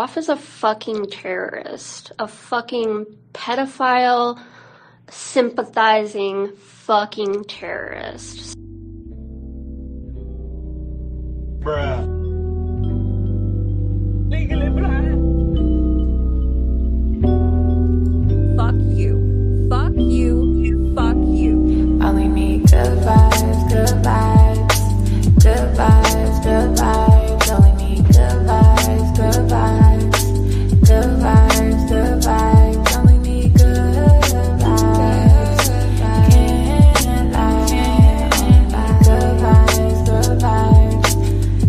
off as a fucking terrorist, a fucking pedophile, sympathizing fucking terrorist. Bruh. Legally blind. Fuck you. Fuck you. Fuck you. Only need good vibes, good vibes, good vibes, good vibes. Only need good vibes, good vibes, good vibes, good vibes. Only need good vibes. Can't lie. Good vibes, good vibes,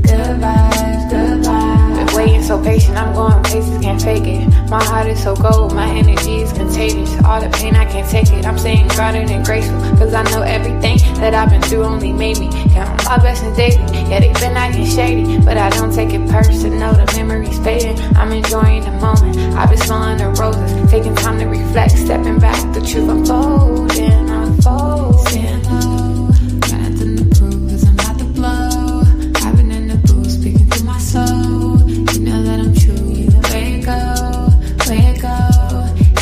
good vibes, good vibes. Been waiting so patient, I'm going places, can't fake it. My heart is so cold, my energy is contagious. All the pain, I can't take it. I'm staying grounded and graceful, cause I know everything that I've been through only made me count my blessings daily. Yeah, they've been acting shady, but I don't take it personal. The memories fading, I'm enjoying the moment. I've been smelling the roses, taking time to reflect, stepping back, the truth unfolding, unfolding. Got nothing to prove, cause I'm about to blow. I've been in the booth, speaking to my soul. You know that I'm true, either way it go, way it go.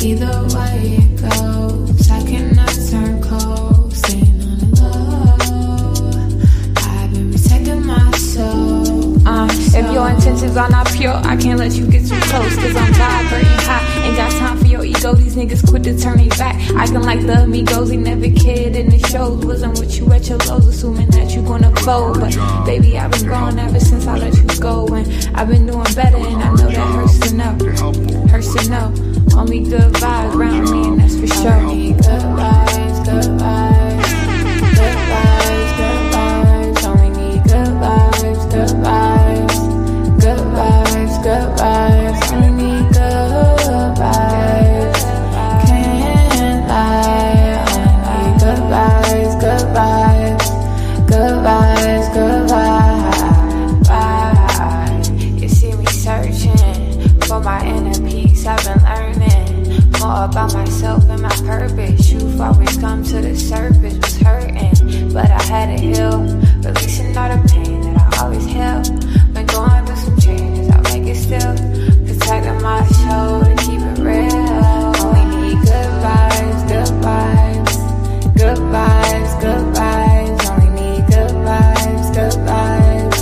Either way it goes, I cannot turn cold, staying on the low. I've been protecting my soul. If your intentions are not pure, I can't let you get too close, cause I'm vibrating high. Ain't got time for your ego, these niggas quit to turn their back. Acting like the amigos, they never cared in the shows. Wasn't with you at your lows, assuming that you gonna fold. But baby, I've been growing ever since I let you go. And I've been doing better, and I know that hurts to know. Hurts to know. Only good vibes around me, and that's for sure. Only good vibes, good vibes, good vibes, good vibes. Only need good vibes, good vibes, good vibes, good vibes. Only need good vibes. Can't lie. Only need good vibes, good vibes, good vibes, good vibes. You see me searching for my inner peace. I've been learning more about myself and my purpose. Truth always come to the surface. Was hurting, but I had to heal. Releasing all the pain that I always held. Been going through some changes, I'll make it still. Protecting my soul to keep it real. Only need good vibes, good vibes, good vibes, good vibes. Only need good vibes, good vibes,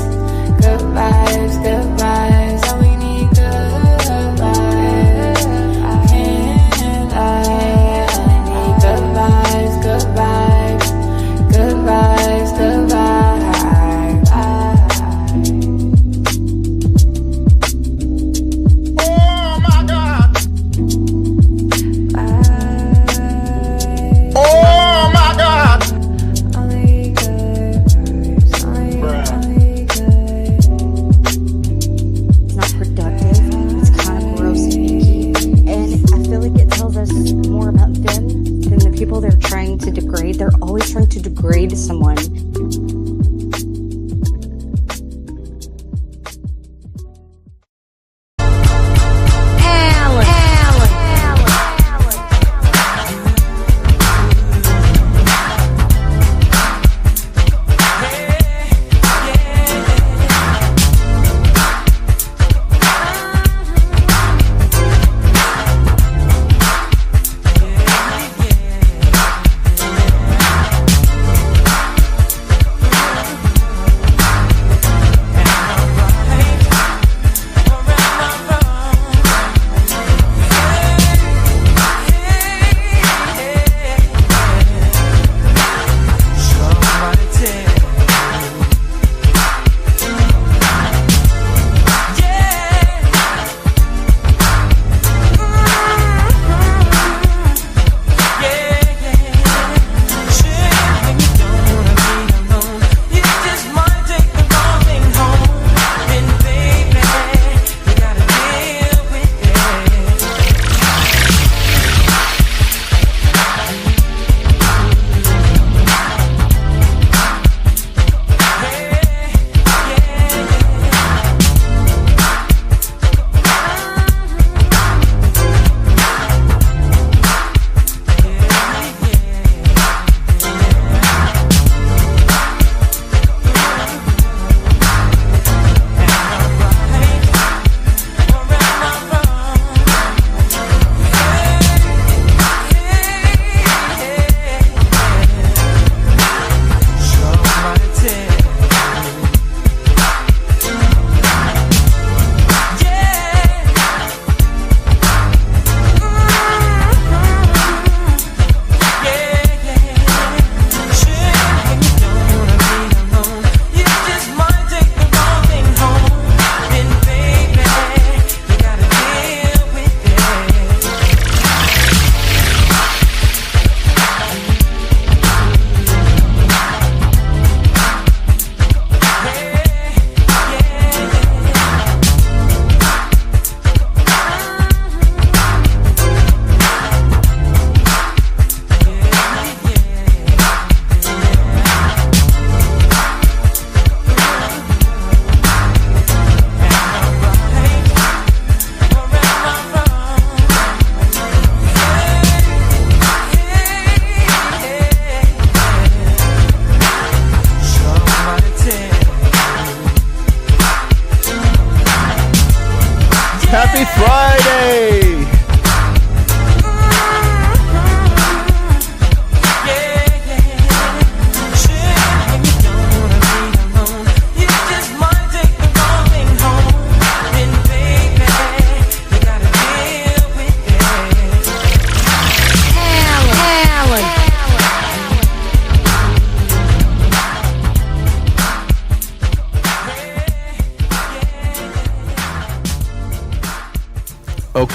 good vibes, good vibes. Only need good vibes. Can't lie. Only need good vibes, good vibes, good vibes, good vibes. Oh my God. Oh my God. Only good vibes, only good. It's not productive. It's kind of gross and icky. And I feel like it tells us more about them than the people they're trying to degrade. They're always trying to degrade someone.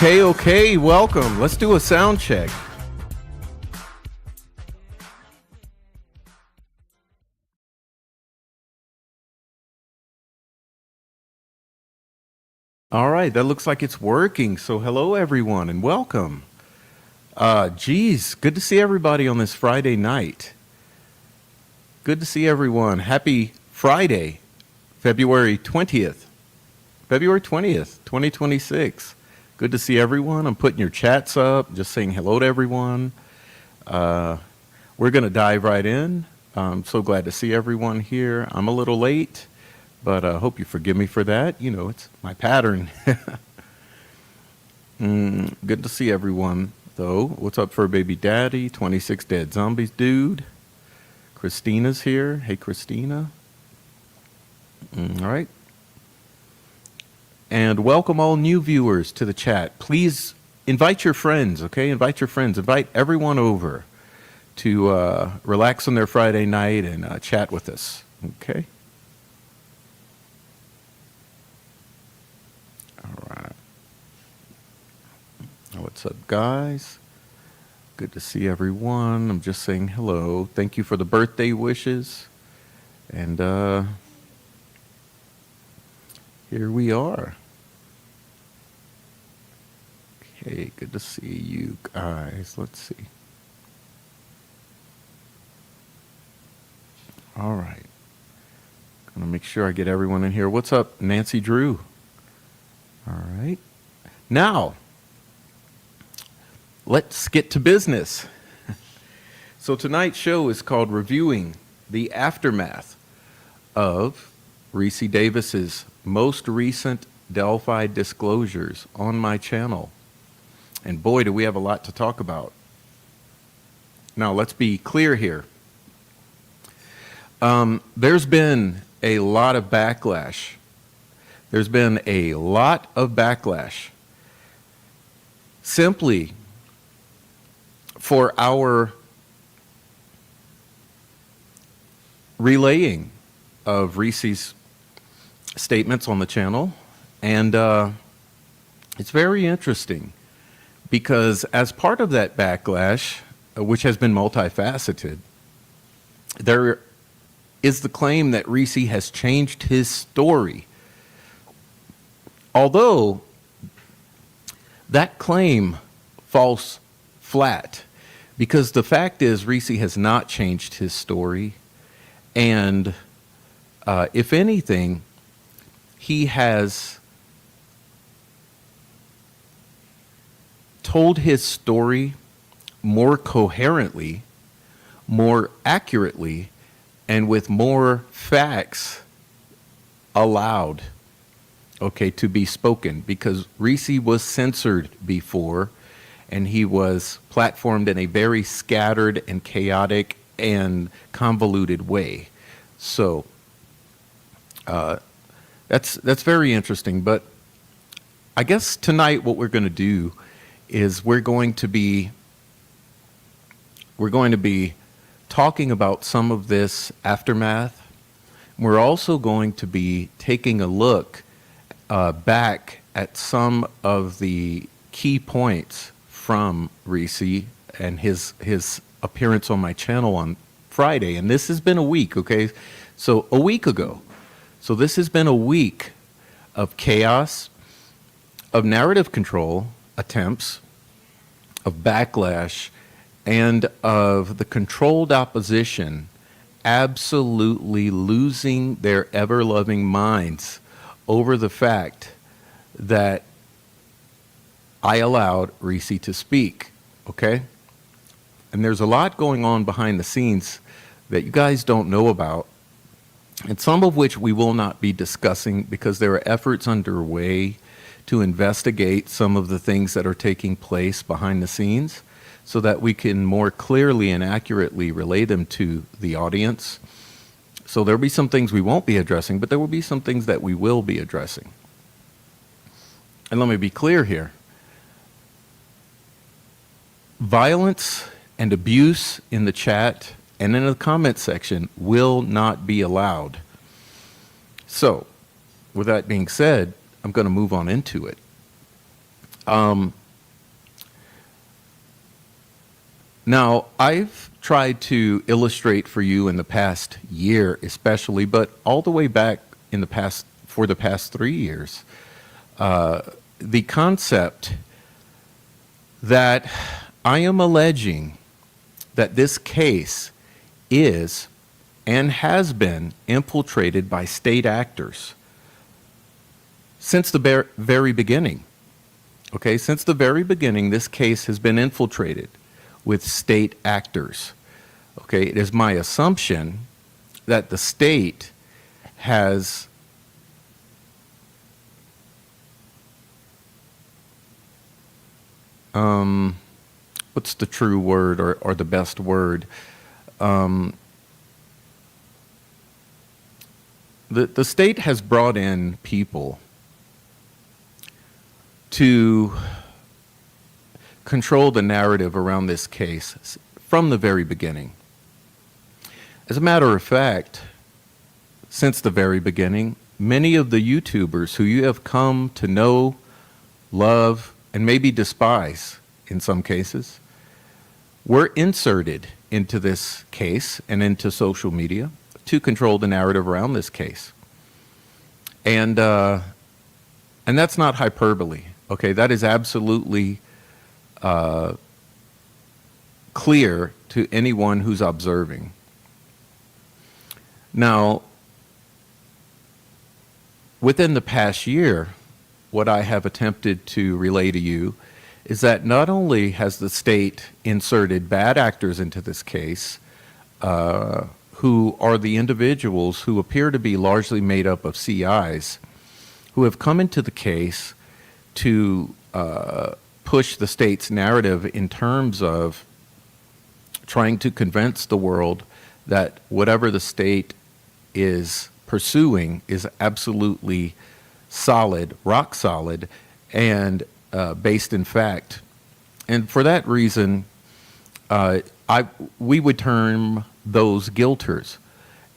Okay, welcome. Let's do a sound check. All right, that looks like it's working. So hello everyone and welcome. Geez, good to see everybody on this Friday night. Good to see everyone. Happy Friday, February 20th. February 20th, 2026. Good to see everyone. I'm putting your chats up, just saying hello to everyone. We're going to dive right in. I'm so glad to see everyone here. I'm a little late, but I hope you forgive me for that. You know, it's my pattern. Good to see everyone, though. What's up for baby daddy? 26 dead zombies, dude. Christina's here. Hey, Christina. All right. And welcome all new viewers to the chat. Please invite your friends, okay? Invite your friends. Invite everyone over to relax on their Friday night and chat with us, okay? All right. What's up, guys? Good to see everyone. I'm just saying hello. Thank you for the birthday wishes. And here we are. Okay, good to see you guys. Let's see. All right. Gonna make sure I get everyone in here. What's up, Nancy Drew? All right. Now, let's get to business. So tonight's show is called Reviewing the Aftermath of Ricci Davis's most recent Delphi disclosures on my channel. And boy, do we have a lot to talk about. Now, let's be clear here. There's been a lot of backlash. There's been a lot of backlash simply for our relaying of Ricci's statements on the channel. And it's very interesting because as part of that backlash, which has been multifaceted, there is the claim that Ricci has changed his story. Although that claim falls flat, because the fact is Ricci has not changed his story, and if anything, he has told his story more coherently, more accurately, and with more facts allowed, okay, to be spoken, because Ricci was censored before, and he was platformed in a very scattered and chaotic and convoluted way. So that's very interesting. But I guess tonight what we're going to do is we're going to be talking about some of this aftermath. We're also going to be taking a look back at some of the key points from Ricci and his appearance on my channel on Friday. And this has been a week, okay? So a week ago. So this has been a week of chaos, of narrative control attempts, of backlash, and of the controlled opposition absolutely losing their ever-loving minds over the fact that I allowed Ricci to speak, okay? And there's a lot going on behind the scenes that you guys don't know about, and some of which we will not be discussing because there are efforts underway to investigate some of the things that are taking place behind the scenes so that we can more clearly and accurately relay them to the audience. So there'll be some things we won't be addressing, but there will be some things that we will be addressing. And let me be clear here. Violence and abuse in the chat and in the comment section will not be allowed. So, with that being said, I'm going to move on into it. Now, I've tried to illustrate for you in the past year, especially, but all the way back in the past, for the past 3 years, the concept that I am alleging that this case is and has been infiltrated by state actors since the very beginning. Okay, since the very beginning, this case has been infiltrated with state actors. Okay, it is my assumption that the state has what's the true word or the best word? The state has brought in people to control the narrative around this case from the very beginning. As a matter of fact, since the very beginning, many of the YouTubers who you have come to know, love, and maybe despise in some cases, were inserted into this case and into social media to control the narrative around this case. And that's not hyperbole. Okay, that is absolutely clear to anyone who's observing. Now, within the past year, what I have attempted to relay to you is that not only has the state inserted bad actors into this case, who are the individuals who appear to be largely made up of CIs, who have come into the case to push the state's narrative in terms of trying to convince the world that whatever the state is pursuing is absolutely solid, rock solid, and based in fact. And for that reason, we would term those guilters.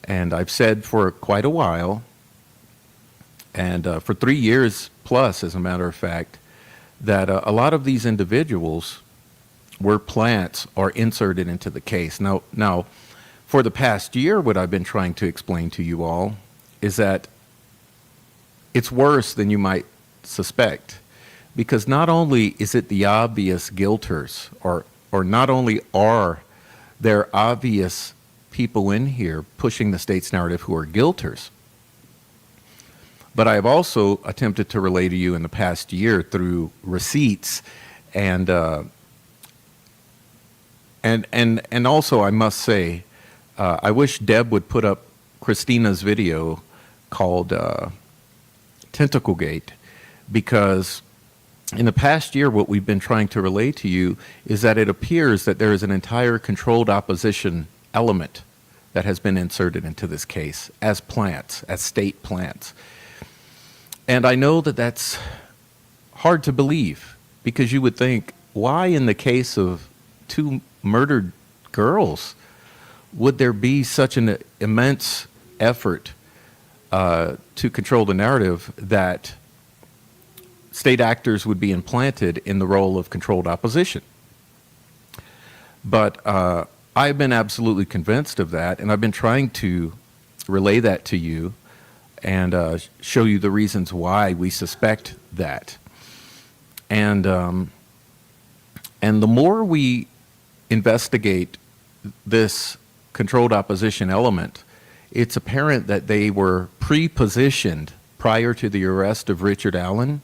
And I've said for quite a while, and for 3 years plus, as a matter of fact, that a lot of these individuals were plants or inserted into the case. Now, for the past year, what I've been trying to explain to you all is that it's worse than you might suspect, because not only is it the obvious guilters, or not only are there obvious people in here pushing the state's narrative who are guilters, but I have also attempted to relay to you in the past year through receipts and also, I must say, I wish Deb would put up Christina's video called Tentacle Gate, because in the past year, what we've been trying to relay to you is that it appears that there is an entire controlled opposition element that has been inserted into this case as plants, as state plants. And I know that that's hard to believe, because you would think, why in the case of 2 murdered girls would there be such an immense effort to control the narrative that state actors would be implanted in the role of controlled opposition? But I've been absolutely convinced of that, and I've been trying to relay that to you and show you the reasons why we suspect that. And the more we investigate this controlled opposition element, it's apparent that they were pre-positioned prior to the arrest of Richard Allen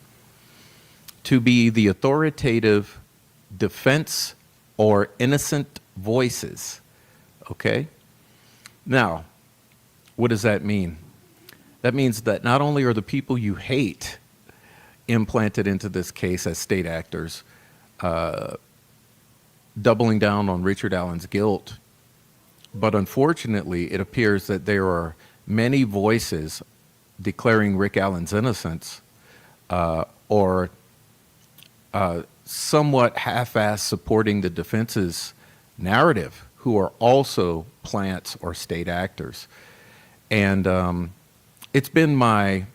to be the authoritative defense or innocent voices. Okay? Now, what does that mean? That means that not only are the people you hate implanted into this case as state actors, doubling down on Richard Allen's guilt, but unfortunately, it appears that there are many voices declaring Rick Allen's innocence, or somewhat half-assed supporting the defense's narrative, who are also plants or state actors. And it's been my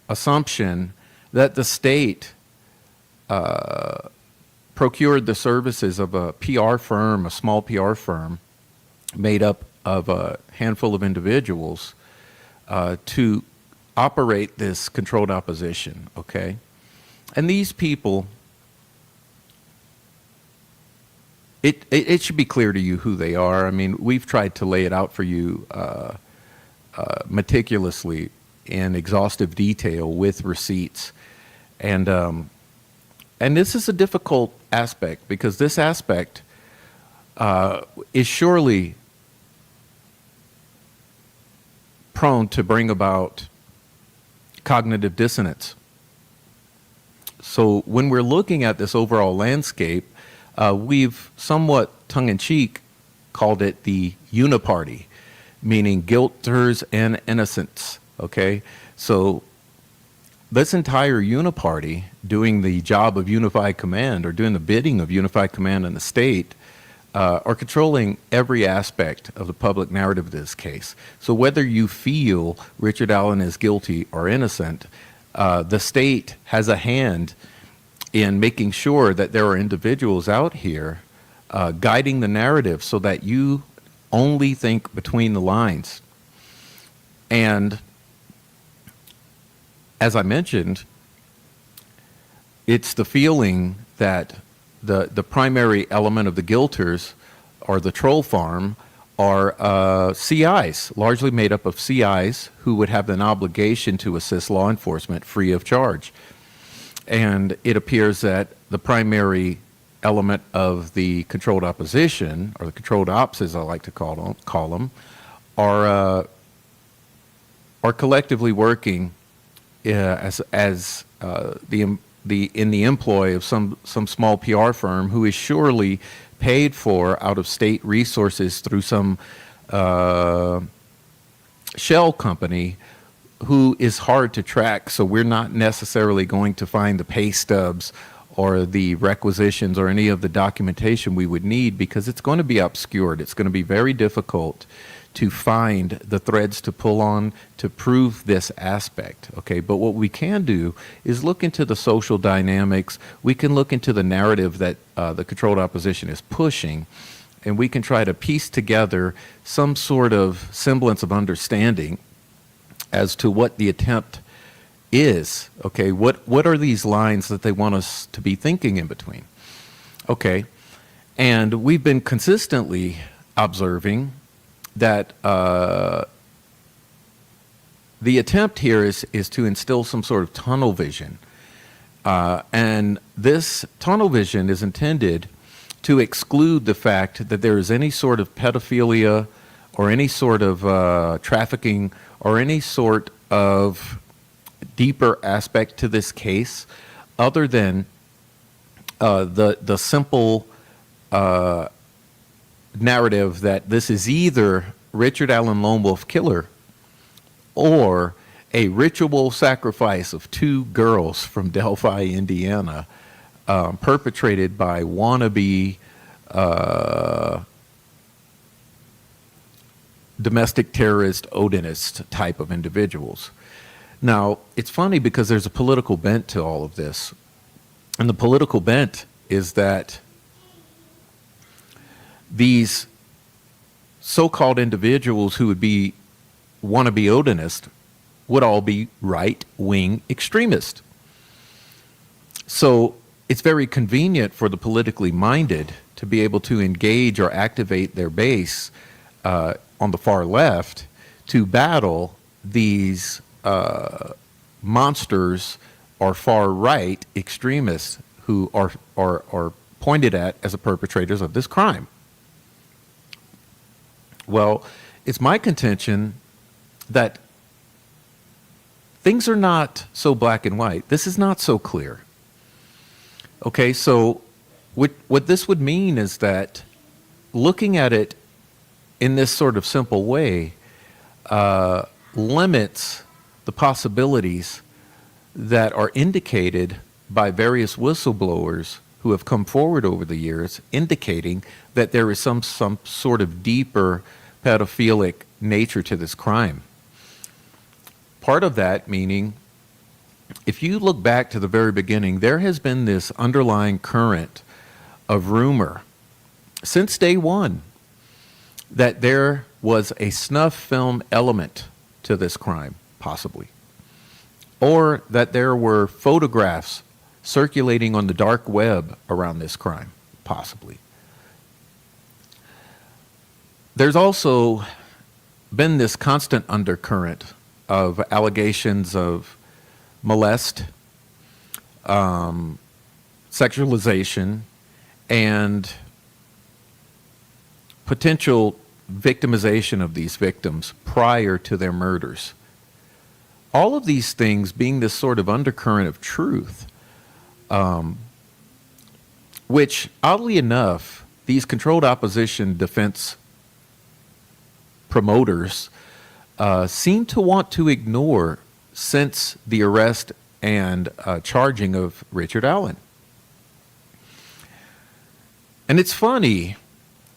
assumption that the state procured the services of a PR firm, a small PR firm, made up of a handful of individuals to operate this controlled opposition, okay? And these people, it should be clear to you who they are. I mean, we've tried to lay it out for you meticulously in exhaustive detail with receipts. And this is a difficult aspect because this aspect is surely prone to bring about cognitive dissonance. So when we're looking at this overall landscape, we've somewhat tongue-in-cheek called it the uniparty, meaning guilters and innocents, okay? So this entire uniparty doing the job of unified command or doing the bidding of unified command in the state are controlling every aspect of the public narrative in this case. So whether you feel Richard Allen is guilty or innocent, the state has a hand in making sure that there are individuals out here guiding the narrative so that you only think between the lines. And as I mentioned, it's the feeling that the primary element of the guilters or the troll farm are CIs, largely made up of CIs who would have an obligation to assist law enforcement free of charge. And it appears that the primary element of the controlled opposition, or the controlled ops as I like to call them, are collectively working as in the employ of some small PR firm who is surely paid for out of state resources through some shell company who is hard to track. So we're not necessarily going to find the pay stubs or the requisitions or any of the documentation we would need because it's going to be obscured. It's going to be very difficult to find the threads to pull on to prove this aspect, okay? But what we can do is look into the social dynamics. We can look into the narrative that the controlled opposition is pushing, and we can try to piece together some sort of semblance of understanding as to what the attempt is, okay? What are these lines that they want us to be thinking in between? Okay, and we've been consistently observing that the attempt here is to instill some sort of tunnel vision. And this tunnel vision is intended to exclude the fact that there is any sort of pedophilia or any sort of trafficking or any sort of deeper aspect to this case other than the simple narrative that this is either Richard Allen Lone Wolf Killer or a ritual sacrifice of two girls from Delphi, Indiana, perpetrated by wannabe domestic terrorist, Odinist type of individuals. Now, it's funny because there's a political bent to all of this. And the political bent is that these so-called individuals who would be wannabe Odinist would all be right-wing extremists. So it's very convenient for the politically minded to be able to engage or activate their base on the far left to battle these monsters or far-right extremists who are pointed at as the perpetrators of this crime. Well, it's my contention that things are not so black and white. This is not so clear. Okay, so what this would mean is that looking at it in this sort of simple way limits the possibilities that are indicated by various whistleblowers who have come forward over the years, indicating that there is some sort of deeper pedophilic nature to this crime. Part of that meaning if you look back to the very beginning, there has been this underlying current of rumor since day one that there was a snuff film element to this crime, possibly, or that there were photographs circulating on the dark web around this crime, possibly. There's also been this constant undercurrent of allegations of molest, sexualization, and potential victimization of these victims prior to their murders. All of these things being this sort of undercurrent of truth, which, oddly enough, these controlled opposition defense promoters seem to want to ignore since the arrest and charging of Richard Allen. And it's funny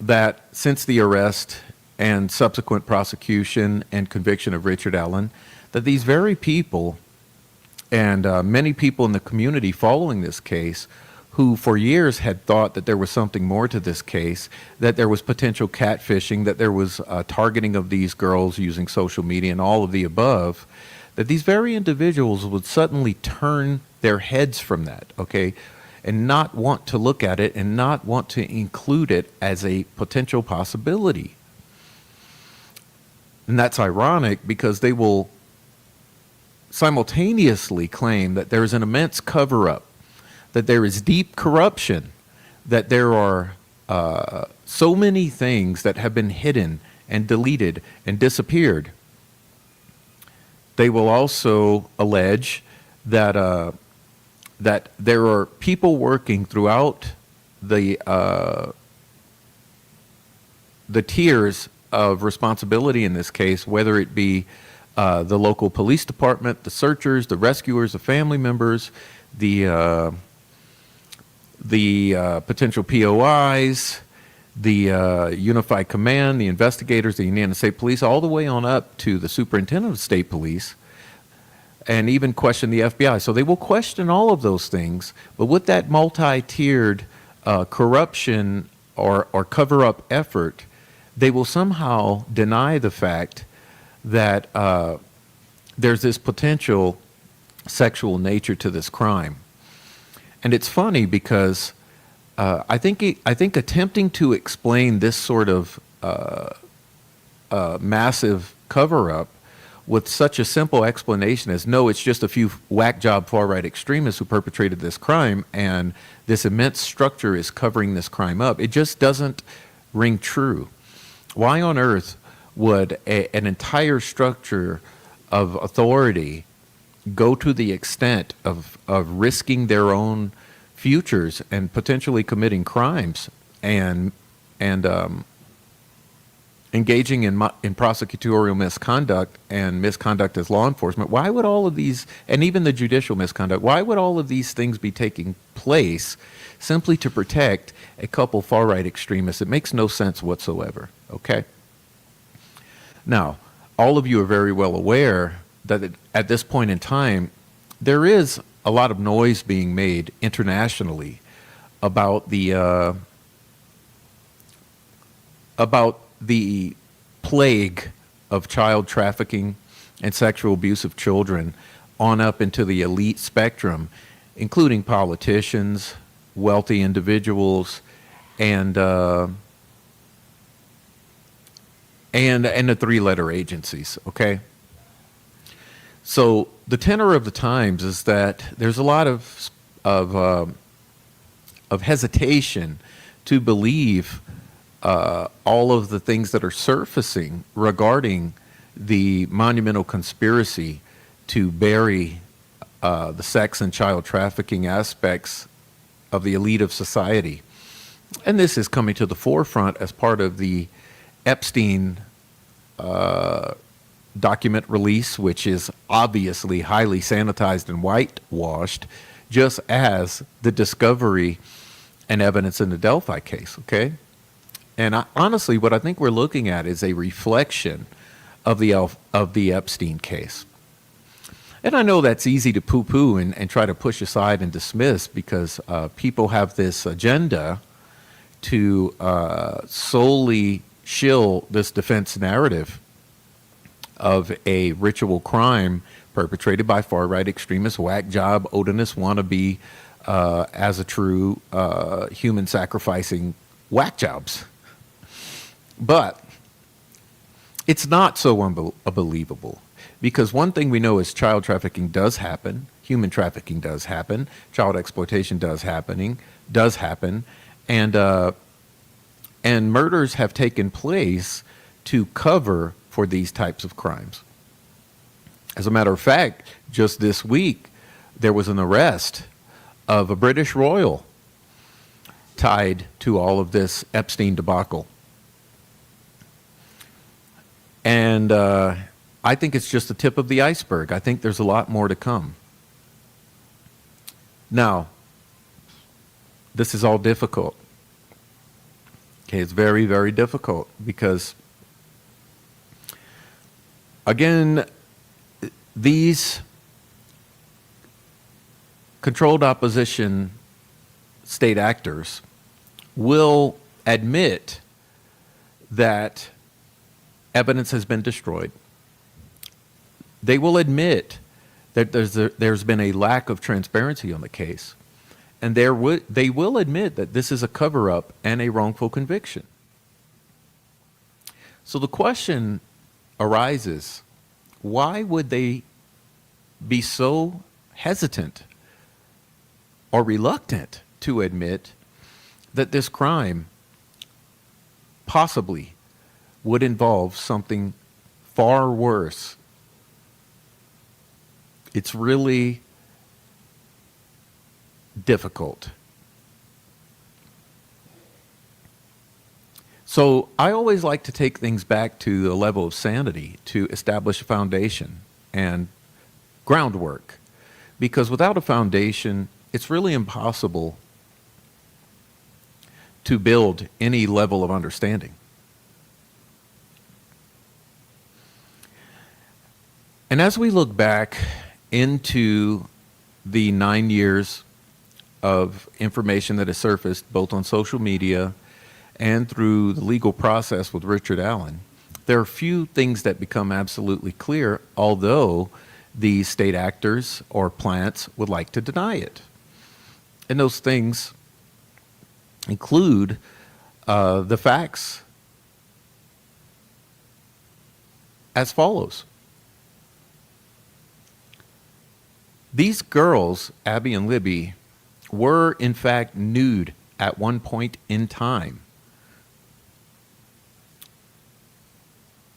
that since the arrest and subsequent prosecution and conviction of Richard Allen, that these very people and many people in the community following this case, who for years had thought that there was something more to this case, that there was potential catfishing, that there was targeting of these girls using social media and all of the above, that these very individuals would suddenly turn their heads from that, okay, and not want to look at it and not want to include it as a potential possibility. And that's ironic because they will simultaneously claim that there is an immense cover-up, that there is deep corruption, that there are so many things that have been hidden and deleted and disappeared. They will also allege that that there are people working throughout the tiers of responsibility in this case, whether it be the local police department, the searchers, the rescuers, the family members, the potential POIs, the Unified Command, the investigators, the United State Police, all the way on up to the superintendent of state police, and even question the FBI. So they will question all of those things, but with that multi-tiered corruption or cover-up effort, they will somehow deny the fact that there's this potential sexual nature to this crime. And it's funny because I think attempting to explain this sort of massive cover-up with such a simple explanation as, no, it's just a few whack job far-right extremists who perpetrated this crime, and this immense structure is covering this crime up, it just doesn't ring true. Why on earth would an entire structure of authority go to the extent of risking their own futures and potentially committing crimes and engaging in prosecutorial misconduct and misconduct as law enforcement? Why would all of these, and even the judicial misconduct, why would all of these things be taking place simply to protect a couple far-right extremists? It makes no sense whatsoever, okay? Now, all of you are very well aware that at this point in time, there is a lot of noise being made internationally about the plague of child trafficking and sexual abuse of children on up into the elite spectrum, including politicians, wealthy individuals, and the three-letter agencies, okay? So the tenor of the times is that there's a lot of hesitation to believe all of the things that are surfacing regarding the monumental conspiracy to bury the sex and child trafficking aspects of the elite of society. And this is coming to the forefront as part of the Epstein document release, which is obviously highly sanitized and whitewashed, just as the discovery and evidence in the Delphi case, okay? And honestly, what I think we're looking at is a reflection of the Epstein case. And I know that's easy to poo-poo and try to push aside and dismiss because people have this agenda to solely shill this defense narrative of a ritual crime perpetrated by far-right extremist whack job Odinist wannabe as a true human sacrificing whack jobs. But it's not so unbelievable because one thing we know is child trafficking does happen, human trafficking does happen, child exploitation does happen, and murders have taken place to cover for these types of crimes. As a matter of fact, just this week, there was an arrest of a British royal tied to all of this Epstein debacle. And I think it's just the tip of the iceberg. I think there's a lot more to come. Now, this is all difficult. Okay, it's very, very difficult because, again, these controlled opposition state actors will admit that evidence has been destroyed. They will admit that there's been a lack of transparency on the case. And they will admit that this is a cover-up and a wrongful conviction. So the question arises, why would they be so hesitant or reluctant to admit that this crime possibly would involve something far worse? It's really difficult. So I always like to take things back to the level of sanity to establish a foundation and groundwork, because without a foundation, it's really impossible to build any level of understanding. And as we look back into the 9 years of information that has surfaced both on social media and through the legal process with Richard Allen, there are few things that become absolutely clear, although the state actors or plants would like to deny it. And those things include the facts as follows. These girls, Abby and Libby, were in fact nude at one point in time.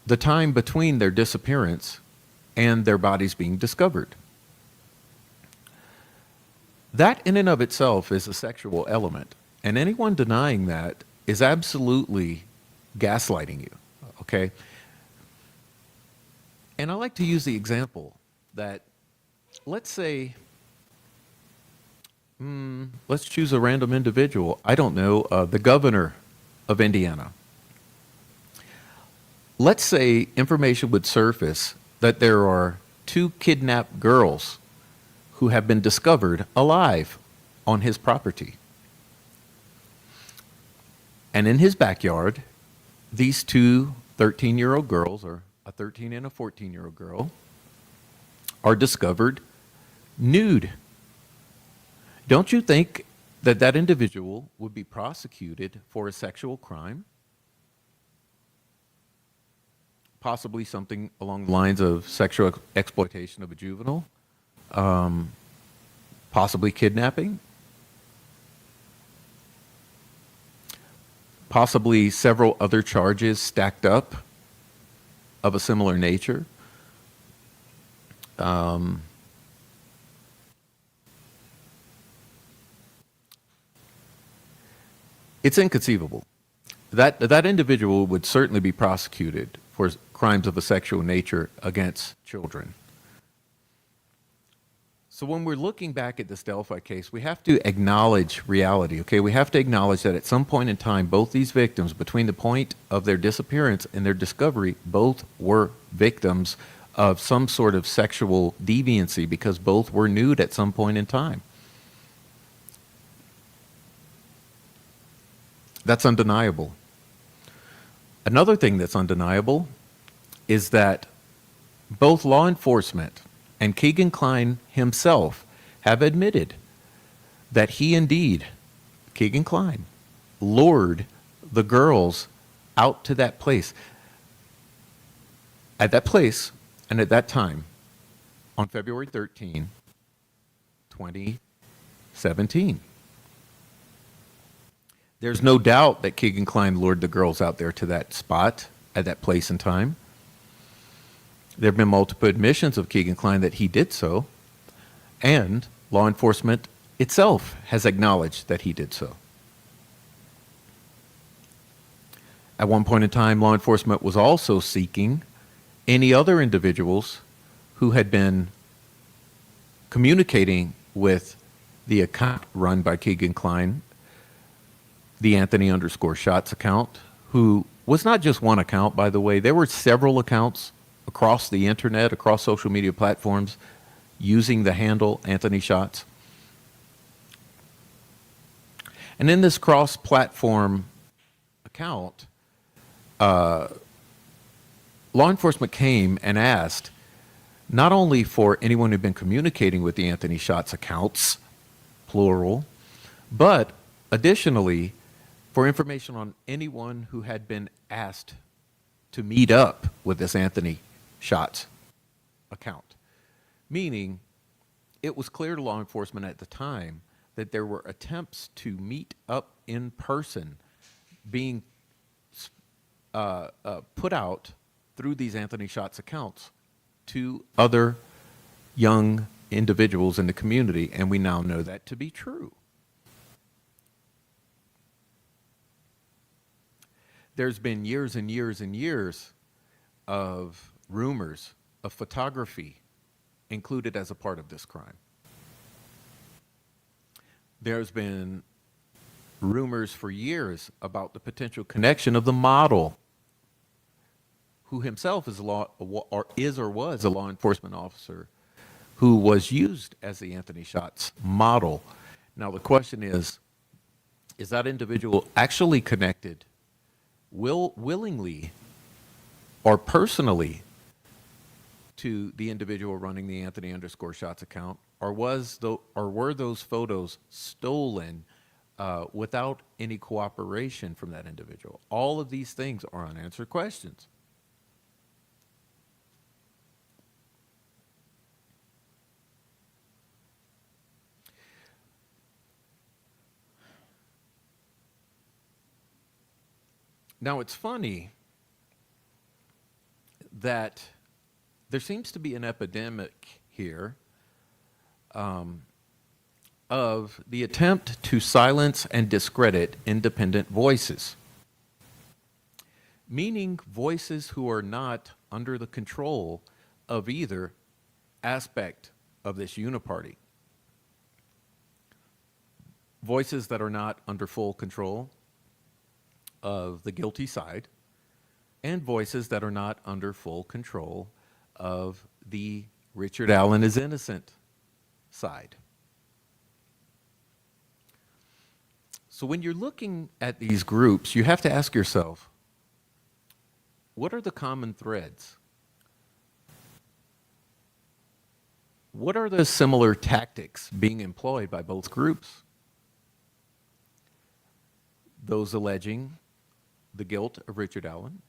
The time between their disappearance and their bodies being discovered. That in and of itself is a sexual element, and anyone denying that is absolutely gaslighting you, okay? And I like to use the example that, let's say, let's choose a random individual. I don't know, the governor of Indiana. Let's say information would surface that there are 2 kidnapped girls who have been discovered alive on his property. And in his backyard, these 2 13-year-old girls, or a 13 and a 14-year-old girl, are discovered nude. Don't you think that that individual would be prosecuted for a sexual crime? Possibly something along the lines of sexual exploitation of a juvenile, possibly kidnapping, possibly several other charges stacked up of a similar nature. It's inconceivable. That individual would certainly be prosecuted for crimes of a sexual nature against children. So when we're looking back at this Delphi case, we have to acknowledge reality, okay? We have to acknowledge that at some point in time, both these victims, between the point of their disappearance and their discovery, both were victims of some sort of sexual deviancy because both were nude at some point in time. That's undeniable. Another thing that's undeniable is that both law enforcement and Keegan Kline himself have admitted that he indeed, Keegan Kline, lured the girls out to that place. At that place and at that time, on February 13, 2017. There's no doubt that Keegan Kline lured the girls out there to that spot at that place and time. There have been multiple admissions of Keegan Kline that he did so, and law enforcement itself has acknowledged that he did so. At one point in time, law enforcement was also seeking any other individuals who had been communicating with the account run by Keegan Kline, the Anthony_Shots account, who was not just one account, by the way. There were several accounts across the internet, across social media platforms, using the handle Anthony Shots. And in this cross-platform account, law enforcement came and asked not only for anyone who'd been communicating with the Anthony Shots accounts, plural, but additionally for information on anyone who had been asked to meet up with this Anthony Shots account. Meaning, it was clear to law enforcement at the time that there were attempts to meet up in person being put out through these Anthony Shots accounts to other young individuals in the community, and we now know that to be true. There's been years and years and years of rumors of photography included as a part of this crime. There's been rumors for years about the potential connection of the model, who himself is or was a law enforcement officer who was used as the Anthony Shots model. Now the question is that individual actually connected willingly or personally to the individual running the Anthony_Shots account, or were those photos stolen without any cooperation from that individual? All of these things are unanswered questions. Now, it's funny that there seems to be an epidemic here of the attempt to silence and discredit independent voices, meaning voices who are not under the control of either aspect of this uniparty. Voices that are not under full control of the guilty side, and voices that are not under full control of the Richard Allen is innocent side. So when you're looking at these groups, you have to ask yourself, what are the common threads? What are the similar tactics being employed by both groups? Those alleging the guilt of Richard Allen,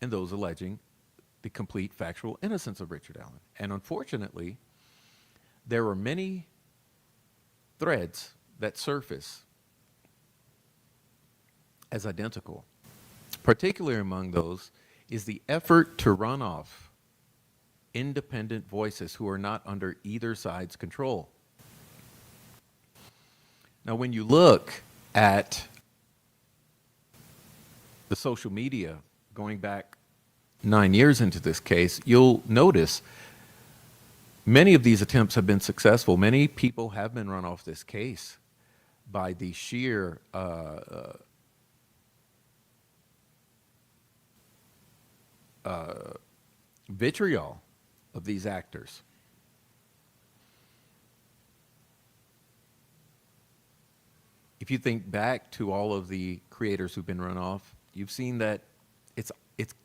and those alleging the complete factual innocence of Richard Allen. And unfortunately, there are many threads that surface as identical. Particularly among those is the effort to run off independent voices who are not under either side's control. Now, when you look at the social media going back 9 years into this case, you'll notice many of these attempts have been successful. Many people have been run off this case by the sheer vitriol of these actors. If you think back to all of the creators who've been run off, you've seen that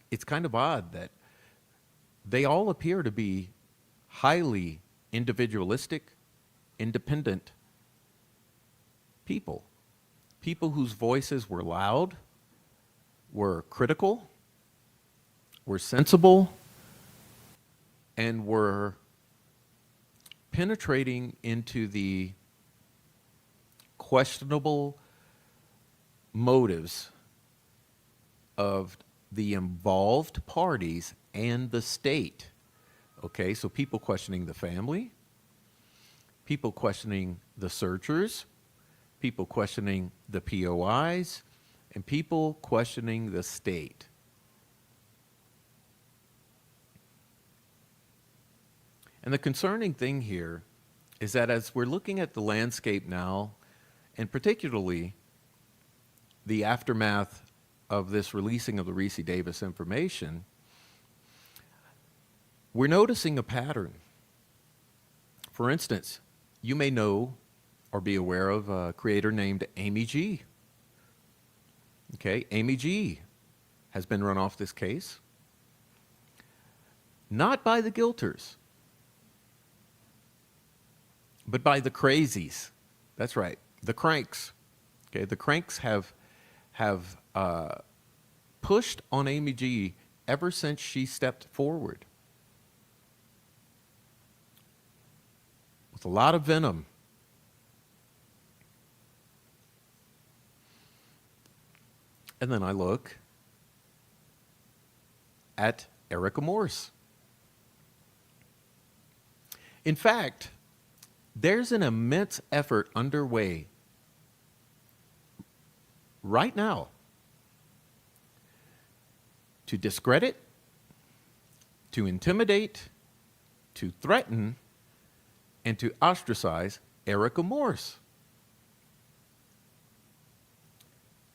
it's kind of odd that they all appear to be highly individualistic, independent people. People whose voices were loud, were critical, were sensible, and were penetrating into the questionable motives of the involved parties and the state. Okay, so people questioning the family, people questioning the searchers, people questioning the POIs, and people questioning the state. And the concerning thing here is that as we're looking at the landscape now, and particularly the aftermath of this releasing of the Ricci Davis information, we're noticing a pattern. For instance, you may know or be aware of a creator named Amy G. Okay, Amy G has been run off this case. Not by the guilters, but by the crazies. That's right, the cranks. Okay, the cranks have pushed on Amy G ever since she stepped forward with a lot of venom. And then I look at Erica Morse. In fact, there's an immense effort underway right now to discredit, to intimidate, to threaten, and to ostracize Erica Morse.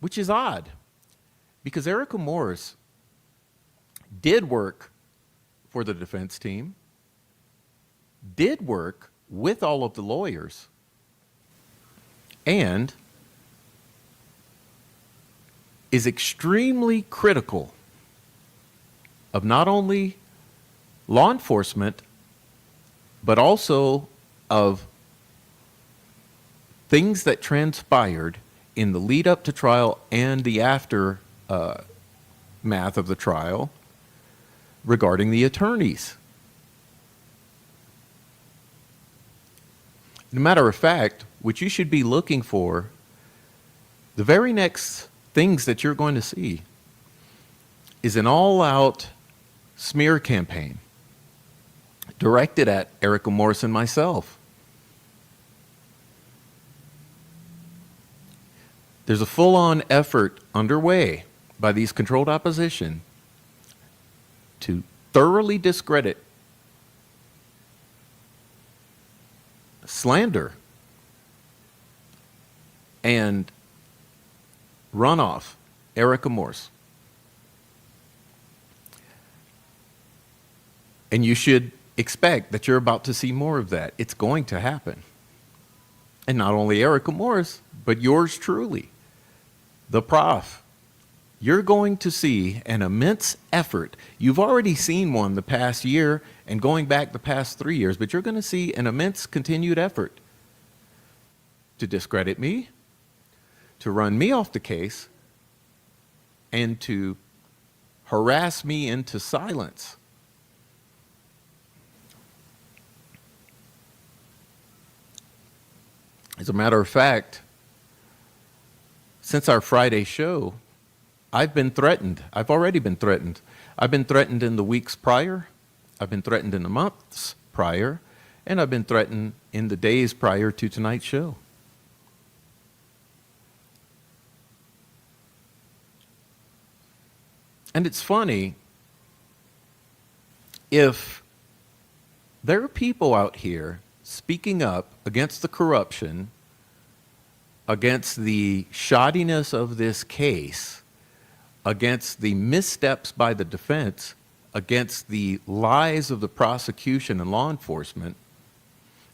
Which is odd, because Erica Morse did work for the defense team, did work with all of the lawyers, and is extremely critical of not only law enforcement, but also of things that transpired in the lead up to trial and the aftermath of the trial regarding the attorneys. As a matter of fact, what you should be looking for, the very next things that you're going to see, is an all-out smear campaign directed at Erica Morse and myself. There's a full-on effort underway by these controlled opposition to thoroughly discredit, slander, and run off Erica Morse. And you should expect that you're about to see more of that. It's going to happen. And not only Erica Morse, but yours truly, the prof. You're going to see an immense effort. You've already seen one the past year and going back the past 3 years, but you're going to see an immense continued effort to discredit me, to run me off the case, and to harass me into silence. As a matter of fact, since our Friday show, I've been threatened. I've already been threatened. I've been threatened in the weeks prior. I've been threatened in the months prior. And I've been threatened in the days prior to tonight's show. And it's funny, if there are people out here speaking up against the corruption, against the shoddiness of this case, against the missteps by the defense, against the lies of the prosecution and law enforcement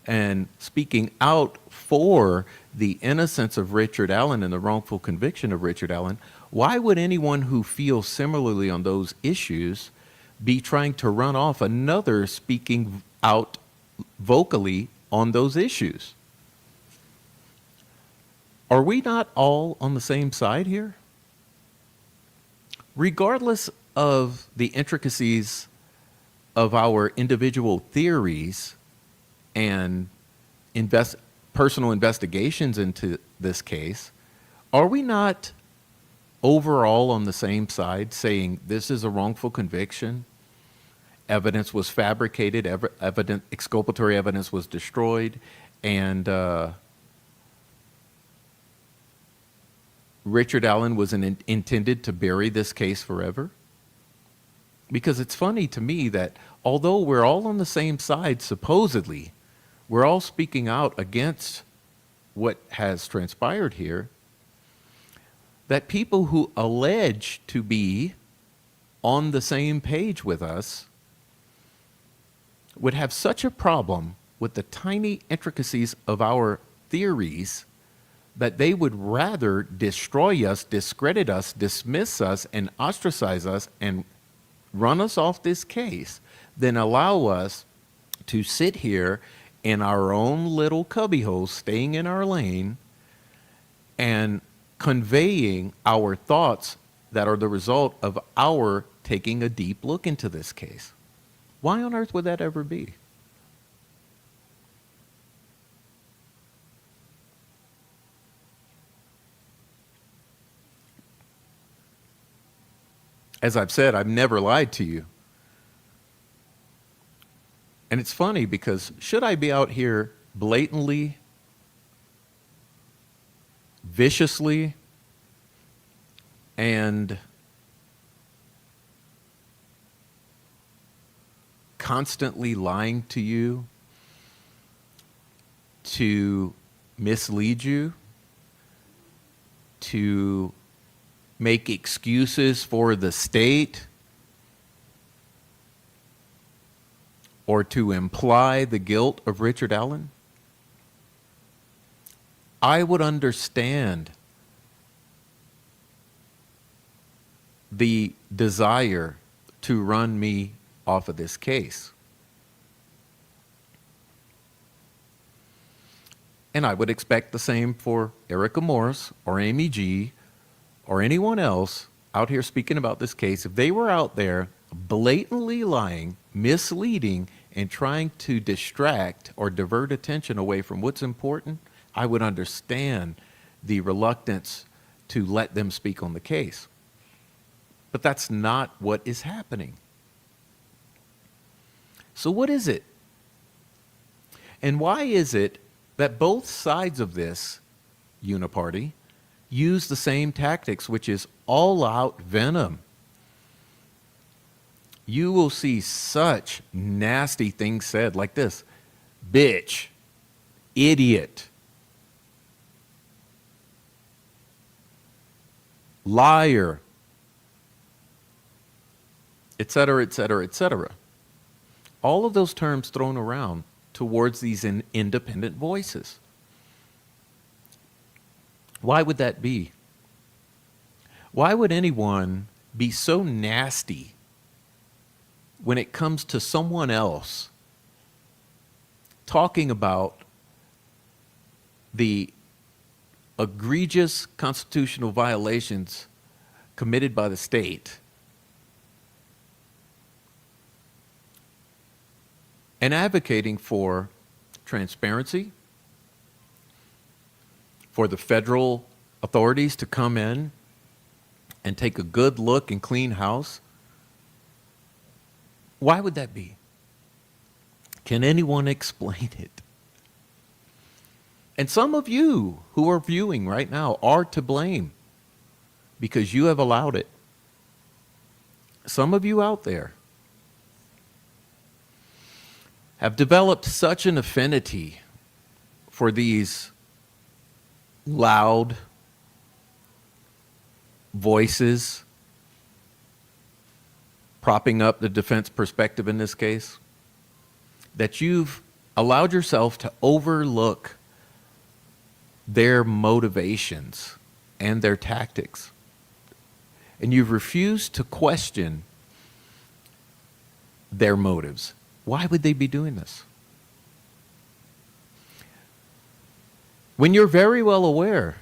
and speaking out for the innocence of Richard Allen and the wrongful conviction of Richard Allen, why would anyone who feels similarly on those issues be trying to run off another speaking out vocally on those issues? Are we not all on the same side here? Regardless of the intricacies of our individual theories and personal investigations into this case, are we not overall on the same side saying this is a wrongful conviction? Evidence was fabricated, exculpatory evidence was destroyed, and Richard Allen was intended to bury this case forever? Because it's funny to me that although we're all on the same side, supposedly, we're all speaking out against what has transpired here, that people who allege to be on the same page with us would have such a problem with the tiny intricacies of our theories that they would rather destroy us, discredit us, dismiss us, and ostracize us and run us off this case than allow us to sit here in our own little cubbyhole, staying in our lane, and conveying our thoughts that are the result of our taking a deep look into this case. Why on earth would that ever be? As I've said, I've never lied to you. And it's funny because should I be out here blatantly, viciously, and constantly lying to you to mislead you, to make excuses for the state, or to imply the guilt of Richard Allen? I would understand the desire to run me off of this case. And I would expect the same for Erica Morse or Amy G or anyone else out here speaking about this case. If they were out there blatantly lying, misleading, and trying to distract or divert attention away from what's important, I would understand the reluctance to let them speak on the case. But that's not what is happening. So what is it? And why is it that both sides of this uniparty use the same tactics, which is all-out venom? You will see such nasty things said like this: bitch, idiot, liar, etc., etc., etc. All of those terms thrown around towards these independent voices. Why would that be? Why would anyone be so nasty when it comes to someone else talking about the egregious constitutional violations committed by the state and advocating for transparency, for the federal authorities to come in and take a good look and clean house? Why would that be? Can anyone explain it? And some of you who are viewing right now are to blame because you have allowed it. Some of you out there have developed such an affinity for these loud voices, propping up the defense perspective in this case, that you've allowed yourself to overlook their motivations and their tactics. And you've refused to question their motives. Why would they be doing this? When you're very well aware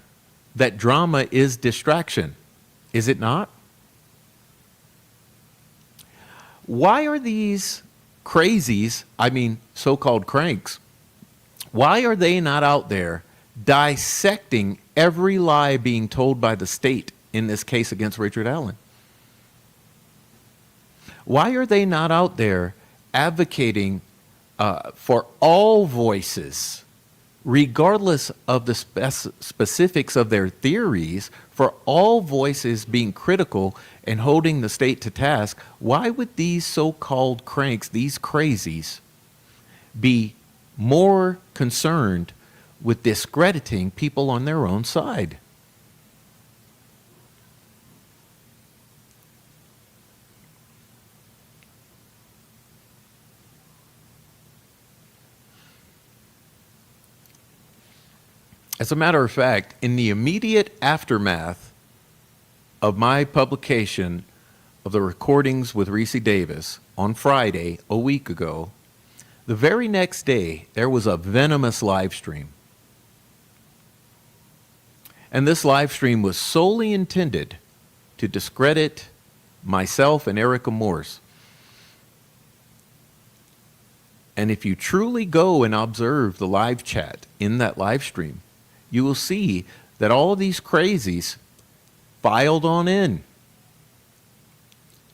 that drama is distraction, is it not? Why are these crazies, I mean so-called cranks, why are they not out there dissecting every lie being told by the state in this case against Richard Allen? Why are they not out there advocating for all voices, regardless of the specifics of their theories, for all voices being critical and holding the state to task? Why would these so-called cranks, these crazies, be more concerned with discrediting people on their own side? As a matter of fact, in the immediate aftermath of my publication of the recordings with Ricci Davis on Friday, a week ago, the very next day, there was a venomous live stream. And this live stream was solely intended to discredit myself and Erica Morse. And if you truly go and observe the live chat in that live stream, you will see that all of these crazies filed on in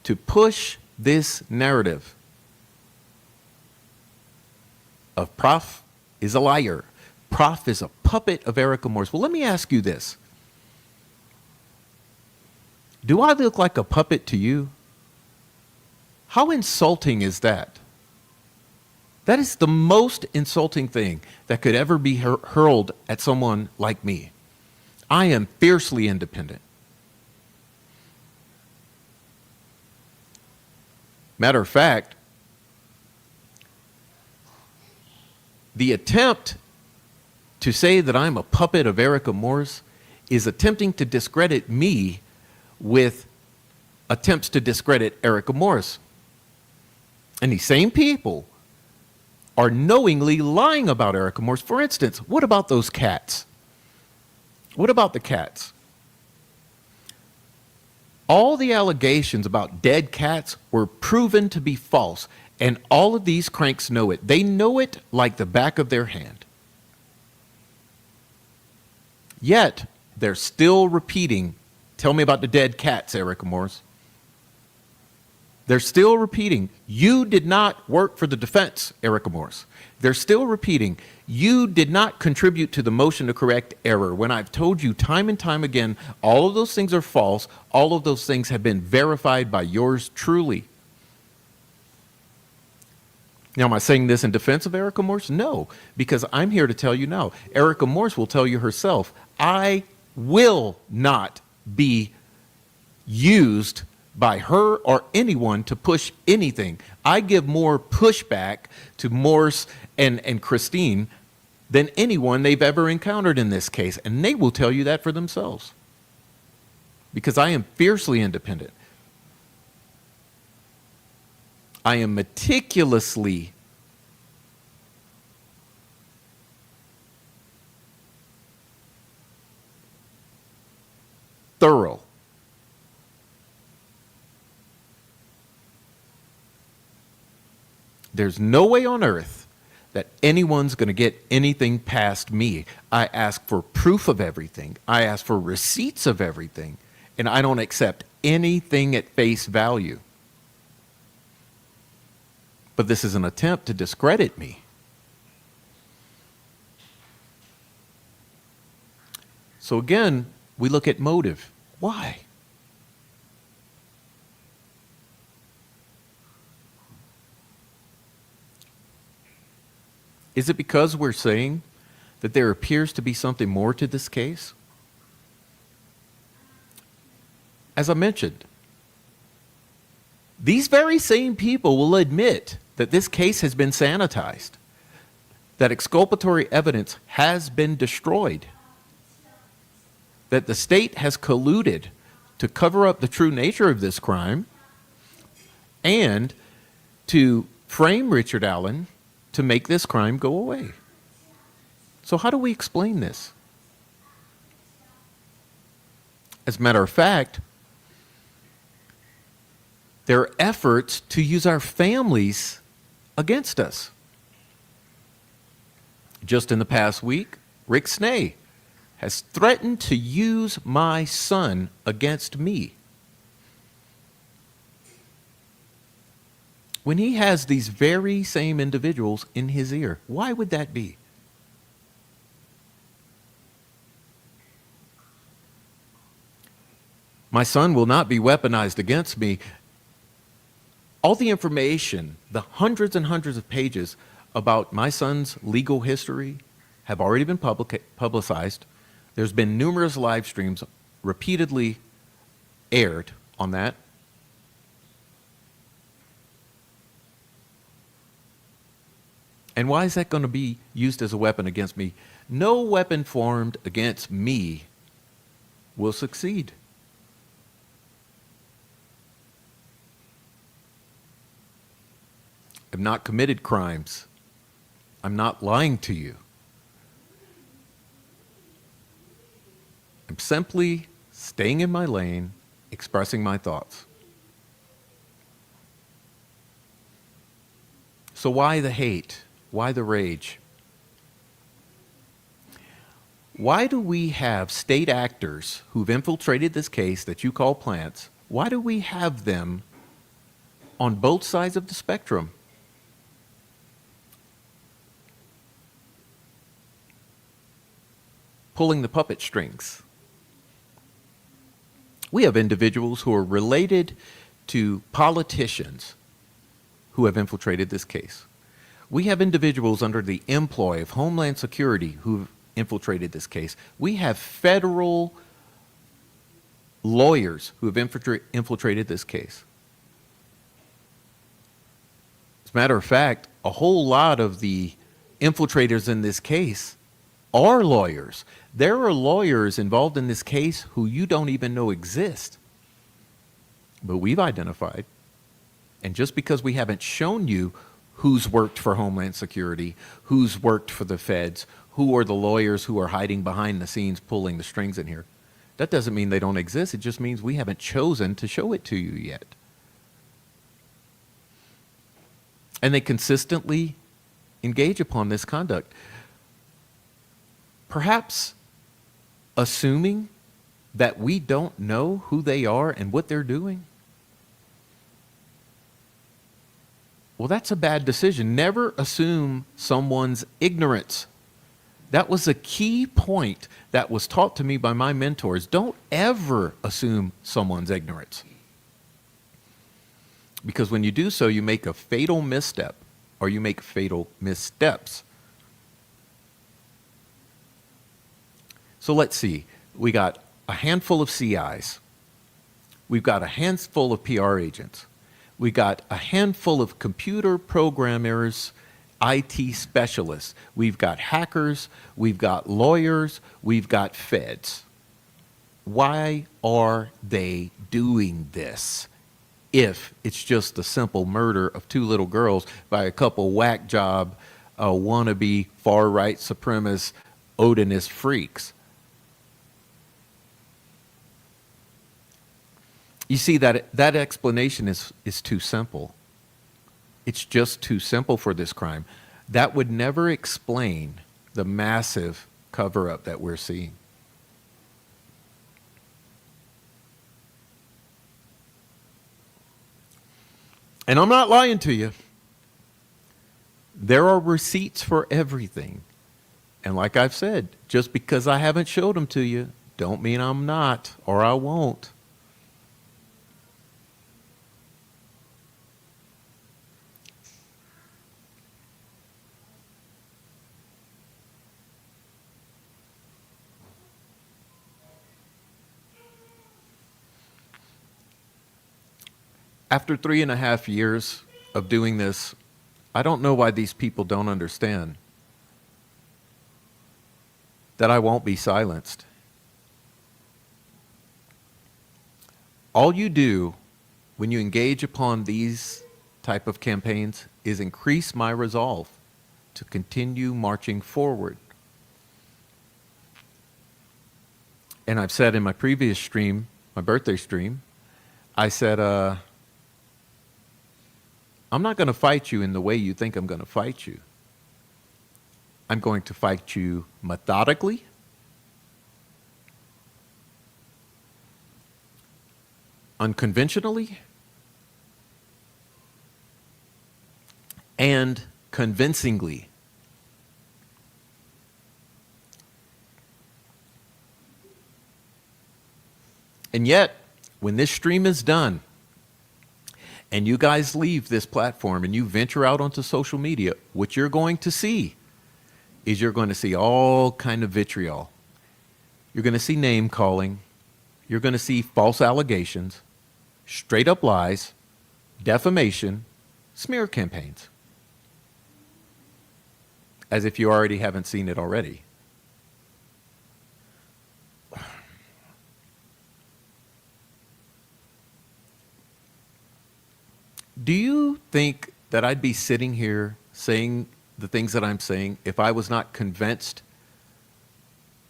to push this narrative of Prof is a liar. Prof is a puppet of Erica Morse. Well, let me ask you this. Do I look like a puppet to you? How insulting is that? That is the most insulting thing that could ever be hurled at someone like me. I am fiercely independent. Matter of fact, the attempt to say that I'm a puppet of Erica Morse is attempting to discredit me with attempts to discredit Erica Morse. And these same people are knowingly lying about Erica Morse. For instance, what about those cats? What about the cats? All the allegations about dead cats were proven to be false, and all of these cranks know it. They know it like the back of their hand. Yet, they're still repeating, tell me about the dead cats, Erica Morse. They're still repeating, you did not work for the defense, Erica Morse. They're still repeating, you did not contribute to the motion to correct error. When I've told you time and time again, all of those things are false. All of those things have been verified by yours truly. Now, am I saying this in defense of Erica Morse? No, because I'm here to tell you now. Erica Morse will tell you herself, I will not be used by her or anyone to push anything. I give more pushback to Morse and Christine than anyone they've ever encountered in this case. And they will tell you that for themselves. Because I am fiercely independent. I am meticulously thorough. There's no way on earth that anyone's going to get anything past me. I ask for proof of everything. I ask for receipts of everything. And I don't accept anything at face value. But this is an attempt to discredit me. So again, we look at motive. Why? Is it because we're saying that there appears to be something more to this case? As I mentioned, These very same people will admit that this case has been sanitized, that exculpatory evidence has been destroyed, that the state has colluded to cover up the true nature of this crime and to frame Richard Allen to make this crime go away. So how do we explain this? As a matter of fact, there are efforts to use our families against us. Just in the past week, Rick Snay has threatened to use my son against me. When he has these very same individuals in his ear, why would that be? My son will not be weaponized against me. All the information, the hundreds and hundreds of pages about my son's legal history have already been publicized. There's been numerous live streams repeatedly aired on that. And why is that going to be used as a weapon against me? No weapon formed against me will succeed. I've not committed crimes. I'm not lying to you. I'm simply staying in my lane, expressing my thoughts. So why the hate? Why the rage? Why do we have state actors who've infiltrated this case that you call plants? Why do we have them on both sides of the spectrum? Pulling the puppet strings. We have individuals who are related to politicians who have infiltrated this case. We have individuals under the employ of Homeland Security who've infiltrated this case. We have federal lawyers who have infiltrated this case. As a matter of fact, a whole lot of the infiltrators in this case are lawyers. There are lawyers involved in this case who you don't even know exist, but we've identified. And just because we haven't shown you who's worked for Homeland Security, who's worked for the feds, who are the lawyers who are hiding behind the scenes pulling the strings in here, that doesn't mean they don't exist. It just means we haven't chosen to show it to you yet. And they consistently engage upon this conduct. Perhaps assuming that we don't know who they are and what they're doing. Well, that's a bad decision. Never assume someone's ignorance. That was a key point that was taught to me by my mentors. Don't ever assume someone's ignorance. Because when you do so, you make a fatal misstep, or you make fatal missteps. So let's see. We got a handful of CIs. We've got a handful of PR agents. We got a handful of computer programmers, IT specialists. We've got hackers. We've got lawyers. We've got feds. Why are they doing this if it's just the simple murder of two little girls by a couple whack job, wannabe far-right supremacist Odinist freaks? You see, that explanation is too simple. It's just too simple for this crime. That would never explain the massive cover-up that we're seeing. And I'm not lying to you. There are receipts for everything. And like I've said, just because I haven't showed them to you, don't mean I'm not, or I won't. After 3.5 years of doing this, I don't know why these people don't understand that I won't be silenced. All you do when you engage upon these type of campaigns is increase my resolve to continue marching forward. And I've said in my previous stream, my birthday stream, I said, I'm not going to fight you in the way you think I'm going to fight you. I'm going to fight you methodically, unconventionally, and convincingly. And yet, when this stream is done, and you guys leave this platform and you venture out onto social media, what you're going to see is you're going to see all kind of vitriol. You're going to see name calling. You're going to see false allegations, straight up lies, defamation, smear campaigns. As if you already haven't seen it already. Do you think that I'd be sitting here saying the things that I'm saying if I was not convinced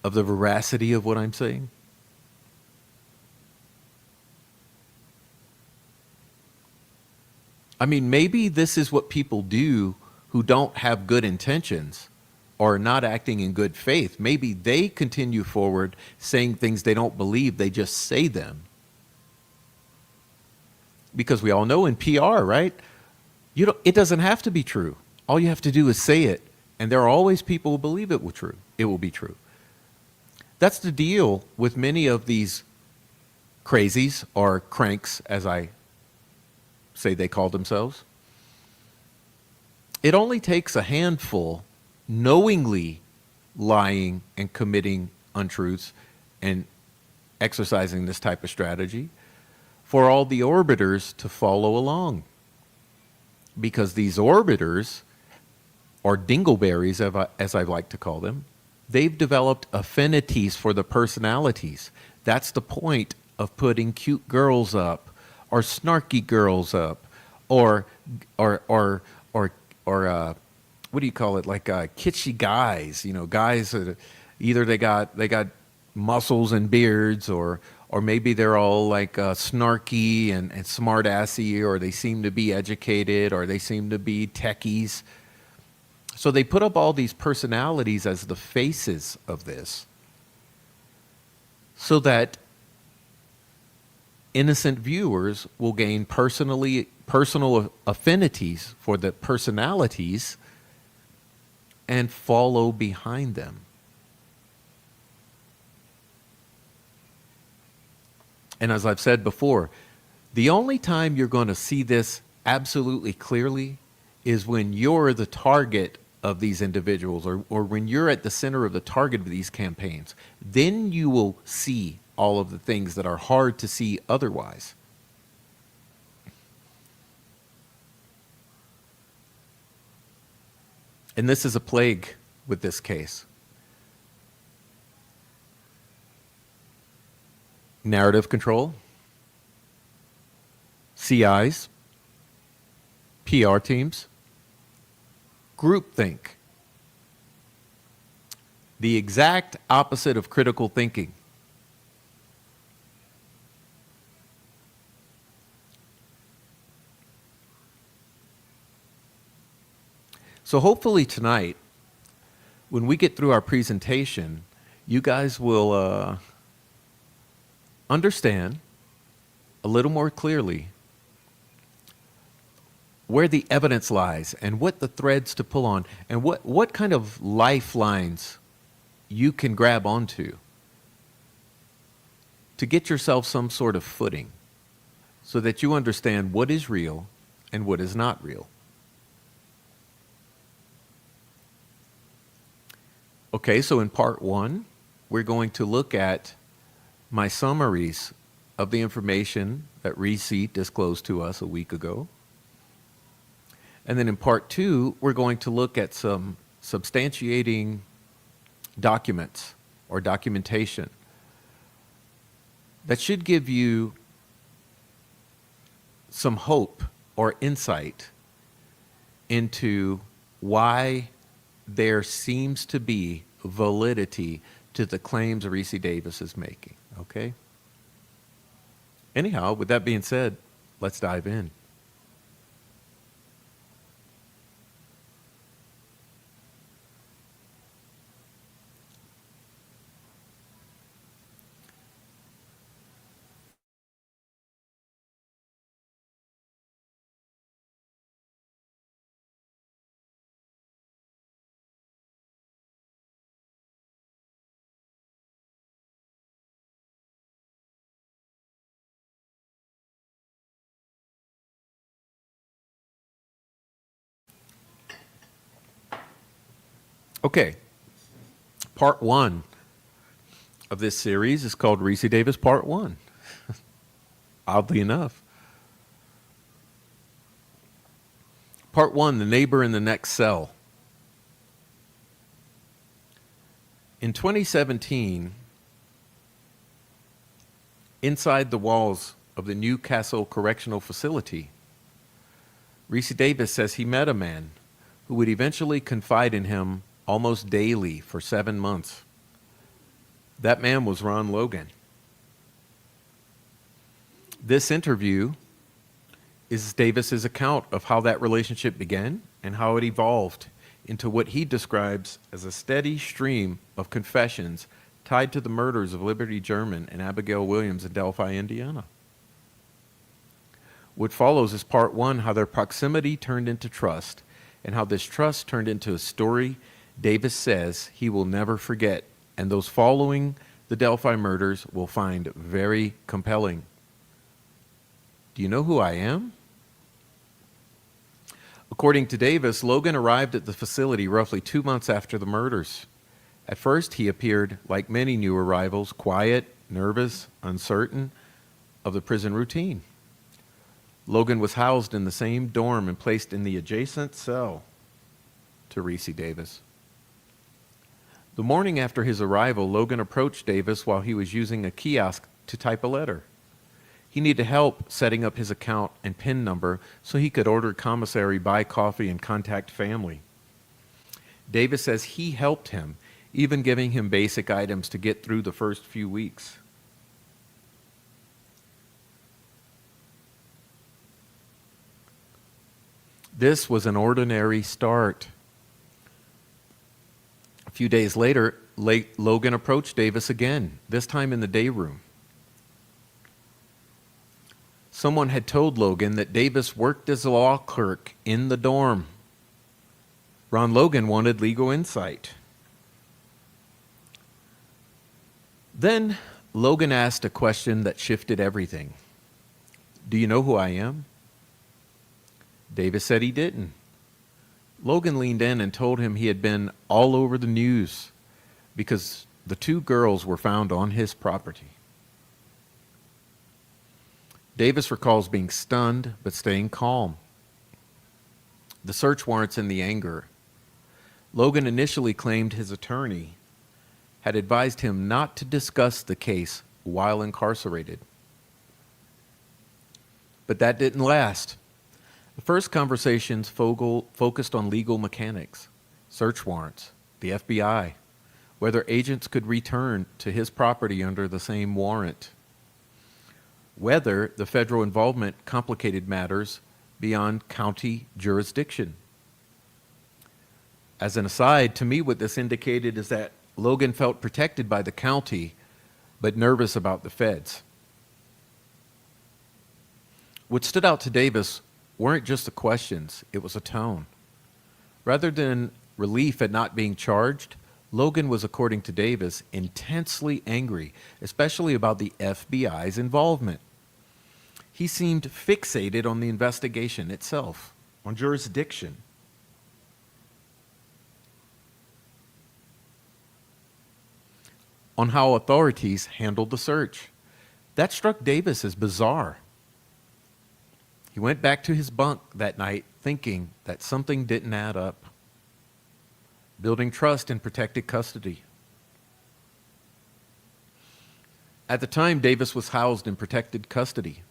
of the veracity of what I'm saying? I mean, maybe this is what people do who don't have good intentions or not acting in good faith. Maybe they continue forward saying things they don't believe, they just say them. Because we all know in PR, right? It doesn't have to be true. All you have to do is say it, and there are always people who believe it will be true. That's the deal with many of these crazies or cranks, as I say they call themselves. It only takes a handful knowingly lying and committing untruths and exercising this type of strategy for all the orbiters to follow along. Because these orbiters, or dingleberries as I like to call them, they've developed affinities for the personalities. That's the point of putting cute girls up, or snarky girls up, or what do you call it? Like kitschy guys, guys that either they got muscles and beards, or maybe they're all like snarky and smart assy, or they seem to be educated, or they seem to be techies. So they put up all these personalities as the faces of this, so that innocent viewers will gain personal affinities for the personalities and follow behind them. And as I've said before, the only time you're going to see this absolutely clearly is when you're the target of these individuals, or when you're at the center of the target of these campaigns. Then you will see all of the things that are hard to see otherwise. And this is a plague with this case. Narrative control, CIs, PR teams, groupthink, the exact opposite of critical thinking. So hopefully tonight, when we get through our presentation, you guys will understand a little more clearly where the evidence lies and what the threads to pull on and what kind of lifelines you can grab onto to get yourself some sort of footing so that you understand what is real and what is not real. Okay, so in part one, we're going to look at my summaries of the information that Ricci disclosed to us a week ago. And then in part two, we're going to look at some substantiating documents or documentation that should give you some hope or insight into why there seems to be validity to the claims Ricci Davis is making, okay? Anyhow, with that being said, let's dive in. Okay, part one of this series is called Ricci Davis Part 1, oddly enough. Part 1, the neighbor in the next cell. In 2017, inside the walls of the Newcastle Correctional Facility, Ricci Davis says he met a man who would eventually confide in him almost daily for 7 months. That man was Ron Logan. This interview is Davis's account of how that relationship began and how it evolved into what he describes as a steady stream of confessions tied to the murders of Liberty German and Abigail Williams in Delphi, Indiana. What follows is part one, how their proximity turned into trust and how this trust turned into a story Davis says he will never forget, and those following the Delphi murders will find very compelling. Do you know who I am? According to Davis, Logan arrived at the facility roughly 2 months after the murders. At first, he appeared, like many new arrivals, quiet, nervous, uncertain of the prison routine. Logan was housed in the same dorm and placed in the adjacent cell to Ricci Davis. The morning after his arrival, Logan approached Davis while he was using a kiosk to type a letter. He needed help setting up his account and PIN number so he could order commissary, buy coffee, and contact family. Davis says he helped him, even giving him basic items to get through the first few weeks. This was an ordinary start. A few days later, Logan approached Davis again, this time in the day room. Someone had told Logan that Davis worked as a law clerk in the dorm. Ron Logan wanted legal insight. Then Logan asked a question that shifted everything. Do you know who I am? Davis said he didn't. Logan leaned in and told him he had been all over the news because the two girls were found on his property. Davis recalls being stunned but staying calm. The search warrants and the anger. Logan initially claimed his attorney had advised him not to discuss the case while incarcerated. But that didn't last. The first conversations focused on legal mechanics, search warrants, the FBI, whether agents could return to his property under the same warrant, whether the federal involvement complicated matters beyond county jurisdiction. As an aside, to me what this indicated is that Logan felt protected by the county, but nervous about the feds. What stood out to Davis weren't just the questions, it was a tone. Rather than relief at not being charged, Logan was, according to Davis, intensely angry, especially about the FBI's involvement. He seemed fixated on the investigation itself, on jurisdiction. On how authorities handled the search. That struck Davis as bizarre. He went back to his bunk that night thinking that something didn't add up. Building trust in protected custody. At the time, Davis was housed in protected custody,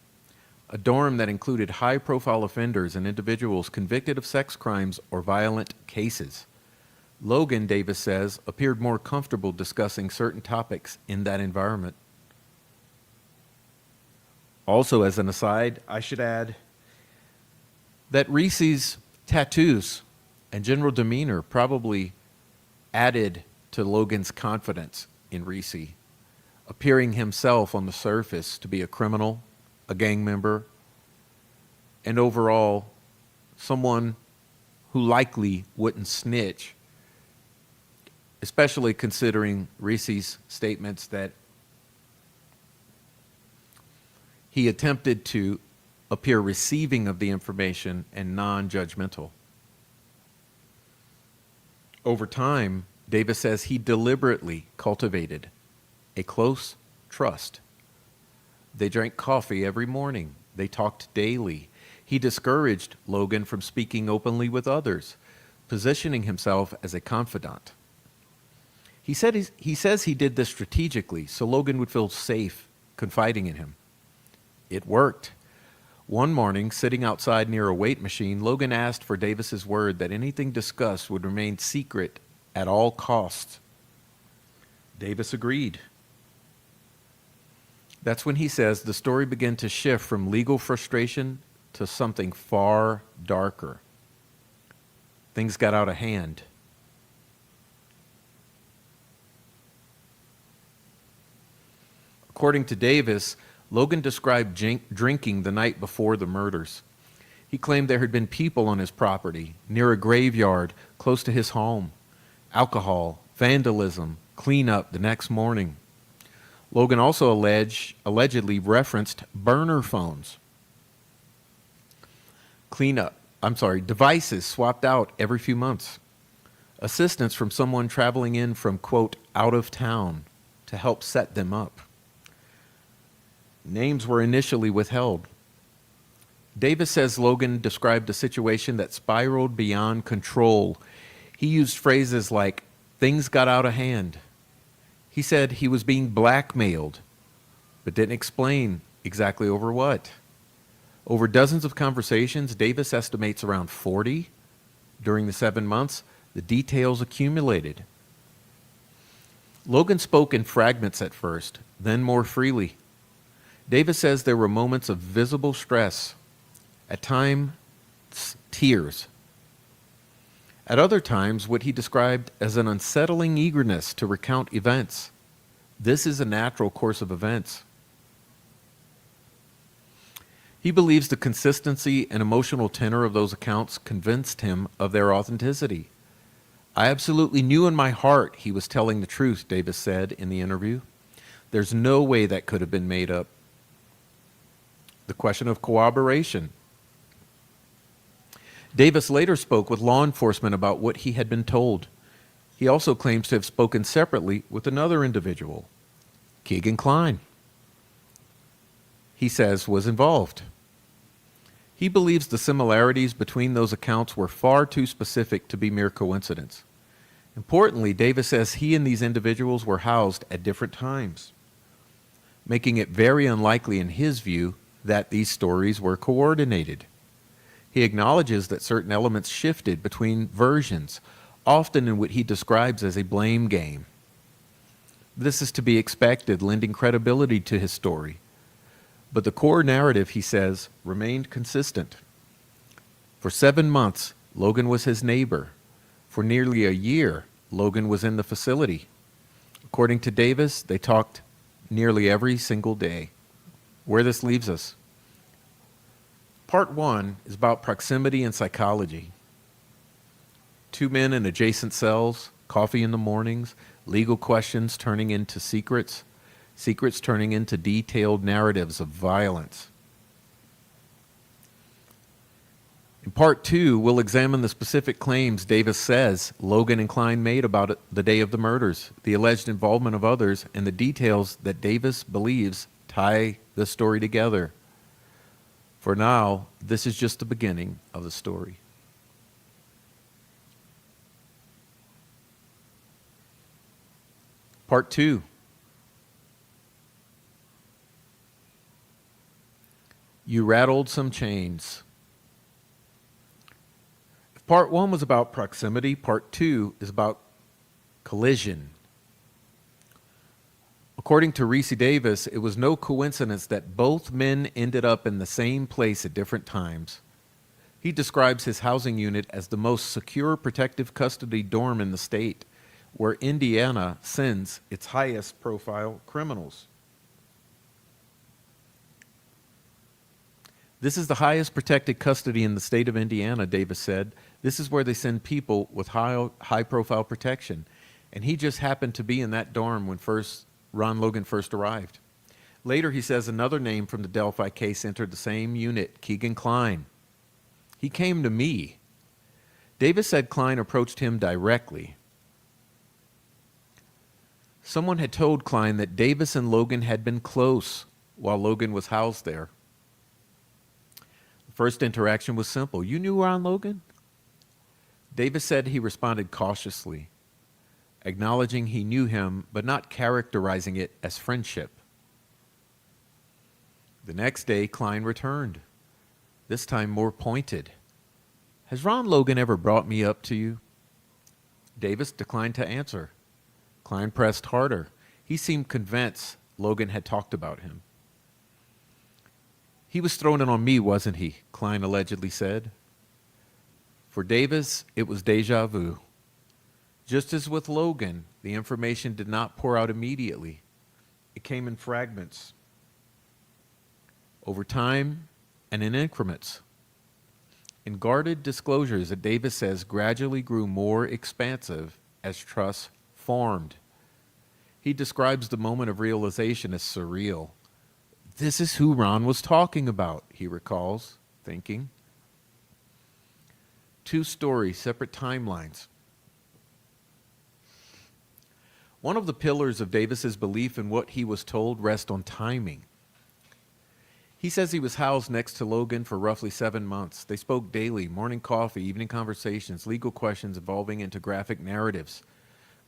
a dorm that included high-profile offenders and individuals convicted of sex crimes or violent cases. Logan, Davis says, appeared more comfortable discussing certain topics in that environment. Also, as an aside, I should add that Ricci's tattoos and general demeanor probably added to Logan's confidence in Ricci, appearing himself on the surface to be a criminal, a gang member, and overall someone who likely wouldn't snitch, especially considering Ricci's statements that he attempted to appear receiving of the information and non-judgmental. Over time, Davis says he deliberately cultivated a close trust. They drank coffee every morning. They talked daily. He discouraged Logan from speaking openly with others, positioning himself as a confidant. He says he did this strategically so Logan would feel safe confiding in him. It worked. One morning, sitting outside near a weight machine, Logan asked for Davis's word that anything discussed would remain secret at all costs. Davis agreed. That's when he says the story began to shift from legal frustration to something far darker. Things got out of hand. According to Davis, Logan described drinking the night before the murders. He claimed there had been people on his property, near a graveyard, close to his home. Alcohol, vandalism, cleanup the next morning. Logan also allegedly referenced burner phones. Devices swapped out every few months. Assistance from someone traveling in from, quote, out of town to help set them up. Names were initially withheld. Davis says Logan described a situation that spiraled beyond control. He used phrases like, things got out of hand. He said he was being blackmailed, but didn't explain exactly over what. Over dozens of conversations, Davis estimates around 40 during the 7 months. The details accumulated. Logan spoke in fragments at first, then more freely. Davis says there were moments of visible stress, at times tears. At other times, what he described as an unsettling eagerness to recount events. This is a natural course of events. He believes the consistency and emotional tenor of those accounts convinced him of their authenticity. I absolutely knew in my heart he was telling the truth, Davis said in the interview. There's no way that could have been made up. The question of corroboration. Davis later spoke with law enforcement about what he had been told. He also claims to have spoken separately with another individual, Keegan Kline. He says was involved. He believes the similarities between those accounts were far too specific to be mere coincidence. Importantly, Davis says he and these individuals were housed at different times, making it very unlikely in his view that these stories were coordinated. He acknowledges that certain elements shifted between versions, often in what he describes as a blame game. This is to be expected, lending credibility to his story. But the core narrative, he says, remained consistent. For 7 months, Logan was his neighbor. For nearly a year, Logan was in the facility. According to Davis, they talked nearly every single day. Where this leaves us. Part 1 is about proximity and psychology. 2 men in adjacent cells, coffee in the mornings, legal questions turning into secrets, secrets turning into detailed narratives of violence. In Part 2, we'll examine the specific claims Davis says Logan and Kline made about it the day of the murders, the alleged involvement of others, and the details that Davis believes tie the story together. For now, this is just the beginning of the story. Part 2. You rattled some chains. If part 1 was about proximity, part 2 is about collision. According to Ricci Davis, it was no coincidence that both men ended up in the same place at different times. He describes his housing unit as the most secure protective custody dorm in the state, where Indiana sends its highest profile criminals. This is the highest protected custody in the state of Indiana, Davis said. This is where they send people with high profile protection. And he just happened to be in that dorm when Ron Logan first arrived. Later, he says another name from the Delphi case entered the same unit, Keegan Kline. He came to me. Davis said Kline approached him directly. Someone had told Kline that Davis and Logan had been close while Logan was housed there. The first interaction was simple. You knew Ron Logan? Davis said he responded cautiously, acknowledging he knew him, but not characterizing it as friendship. The next day, Kline returned, this time more pointed. Has Ron Logan ever brought me up to you? Davis declined to answer. Kline pressed harder. He seemed convinced Logan had talked about him. He was throwing it on me, wasn't he? Kline allegedly said. For Davis, it was deja vu. Just as with Logan, the information did not pour out immediately. It came in fragments, over time, and in increments. In guarded disclosures that Davis says gradually grew more expansive as trust formed. He describes the moment of realization as surreal. This is who Ron was talking about, he recalls, thinking. 2 stories, separate timelines. One of the pillars of Davis's belief in what he was told rests on timing. He says he was housed next to Logan for roughly 7 months. They spoke daily, morning coffee, evening conversations, legal questions evolving into graphic narratives.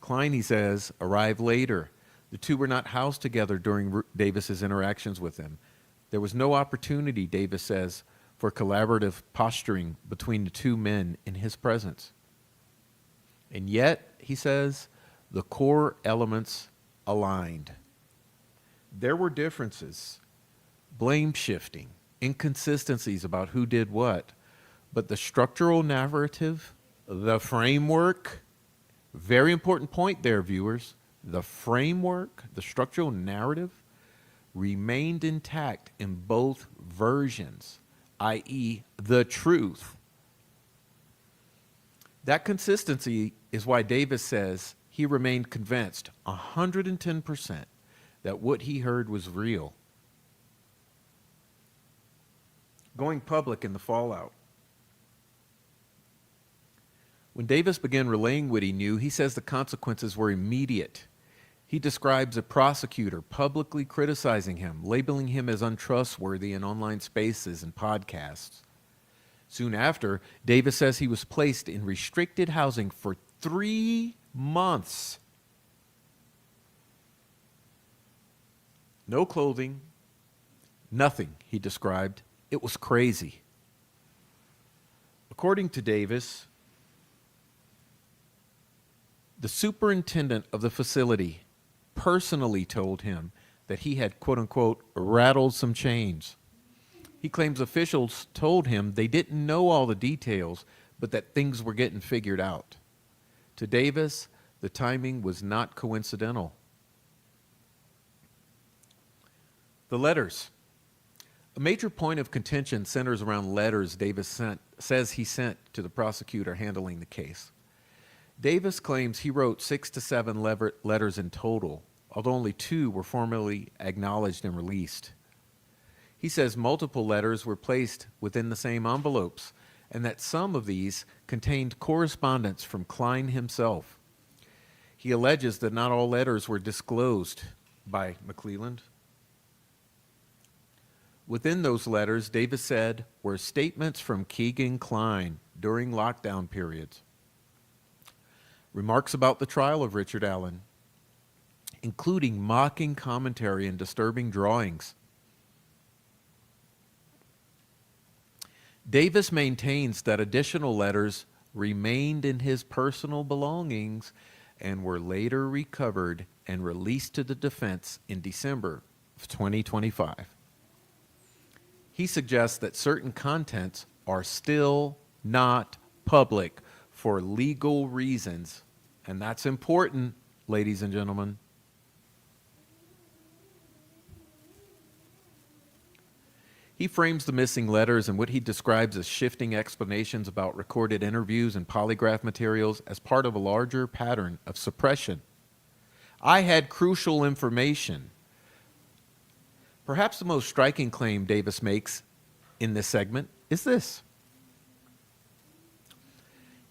Kline, he says, arrived later. The two were not housed together during Davis's interactions with him. There was no opportunity, Davis says, for collaborative posturing between the 2 men in his presence. And yet, he says, the core elements aligned. There were differences, blame shifting, inconsistencies about who did what, but the structural narrative, the framework, very important point there, viewers, the framework, the structural narrative remained intact in both versions, i.e., the truth. That consistency is why Davis says he remained convinced 110% that what he heard was real. Going public in the fallout. When Davis began relaying what he knew, he says the consequences were immediate. He describes a prosecutor publicly criticizing him, labeling him as untrustworthy in online spaces and podcasts. Soon after, Davis says he was placed in restricted housing for 3 months. No clothing, nothing, he described. It was crazy. According to Davis, the superintendent of the facility personally told him that he had, quote unquote, rattled some chains. He claims officials told him they didn't know all the details, but that things were getting figured out. To Davis, the timing was not coincidental. The letters. A major point of contention centers around letters Davis says he sent to the prosecutor handling the case. Davis claims he wrote 6 to 7 letters in total, although only 2 were formally acknowledged and released. He says multiple letters were placed within the same envelopes, and that some of these contained correspondence from Kline himself. He alleges that not all letters were disclosed by McClelland. Within those letters, Davis said, were statements from Keegan Kline during lockdown periods, remarks about the trial of Richard Allen, including mocking commentary and disturbing drawings. Davis maintains that additional letters remained in his personal belongings and were later recovered and released to the defense in December of 2025. He suggests that certain contents are still not public for legal reasons, and that's important, ladies and gentlemen. He frames the missing letters and what he describes as shifting explanations about recorded interviews and polygraph materials as part of a larger pattern of suppression. I had crucial information. Perhaps the most striking claim Davis makes in this segment is this.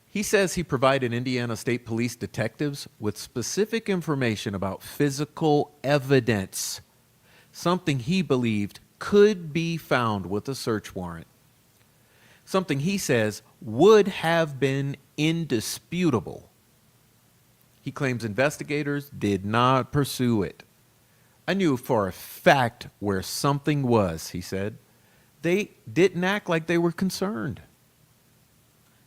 He says he provided Indiana State Police detectives with specific information about physical evidence, something he believed could be found with a search warrant. Something he says would have been indisputable. He claims investigators did not pursue it. I knew for a fact where something was, he said. They didn't act like they were concerned.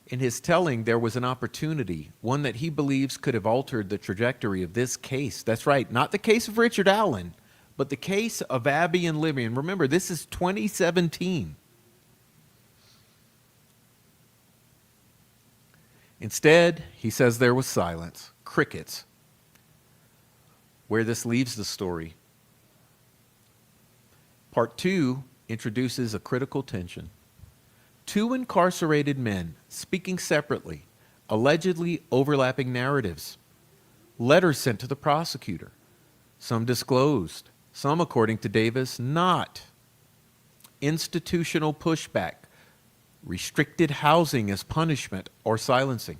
In his telling, there was an opportunity, one that he believes could have altered the trajectory of this case. That's right, not the case of Richard Allen, but the case of Abby and Libby. And remember, this is 2017. Instead, he says there was silence, crickets. Where this leaves the story. Part 2 introduces a critical tension. Two incarcerated men speaking separately, allegedly overlapping narratives. Letters sent to the prosecutor. Some disclosed. Some, according to Davis, not. Institutional pushback, restricted housing as punishment or silencing,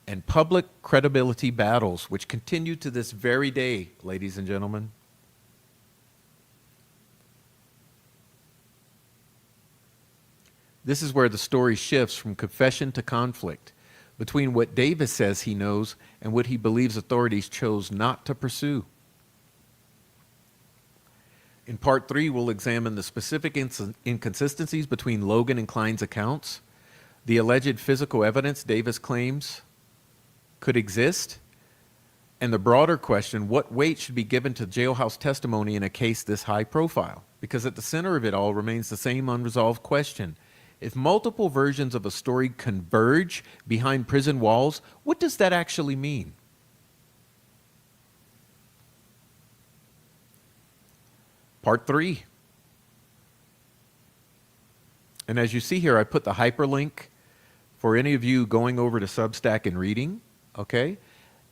and public credibility battles, which continue to this very day, ladies and gentlemen. This is where the story shifts from confession to conflict between what Davis says he knows and what he believes authorities chose not to pursue. In part 3, we'll examine the specific inconsistencies between Logan and Kline's accounts, the alleged physical evidence Davis claims could exist, and the broader question, what weight should be given to jailhouse testimony in a case this high profile? Because at the center of it all remains the same unresolved question. If multiple versions of a story converge behind prison walls, what does that actually mean? Part 3. And as you see here, I put the hyperlink for any of you going over to Substack and reading, okay?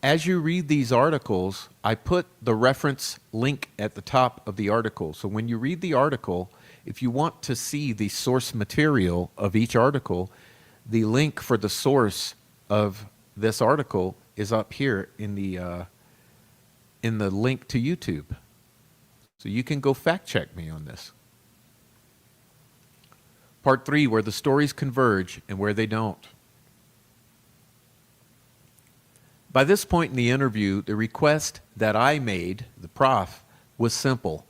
As you read these articles, I put the reference link at the top of the article. So when you read the article, if you want to see the source material of each article, the link for the source of this article is up here in the link to YouTube. So you can go fact check me on this. Part 3, where the stories converge and where they don't. By this point in the interview, the request that I made, the prof, was simple.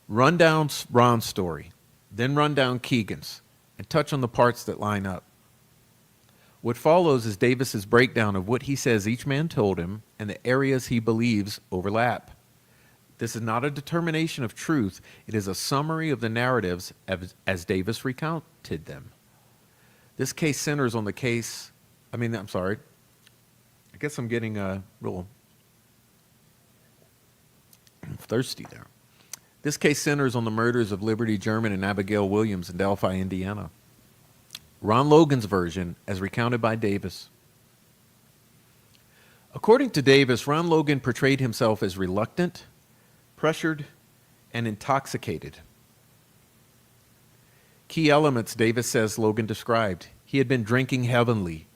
Run down Ron's story, then run down Keegan's, and touch on the parts that line up. What follows is Davis's breakdown of what he says each man told him and the areas he believes overlap. This is not a determination of truth. It is a summary of the narratives as Davis recounted them. This case centers on the case, I guess I'm getting a little thirsty there. This case centers on the murders of Liberty German and Abigail Williams in Delphi, Indiana. Ron Logan's version, as recounted by Davis. According to Davis, Ron Logan portrayed himself as reluctant, pressured, and intoxicated. Key elements Davis says Logan described. He had been drinking heavily.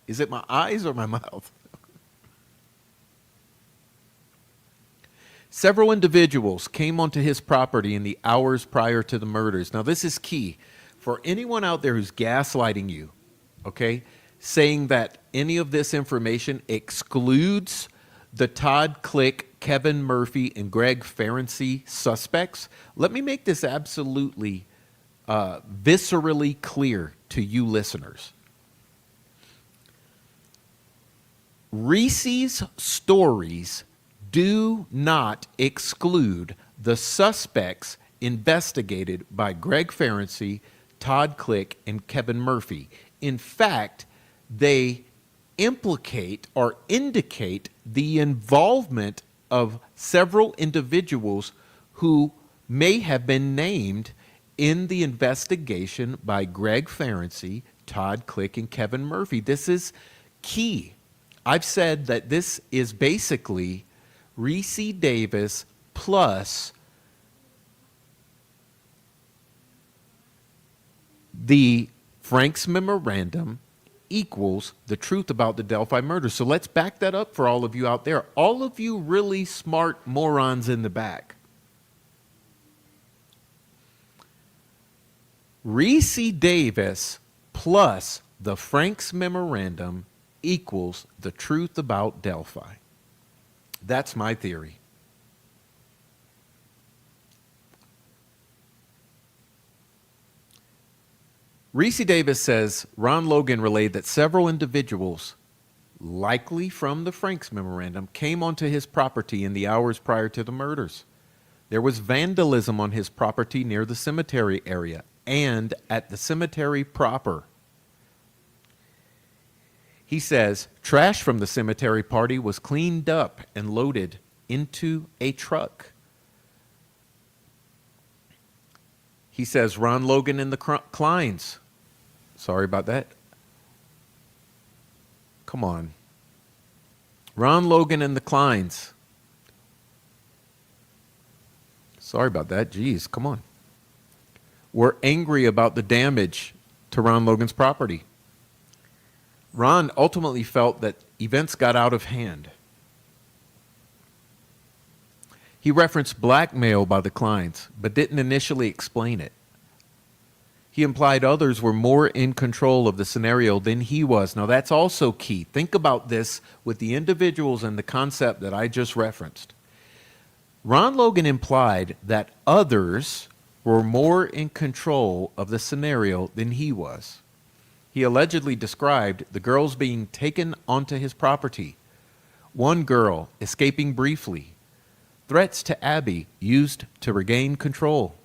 Is it my eyes or my mouth? Several individuals came onto his property in the hours prior to the murders. Now, this is key for anyone out there who's gaslighting you, okay, saying that any of this information excludes the Todd Click, Kevin Murphy, and Greg Ferenczi suspects. Let me make this absolutely viscerally clear to you listeners. Ricci's stories do not exclude the suspects investigated by Greg Ferenczi, Todd Click, and Kevin Murphy. In fact, they implicate or indicate the involvement of several individuals who may have been named in the investigation by Greg Ferenczi, Todd Click, and Kevin Murphy. This is key. I've said that this is basically Ricci Davis plus the Frank's memorandum equals the truth about the Delphi murder. So let's back that up for all of you out there. All of you really smart morons in the back. Ricci Davis plus the Frank's memorandum equals the truth about Delphi. That's my theory. Ricci Davis says Ron Logan relayed that several individuals, likely from the Frank's memorandum, came onto his property in the hours prior to the murders. There was vandalism on his property near the cemetery area and at the cemetery proper. He says trash from the cemetery party was cleaned up and loaded into a truck. He says Ron Logan and the Kleins. Sorry about that. Come on. Ron Logan and the Kleins. Sorry about that. Jeez, come on. Were angry about the damage to Ron Logan's property. Ron ultimately felt that events got out of hand. He referenced blackmail by the Kleins, but didn't initially explain it. He implied others were more in control of the scenario than he was. Now, that's also key. Think about this with the individuals and the concept that I just referenced. Ron Logan implied that others were more in control of the scenario than he was. He allegedly described the girls being taken onto his property, one girl escaping briefly, threats to Abby used to regain control,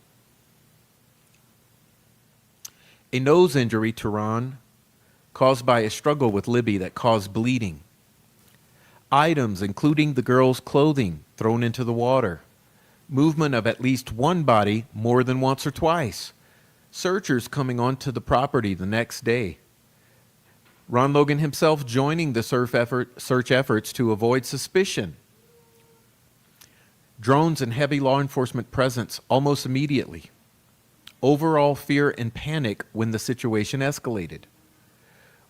a nose injury to Ron caused by a struggle with Libby that caused bleeding, items including the girl's clothing thrown into the water, movement of at least one body more than once or twice, searchers coming onto the property the next day, Ron Logan himself joining the search efforts to avoid suspicion, drones and heavy law enforcement presence almost immediately, overall fear and panic when the situation escalated.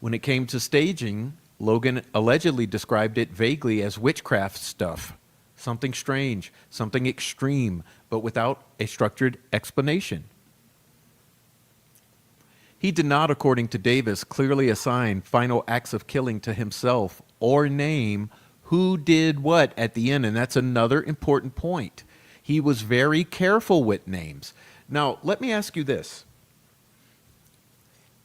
When it came to staging, Logan allegedly described it vaguely as witchcraft stuff, something strange, something extreme, but without a structured explanation. He did not, according to Davis, clearly assign final acts of killing to himself or name who did what at the end, and that's another important point. He was very careful with names. Now, let me ask you this.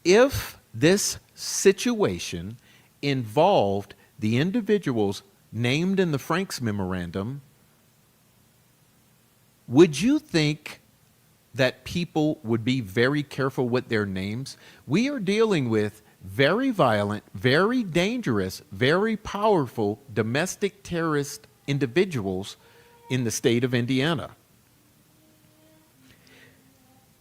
If this situation involved the individuals named in the Frank's memorandum, would you think that people would be very careful with their names? We are dealing with very violent, very dangerous, very powerful domestic terrorist individuals in the state of Indiana.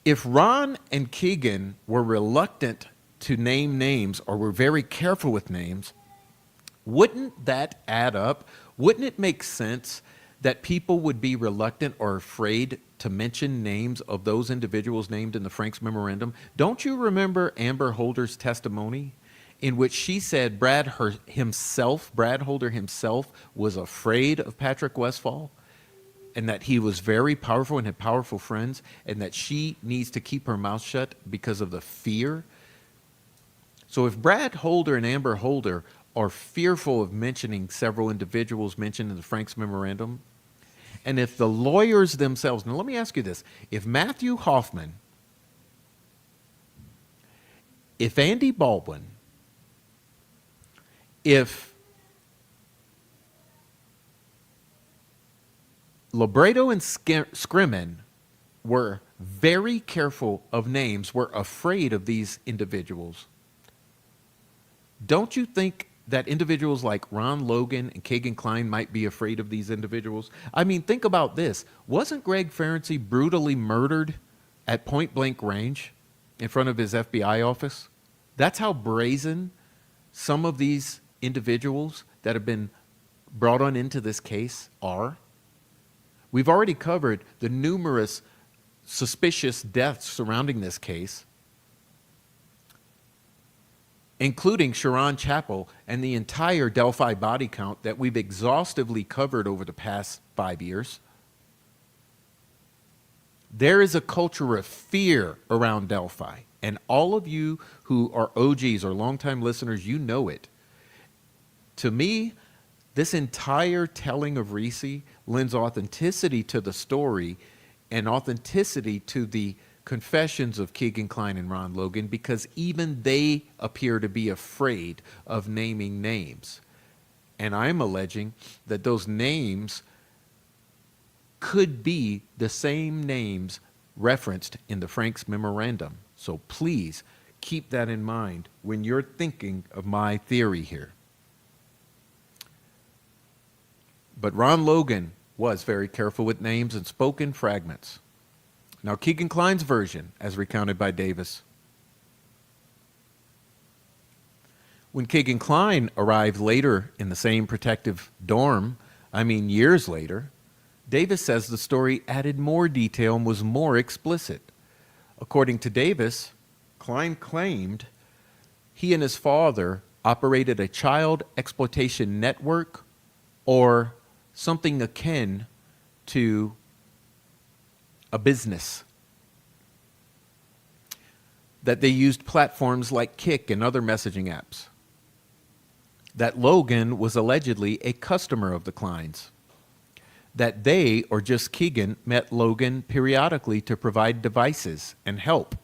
If Ron and Keegan were reluctant to name names or were very careful with names, wouldn't that add up? Wouldn't it make sense that people would be reluctant or afraid to mention names of those individuals named in the Frank's memorandum? Don't you remember Amber Holder's testimony in which she said Brad Holder himself was afraid of Patrick Westphal? and that he was very powerful and had powerful friends, and that she needs to keep her mouth shut because of the fear. So if Brad Holder and Amber Holder are fearful of mentioning several individuals mentioned in the Frank's memorandum, and if the lawyers themselves, now let me ask you this, if Matthew Hoffman, if Andy Baldwin, if Libredo and Scrimmin were very careful of names, were afraid of these individuals, don't you think that individuals like Ron Logan and Kagan Klein might be afraid of these individuals? I mean, think about this. Wasn't Greg Ferenczi brutally murdered at point blank range in front of his FBI office? That's how brazen some of these individuals that have been brought on into this case are. We've already covered the numerous suspicious deaths surrounding this case, including Sharon Chapel and the entire Delphi body count that we've exhaustively covered over the past 5 years. There is a culture of fear around Delphi, and all of you who are OGs or longtime listeners, you know it. To me, this entire telling of Ricci lends authenticity to the story and authenticity to the confessions of Keegan Klein and Ron Logan, because even they appear to be afraid of naming names. And I'm alleging that those names could be the same names referenced in the Frank's memorandum. So please keep that in mind when you're thinking of my theory here. But Ron Logan was very careful with names and spoke in fragments. Now, Keegan Klein's version, as recounted by Davis. When Keegan Klein arrived later in the same protective dorm, years later, Davis says the story added more detail and was more explicit. According to Davis, Klein claimed he and his father operated a child exploitation network or something akin to a business, that they used platforms like Kik and other messaging apps, that Logan was allegedly a customer of the Kleins, that they, or just Keegan, met Logan periodically to provide devices and help,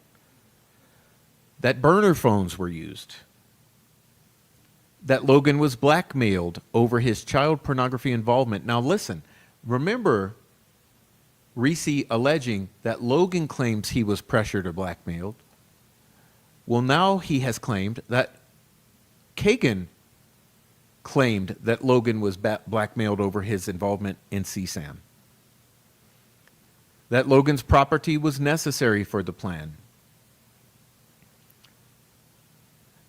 that burner phones were used, that Logan was blackmailed over his child pornography involvement. Now listen, remember Ricci alleging that Logan claims he was pressured or blackmailed. Well, now he has claimed that Kagan claimed that Logan was blackmailed over his involvement in CSAM. That Logan's property was necessary for the plan.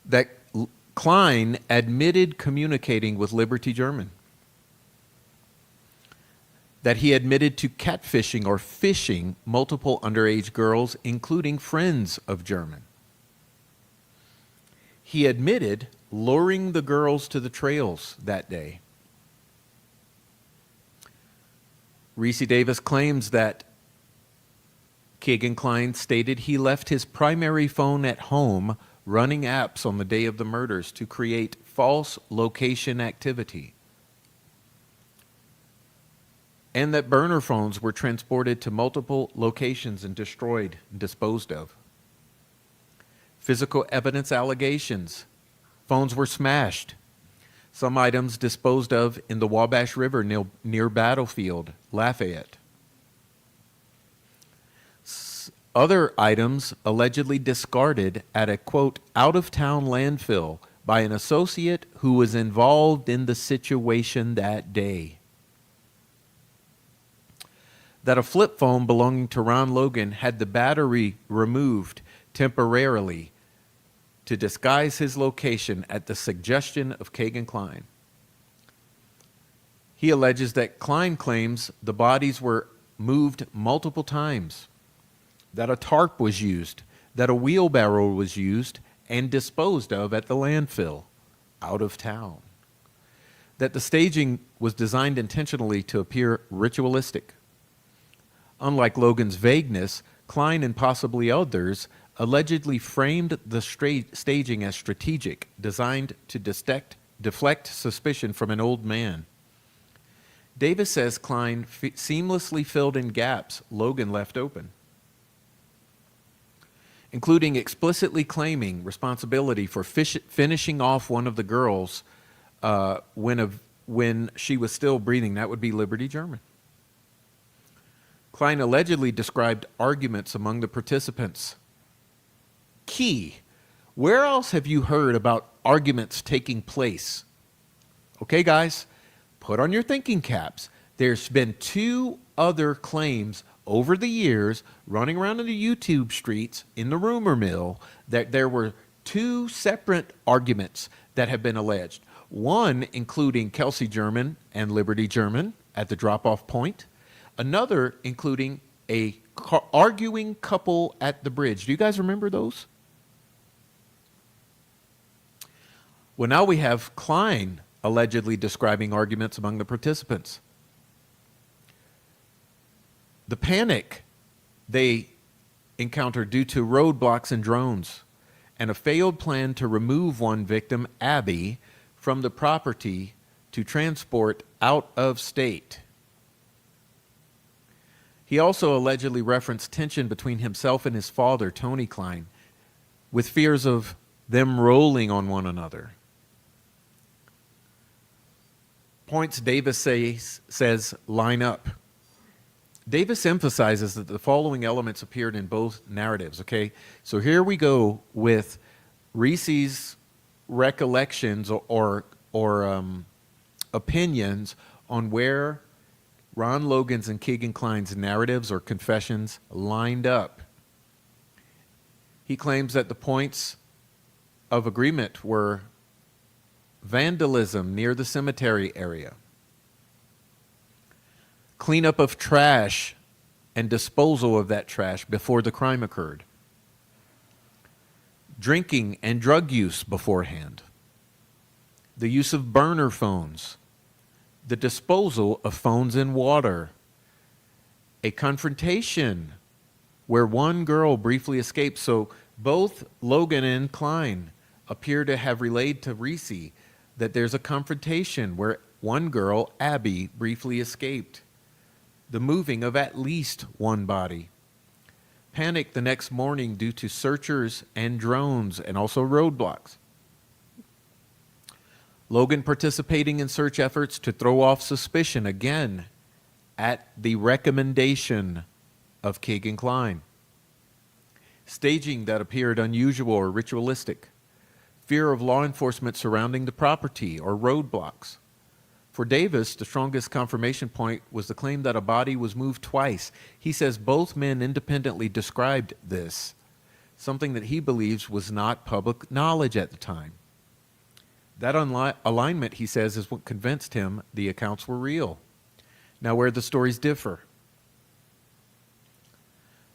That Klein admitted communicating with Liberty German. That he admitted to catfishing or fishing multiple underage girls, including friends of German. He admitted luring the girls to the trails that day. Ricci Davis claims that Keegan Klein stated he left his primary phone at home running apps on the day of the murders to create false location activity, and that burner phones were transported to multiple locations and destroyed and disposed of. Physical evidence allegations. Phones were smashed. Some items disposed of in the Wabash River near Battlefield, Lafayette. Other items allegedly discarded at a, quote, out-of-town landfill by an associate who was involved in the situation that day. That a flip phone belonging to Ron Logan had the battery removed temporarily to disguise his location at the suggestion of Keegan Klein. He alleges that Klein claims the bodies were moved multiple times, that a tarp was used, that a wheelbarrow was used and disposed of at the landfill out of town, that the staging was designed intentionally to appear ritualistic, Unlike Logan's vagueness, Klein and possibly others allegedly framed the staging as strategic, designed to deflect suspicion from an old man. Davis says Klein seamlessly filled in gaps Logan left open, including explicitly claiming responsibility for finishing off one of the girls when she was still breathing. That would be Liberty German. Klein allegedly described arguments among the participants. Key. Where else have you heard about arguments taking place? Okay, guys, put on your thinking caps. There's been 2 other claims over the years running around in the YouTube streets in the rumor mill that there were 2 separate arguments that have been alleged. One including Kelsey German and Liberty German at the drop-off point. Another including a arguing couple at the bridge. Do you guys remember those? Well, now we have Klein allegedly describing arguments among the participants. The panic they encountered due to roadblocks and drones, and a failed plan to remove one victim, Abby, from the property to transport out of state. He also allegedly referenced tension between himself and his father, Tony Klein, with fears of them rolling on one another. Points Davis says line up. Davis emphasizes that the following elements appeared in both narratives, okay? So here we go with Ricci's recollections or opinions on where Ron Logan's and Keegan Klein's narratives or confessions lined up. He claims that the points of agreement were vandalism near the cemetery area, cleanup of trash and disposal of that trash before the crime occurred, drinking and drug use beforehand, the use of burner phones, the disposal of phones in water, a confrontation where one girl briefly escaped. So both Logan and Klein appear to have relayed to Ricci that there's a confrontation where one girl, Abby, briefly escaped. The moving of at least one body. Panic the next morning due to searchers and drones and also roadblocks. Logan participating in search efforts to throw off suspicion, again, at the recommendation of Keegan Klein. Staging that appeared unusual or ritualistic. Fear of law enforcement surrounding the property or roadblocks. For Davis, the strongest confirmation point was the claim that a body was moved twice. He says both men independently described this, something that he believes was not public knowledge at the time. That alignment, he says, is what convinced him the accounts were real. Now, where the stories differ.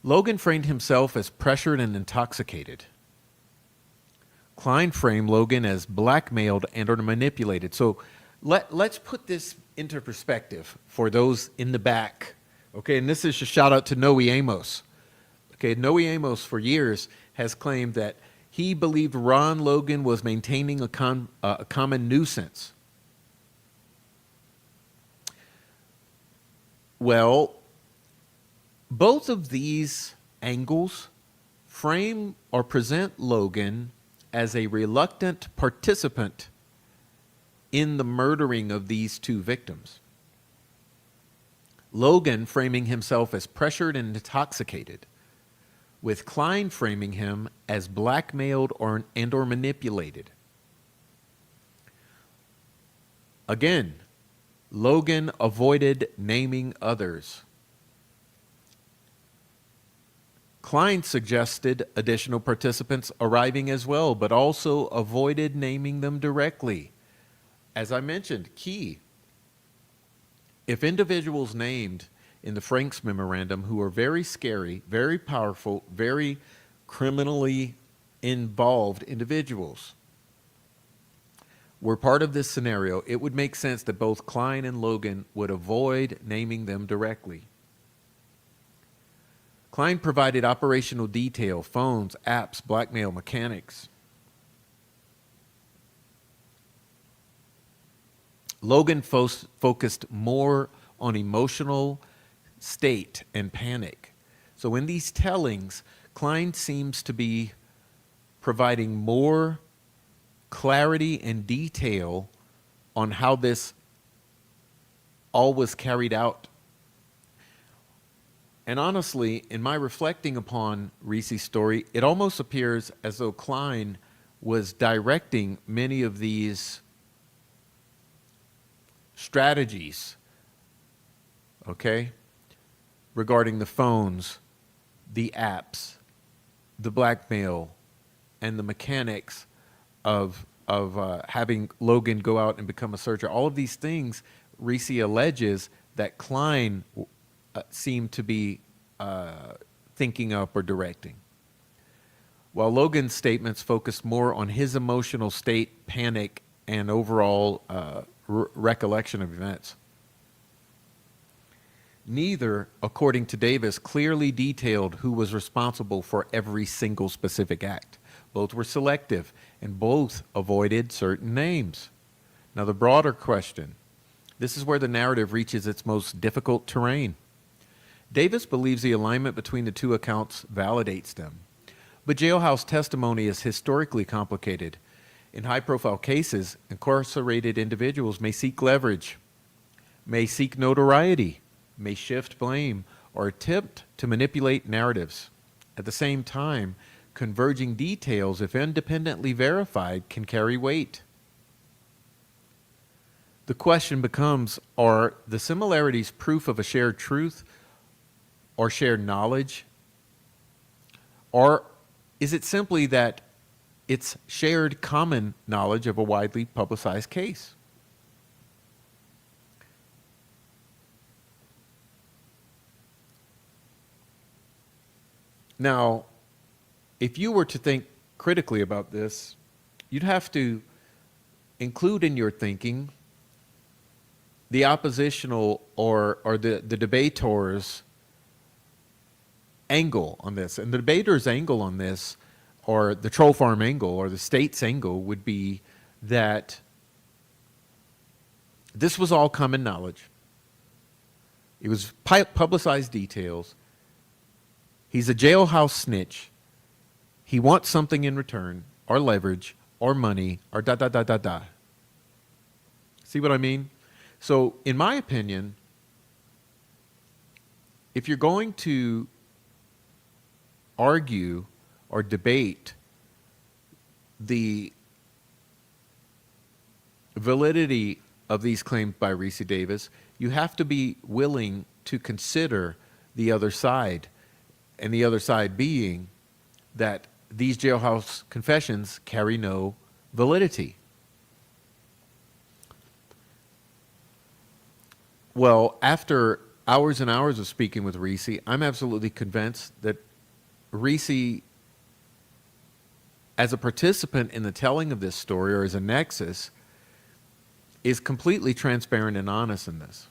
Logan framed himself as pressured and intoxicated. Klein framed Logan as blackmailed and or manipulated. So let's put this into perspective for those in the back. Okay, and this is a shout out to Noe Amos. Okay, Noe Amos for years has claimed that he believed Ron Logan was maintaining a common nuisance. Well, both of these angles frame or present Logan as a reluctant participant in the murdering of these 2 victims. Logan framing himself as pressured and intoxicated, with Klein framing him as blackmailed or manipulated. Again, Logan avoided naming others. Klein suggested additional participants arriving as well, but also avoided naming them directly. As I mentioned, key. If individuals named in the Franks memorandum who are very scary, very powerful, very criminally involved individuals were part of this scenario, it would make sense that both Klein and Logan would avoid naming them directly. Klein provided operational detail, phones, apps, blackmail, mechanics. Logan focused more on emotional state and panic. So in these tellings, Klein seems to be providing more clarity and detail on how this all was carried out. And honestly, in my reflecting upon Ricci's story, it almost appears as though Klein was directing many of these strategies, okay, regarding the phones, the apps, the blackmail, and the mechanics of having Logan go out and become a searcher. All of these things, Ricci alleges that Klein seemed to be thinking up or directing, while Logan's statements focused more on his emotional state, panic, and overall recollection of events. Neither, according to Davis, clearly detailed who was responsible for every single specific act. Both were selective, and both avoided certain names. Now, the broader question, this is where the narrative reaches its most difficult terrain. Davis believes the alignment between the two accounts validates them, but jailhouse testimony is historically complicated. In high-profile cases, incarcerated individuals may seek leverage, may seek notoriety, may shift blame, or attempt to manipulate narratives. At the same time, converging details, if independently verified, can carry weight. The question becomes, are the similarities proof of a shared truth or shared knowledge? Or is it simply that it's shared common knowledge of a widely publicized case? Now, if you were to think critically about this, you'd have to include in your thinking the oppositional or the debator's angle on this. And the debater's angle on this, or the troll farm angle, or the state's angle, would be that this was all common knowledge. It was publicized details. He's a jailhouse snitch. He wants something in return, or leverage, or money, or da. See what I mean? So, in my opinion, if you're going to argue or debate the validity of these claims by Ricci Davis, you have to be willing to consider the other side, and the other side being that these jailhouse confessions carry no validity. Well, after hours and hours of speaking with Ricci, I'm absolutely convinced that Ricci, as a participant in the telling of this story, or as a nexus, is completely transparent and honest in this.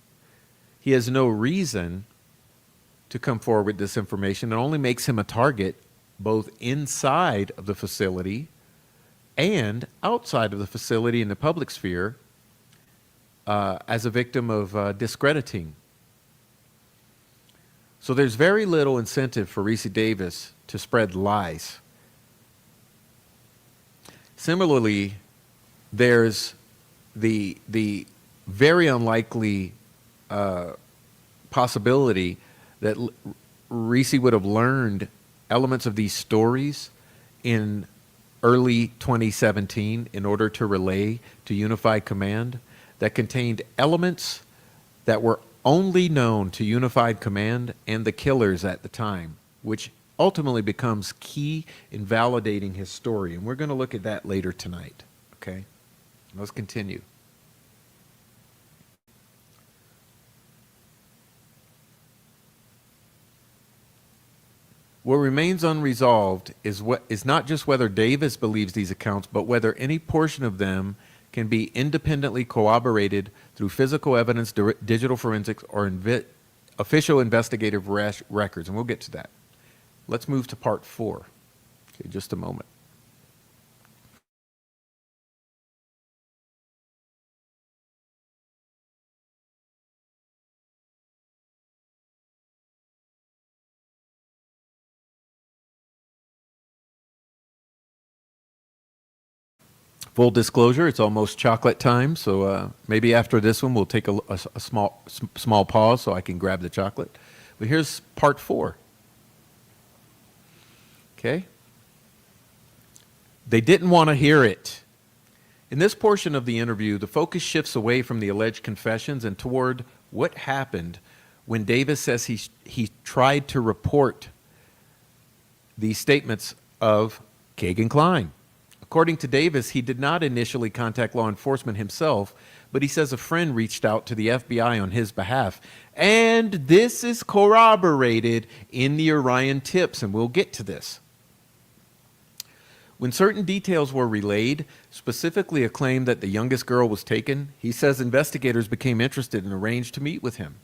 He has no reason to come forward with this information. It only makes him a target both inside of the facility and outside of the facility in the public sphere as a victim of discrediting. So there's very little incentive for Ricci Davis to spread lies. Similarly, there's the very unlikely possibility that Ricci would have learned elements of these stories in early 2017 in order to relay to Unified Command that contained elements that were only known to Unified Command and the killers at the time, which ultimately becomes key in validating his story. And we're going to look at that later tonight. Okay? Let's continue. What remains unresolved is not just whether Davis believes these accounts, but whether any portion of them can be independently corroborated through physical evidence, digital forensics, or official investigative records. And we'll get to that. Let's move to part 4. Okay, just a moment. Full disclosure, it's almost chocolate time, so maybe after this one we'll take a small pause so I can grab the chocolate. But here's part 4. Okay? They didn't want to hear it. In this portion of the interview, the focus shifts away from the alleged confessions and toward what happened when Davis says he tried to report the statements of Kagan Klein. According to Davis, he did not initially contact law enforcement himself, but he says a friend reached out to the FBI on his behalf. And this is corroborated in the Orion tips, and we'll get to this. When certain details were relayed, specifically a claim that the youngest girl was taken, he says investigators became interested and arranged to meet with him.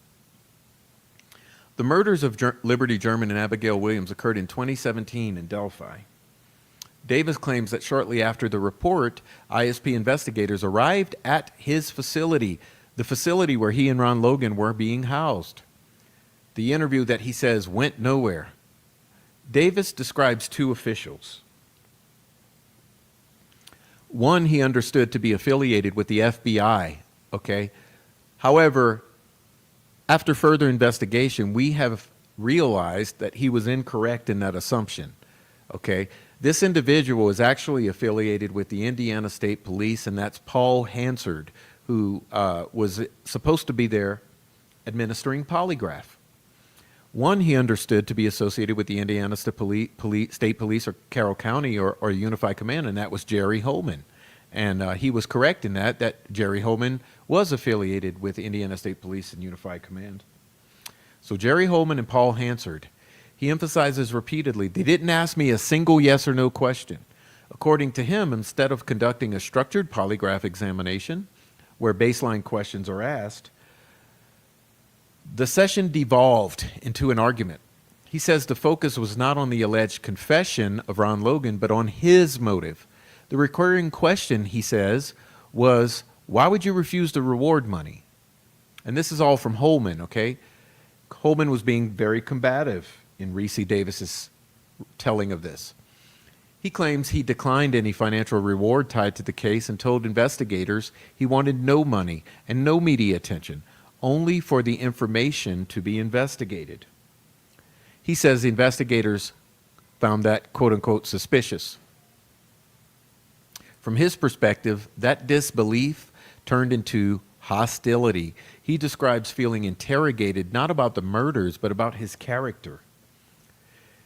The murders of Liberty German and Abigail Williams occurred in 2017 in Delphi. Davis claims that shortly after the report, ISP investigators arrived at his facility, the facility where he and Ron Logan were being housed. The interview that he says went nowhere. Davis describes 2 officials. One he understood to be affiliated with the FBI, okay? However, after further investigation, we have realized that he was incorrect in that assumption, okay? This individual is actually affiliated with the Indiana State Police, and that's Paul Hansard, who was supposed to be there administering polygraph. One he understood to be associated with the Indiana State Police or Carroll County or Unified Command, and that was Jerry Holman. And he was correct in that Jerry Holman was affiliated with Indiana State Police and Unified Command. So Jerry Holman and Paul Hansard, he emphasizes repeatedly, they didn't ask me a single yes or no question. According to him, instead of conducting a structured polygraph examination where baseline questions are asked, the session devolved into an argument. He says the focus was not on the alleged confession of Ron Logan, but on his motive. The recurring question, he says, was, why would you refuse the reward money? And this is all from Holman, okay? Holman was being very combative in Ricci Davis's telling of this. He claims he declined any financial reward tied to the case and told investigators he wanted no money and no media attention, only for the information to be investigated. He says the investigators found that, quote unquote, suspicious. From his perspective, that disbelief turned into hostility. He describes feeling interrogated not about the murders, but about his character.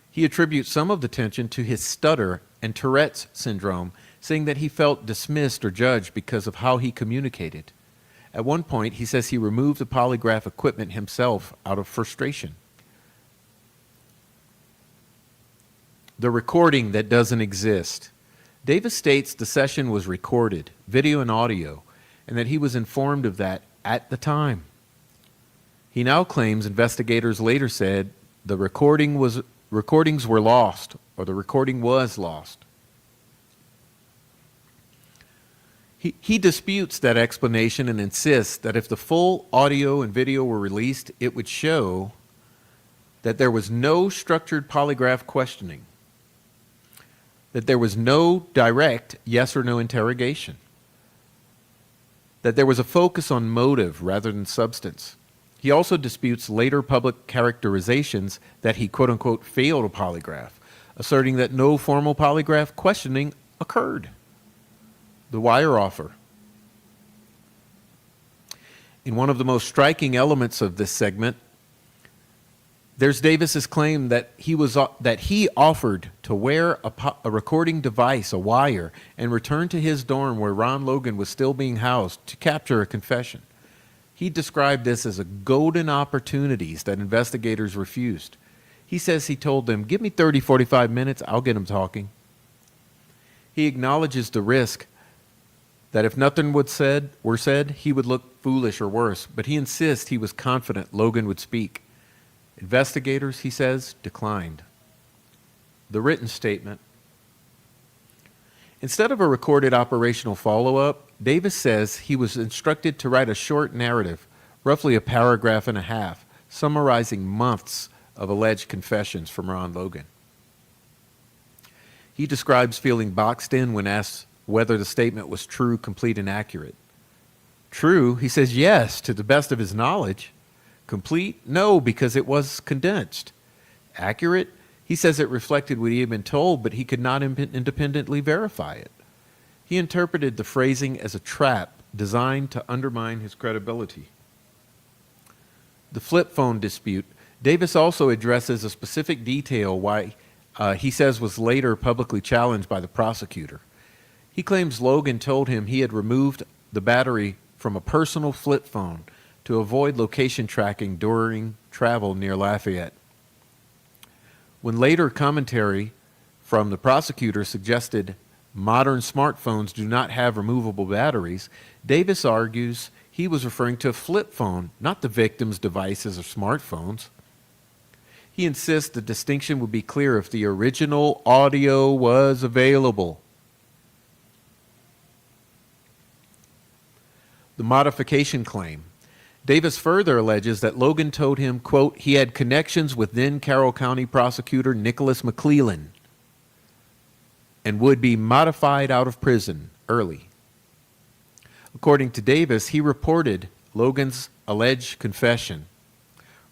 He attributes some of the tension to his stutter and Tourette's syndrome, saying that he felt dismissed or judged because of how he communicated. At one point, he says he removed the polygraph equipment himself out of frustration. The recording that doesn't exist. Davis states the session was recorded, video and audio, and that he was informed of that at the time. He now claims investigators later said the recordings were lost, or the recording was lost. He disputes that explanation and insists that if the full audio and video were released, it would show that there was no structured polygraph questioning, that there was no direct yes or no interrogation, that there was a focus on motive rather than substance. He also disputes later public characterizations that he, quote unquote, failed a polygraph, asserting that no formal polygraph questioning occurred. The wire offer. In one of the most striking elements of this segment, there's Davis's claim that he offered to wear a recording device, a wire, and return to his dorm where Ron Logan was still being housed to capture a confession. He described this as a golden opportunities that investigators refused. He says he told them, give me 30, 45 minutes, I'll get him talking. He acknowledges the risk that if nothing were said, he would look foolish or worse, but he insists he was confident Logan would speak. Investigators, he says, declined. the written statement. Instead of a recorded operational follow-up, Davis says he was instructed to write a short narrative, roughly a paragraph and a half, summarizing months of alleged confessions from Ron Logan. He describes feeling boxed in when asked whether the statement was true, complete, and accurate. True, he says yes, to the best of his knowledge. Complete, no, because it was condensed. Accurate, he says it reflected what he had been told, but he could not independently verify it. He interpreted the phrasing as a trap designed to undermine his credibility. The flip phone dispute. Davis also addresses a specific detail why he says was later publicly challenged by the prosecutor. He claims Logan told him he had removed the battery from a personal flip phone to avoid location tracking during travel near Lafayette. When later commentary from the prosecutor suggested modern smartphones do not have removable batteries, Davis argues he was referring to a flip phone, not the victim's devices or smartphones. He insists the distinction would be clear if the original audio was available. The modification claim. Davis further alleges that Logan told him, quote, he had connections with then Carroll County prosecutor Nicholas McClellan and would be modified out of prison early. According to Davis, he reported Logan's alleged confession.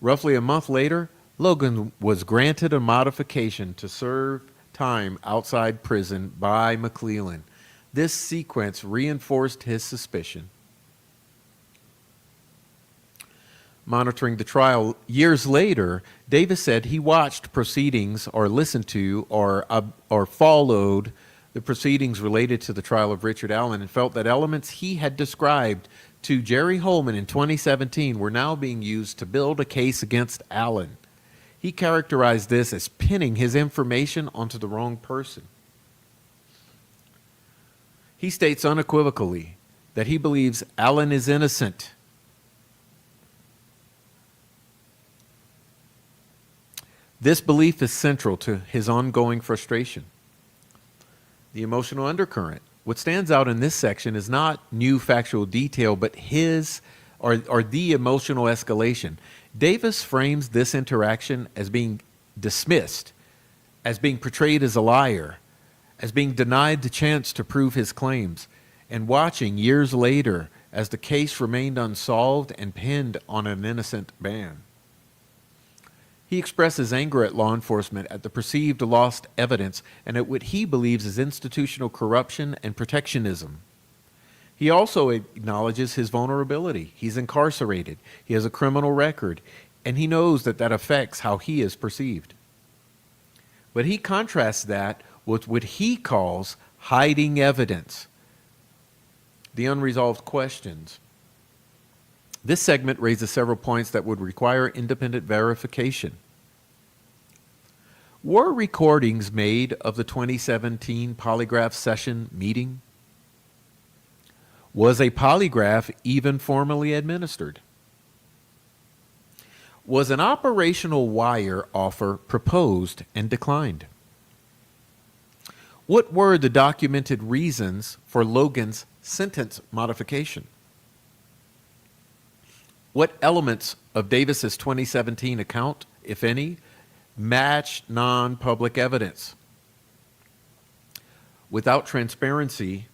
Roughly a month later, Logan was granted a modification to serve time outside prison by McClellan. This sequence reinforced his suspicion. Monitoring the trial years later, Davis said he watched proceedings or listened to or followed the proceedings related to the trial of Richard Allen and felt that elements he had described to Jerry Holman in 2017 were now being used to build a case against Allen. He characterized this as pinning his information onto the wrong person. He states unequivocally that he believes Allen is innocent. This belief is central to his ongoing frustration. The emotional undercurrent. What stands out in this section is not new factual detail, but his or the emotional escalation. Davis frames this interaction as being dismissed, as being portrayed as a liar, as being denied the chance to prove his claims, and watching years later as the case remained unsolved and pinned on an innocent man. He expresses anger at law enforcement at the perceived lost evidence and at what he believes is institutional corruption and protectionism. He also acknowledges his vulnerability. He's incarcerated. He has a criminal record, and he knows that that affects how he is perceived. But he contrasts that with what he calls hiding evidence, the unresolved questions. This segment raises several points that would require independent verification. Were recordings made of the 2017 polygraph session meeting? Was a polygraph even formally administered? Was an operational wire offer proposed and declined? What were the documented reasons for Logan's sentence modification? What elements of Davis's 2017 account, if any, matched non-public evidence? Without transparency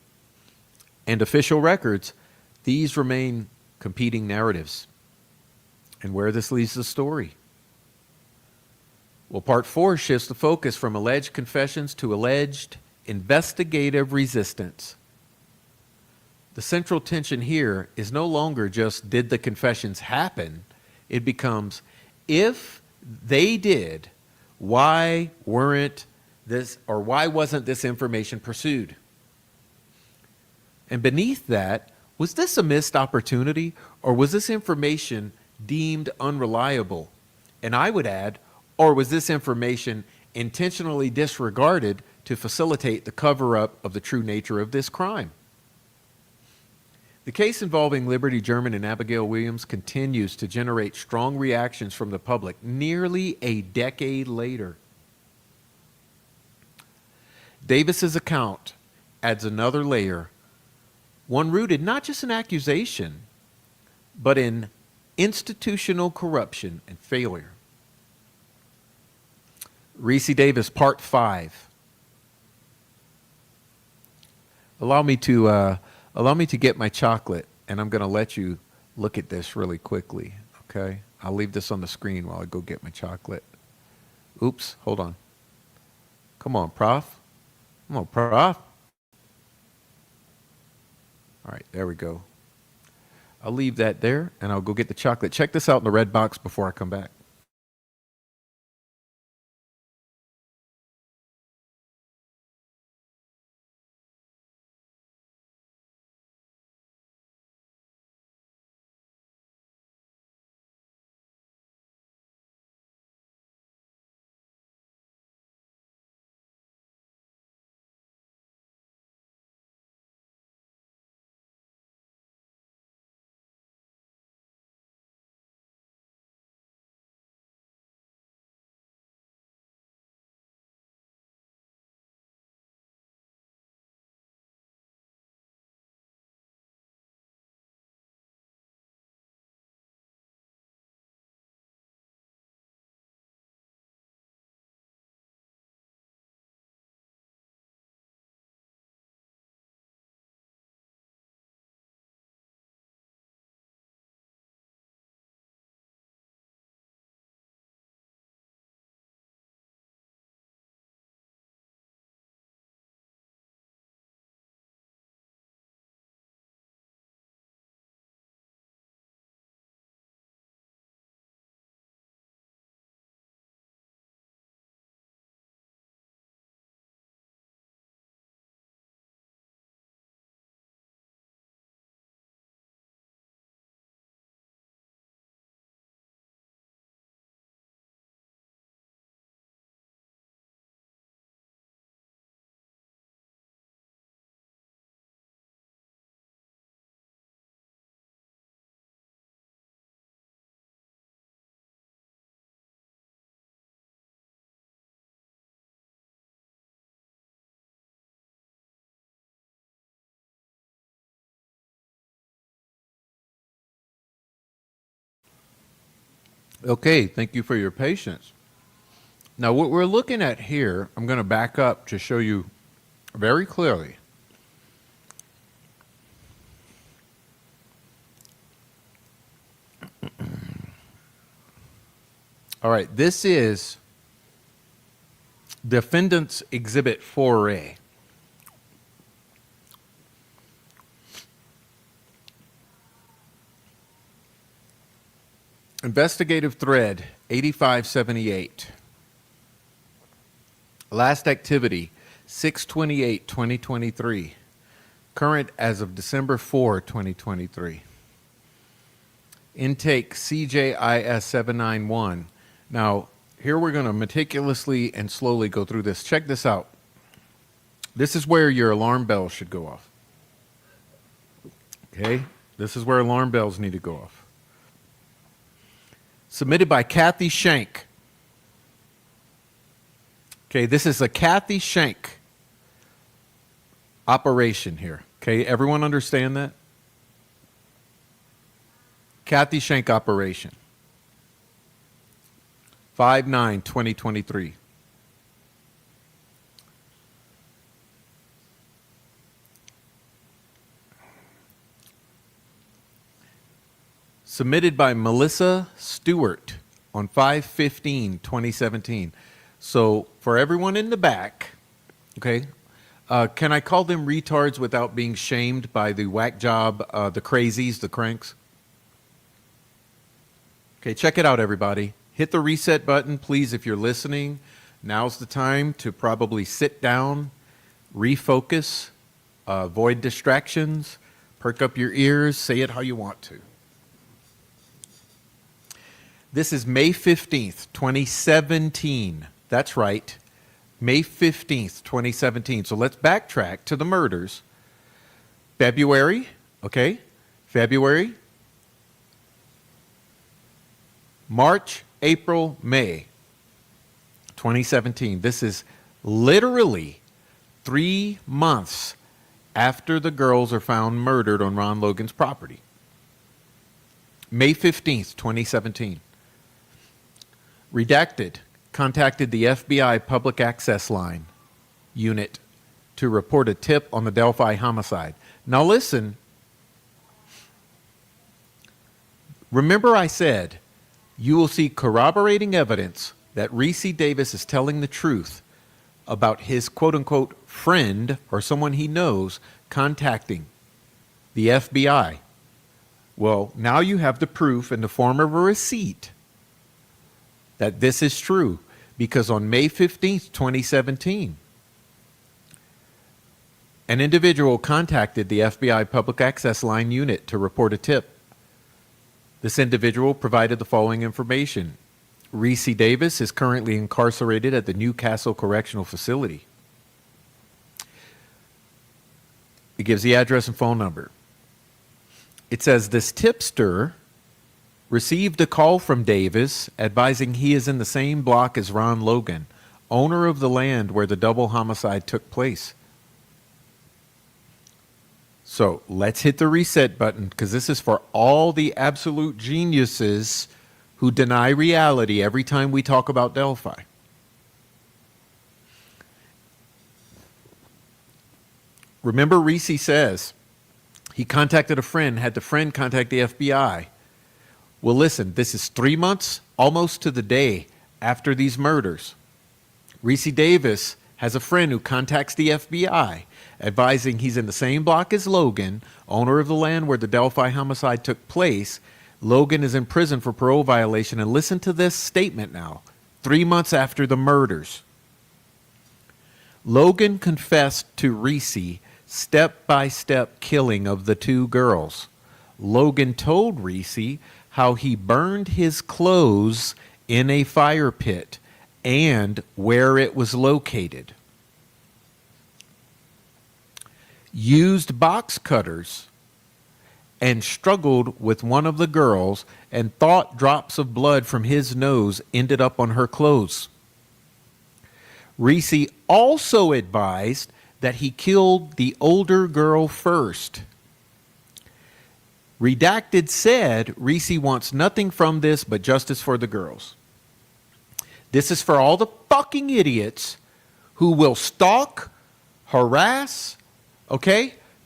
and official records, these remain competing narratives. And where this leaves the story? Well, part 4 shifts the focus from alleged confessions to alleged investigative resistance. The central tension here is no longer just did the confessions happen, it becomes if they did, why wasn't this information pursued? And beneath that, was this a missed opportunity or was this information deemed unreliable? And I would add, or was this information intentionally disregarded to facilitate the cover-up of the true nature of this crime? The case involving Liberty German and Abigail Williams continues to generate strong reactions from the public nearly a decade later. Davis's account adds another layer, one rooted not just in accusation, but in institutional corruption and failure. Ricci Davis, Part 5. Allow me to get my chocolate, and I'm going to let you look at this really quickly, okay? I'll leave this on the screen while I go get my chocolate. Oops, hold on. Come on, Prof. Come on, Prof. All right, there we go. I'll leave that there, and I'll go get the chocolate. Check this out in the red box before I come back. Okay, thank you for your patience. Now, what we're looking at here, I'm going to back up to show you very clearly. All right, this is Defendant's Exhibit 4A. Investigative thread 8578. Last activity 6/28/2023. Current as of December 4, 2023. Intake CJIS 791. Now, here we're going to meticulously and slowly go through this. Check this out. This is where your alarm bells should go off. Okay? This is where alarm bells need to go off. Submitted by Kathy Shank. Okay, this is a Kathy Shank operation here. Okay, everyone understand that? Kathy Shank operation. 5/9/2023. Submitted by Melissa Stewart on 5/15/2017. So for everyone in the back, okay, can I call them retards without being shamed by the whack job, the crazies, the cranks? Okay, check it out, everybody. Hit the reset button, please, if you're listening. Now's the time to probably sit down, refocus, avoid distractions, perk up your ears, say it how you want to. This is May 15th, 2017. That's right, May 15th, 2017. So let's backtrack to the murders. February, okay, February, March, April, May 2017. This is literally 3 months after the girls are found murdered on Ron Logan's property. May 15th, 2017. Redacted contacted the FBI Public Access Line unit to report a tip on the Delphi homicide. Now listen. Remember I said you will see corroborating evidence that Ricci Davis is telling the truth about his quote-unquote friend or someone he knows contacting the FBI. Well, now you have the proof in the form of a receipt that this is true, because on May 15th, 2017, an individual contacted the FBI Public Access Line unit to report a tip. This individual provided the following information. Ricci Davis is currently incarcerated at the Newcastle Correctional Facility. It gives the address and phone number. It says this tipster received a call from Davis advising he is in the same block as Ron Logan, owner of the land where the double homicide took place. So let's hit the reset button, because this is for all the absolute geniuses who deny reality every time we talk about Delphi. Remember, Ricci says he contacted a friend, had the friend contact the FBI. Well, listen, this is 3 months, almost to the day, after these murders. Ricci Davis has a friend who contacts the FBI, advising he's in the same block as Logan, owner of the land where the Delphi homicide took place. Logan is in prison for parole violation. And listen to this statement now, 3 months after the murders. Logan confessed to Ricci step-by-step killing of the 2 girls. Logan told Ricci how he burned his clothes in a fire pit and where it was located. Used box cutters and struggled with one of the girls and thought drops of blood from his nose ended up on her clothes. Ricci also advised that he killed the older girl first. Redacted said Ricci wants nothing from this but justice for the girls. This is for all the fucking idiots who will stalk, harass,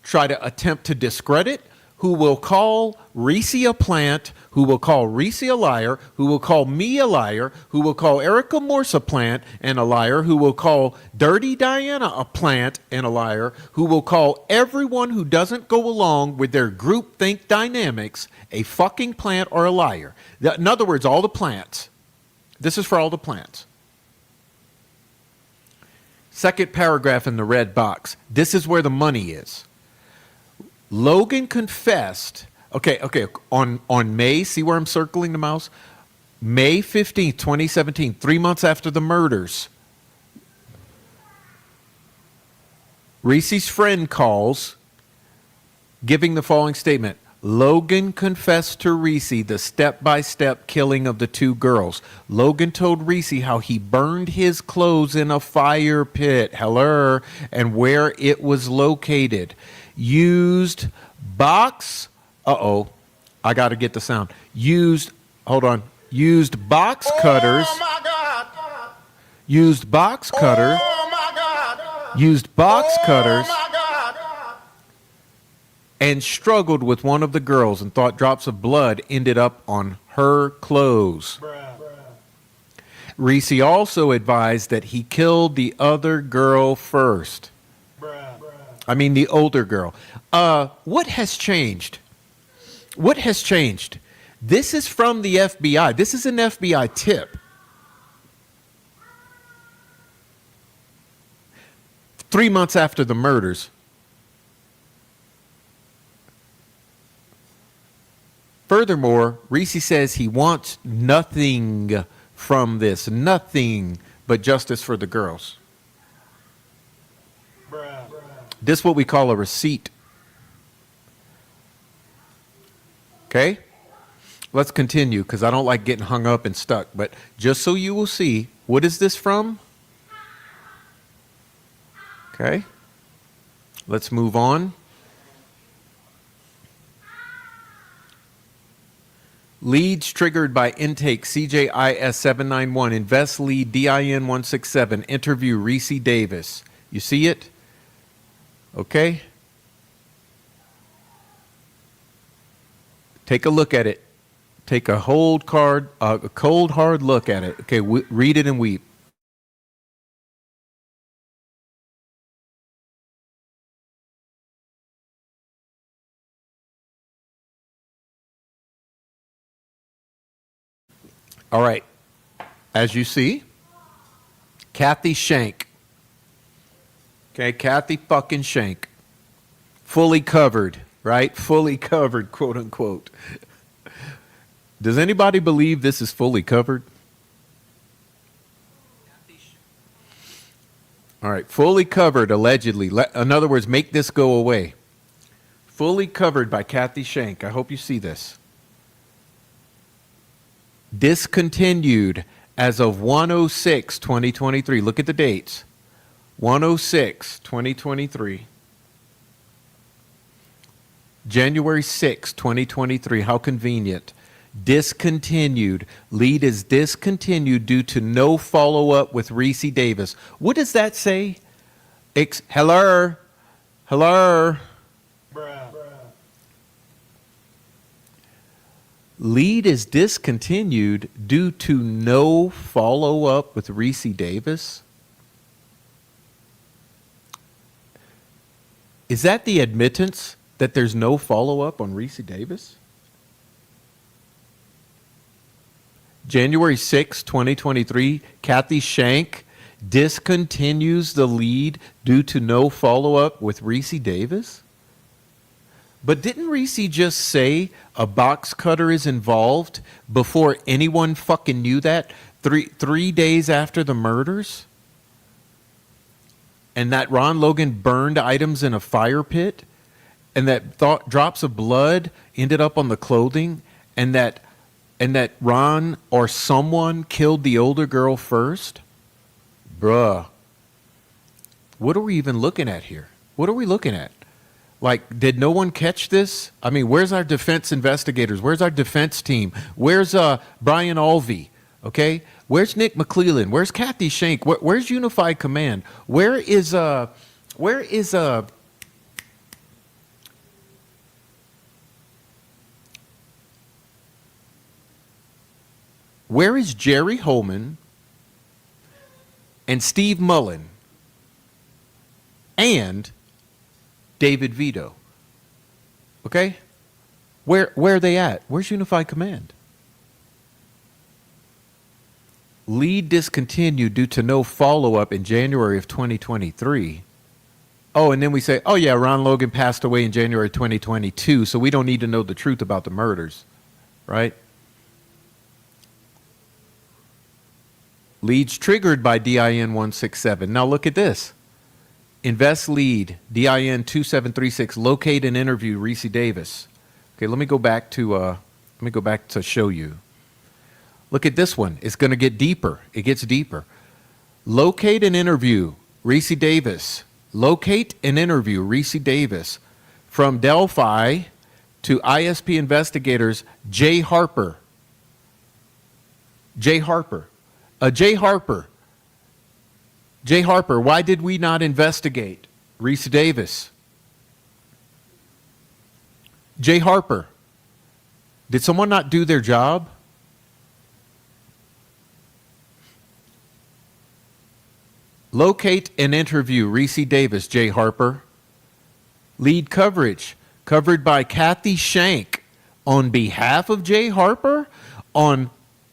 try to attempt to discredit, who will call Ricci a plant, who will call Ricci a liar, who will call me a liar, who will call Erica Morse a plant and a liar, who will call Dirty Diana a plant and a liar, who will call everyone who doesn't go along with their groupthink dynamics a fucking plant or a liar. In other words, all the plants. This is for all the plants. Second paragraph in the red box. This is where the money is. Logan confessed, on May, see where I'm circling the mouse? May 15th, 2017, 3 months after the murders, Ricci's friend calls, giving the following statement. Logan confessed to Ricci the step-by-step killing of the 2 girls. Logan told Ricci how he burned his clothes in a fire pit, and where it was located. Used box, I got to get the sound. Used box cutters. Oh my God! Used box cutter. Oh my God! Used box cutters. Oh my God! And struggled with one of the girls and thought drops of blood ended up on her clothes. Ricci also advised that he killed the other girl first. The older girl. What has changed? What has changed? This is from the FBI. This is an FBI tip. 3 months after the murders. Furthermore, Ricci says he wants nothing from this, nothing but justice for the girls. This is what we call a receipt. Okay? Let's continue, because I don't like getting hung up and stuck. But just so you will see, what is this from? Okay? Let's move on. Leads triggered by intake CJIS 791, invest lead DIN 167, interview Ricci Davis. You see it? Okay. Take a look at it. Take a cold hard look at it. Okay, read it and weep. All right. As you see, Kathy Shank. Okay, Kathy fucking Shank. Fully covered, right? Fully covered, quote unquote. Does anybody believe this is fully covered? All right, fully covered, allegedly. In other words, make this go away. Fully covered by Kathy Shank. I hope you see this. Discontinued as of 1/06/2023. Look at the dates. 1/06/2023. January 6, 2023. How convenient. Discontinued. Lead is discontinued due to no follow-up with Ricci Davis. What does that say? Hello? Hello? Lead is discontinued due to no follow-up with Ricci Davis? Is that the admittance that there's no follow-up on Ricci Davis? January 6, 2023, Kathy Shank discontinues the lead due to no follow-up with Ricci Davis? But didn't Ricci just say a box cutter is involved before anyone fucking knew that? Three days after the murders? And that Ron Logan burned items in a fire pit? And that drops of blood ended up on the clothing? And that Ron or someone killed the older girl first? Bruh. What are we even looking at here? What are we looking at? Like, did no one catch this? I mean, where's our defense investigators? Where's our defense team? Where's Brian Alvey? Okay? Where's Nick McClellan? Where's Kathy Shank? Where's Unified Command? Where is Jerry Holman and Steve Mullen and David Vito? Okay? Where are they at? Where's Unified Command? Lead discontinued due to no follow-up in January of 2023. Oh, and then we say, oh yeah, Ron Logan passed away in January 2022, so we don't need to know the truth about the murders, right? Leads triggered by DIN 167. Now look at this. Invest lead, DIN 2736, locate and interview Ricci Davis. Okay, let me go back to show you. Look at this one. It's going to get deeper. It gets deeper. Locate and interview Ricci Davis. Locate and interview Ricci Davis. From Delphi to ISP investigators, Jay Harper. Jay Harper. Jay Harper, why did we not investigate Ricci Davis? Jay Harper, did someone not do their job? Locate and interview Ricci Davis, Jay Harper. Lead coverage, covered by Kathy Shank on behalf of Jay Harper on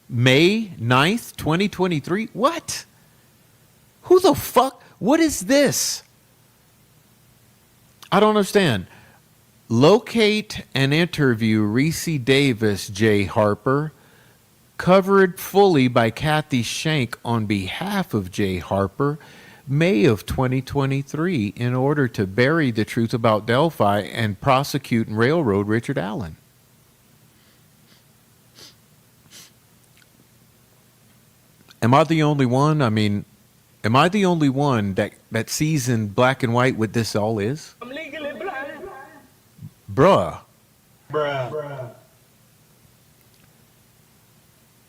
May 9th, 2023. What? Who the fuck? What is this? I don't understand. Locate and interview Ricci Davis, Jay Harper. Covered fully by Kathy Shank on behalf of Jay Harper, May of 2023, in order to bury the truth about Delphi and prosecute and railroad Richard Allen. Am I the only one? I mean, Am I the only one that sees in black and white what this all is? I'm legally blind. Bruh. Bruh.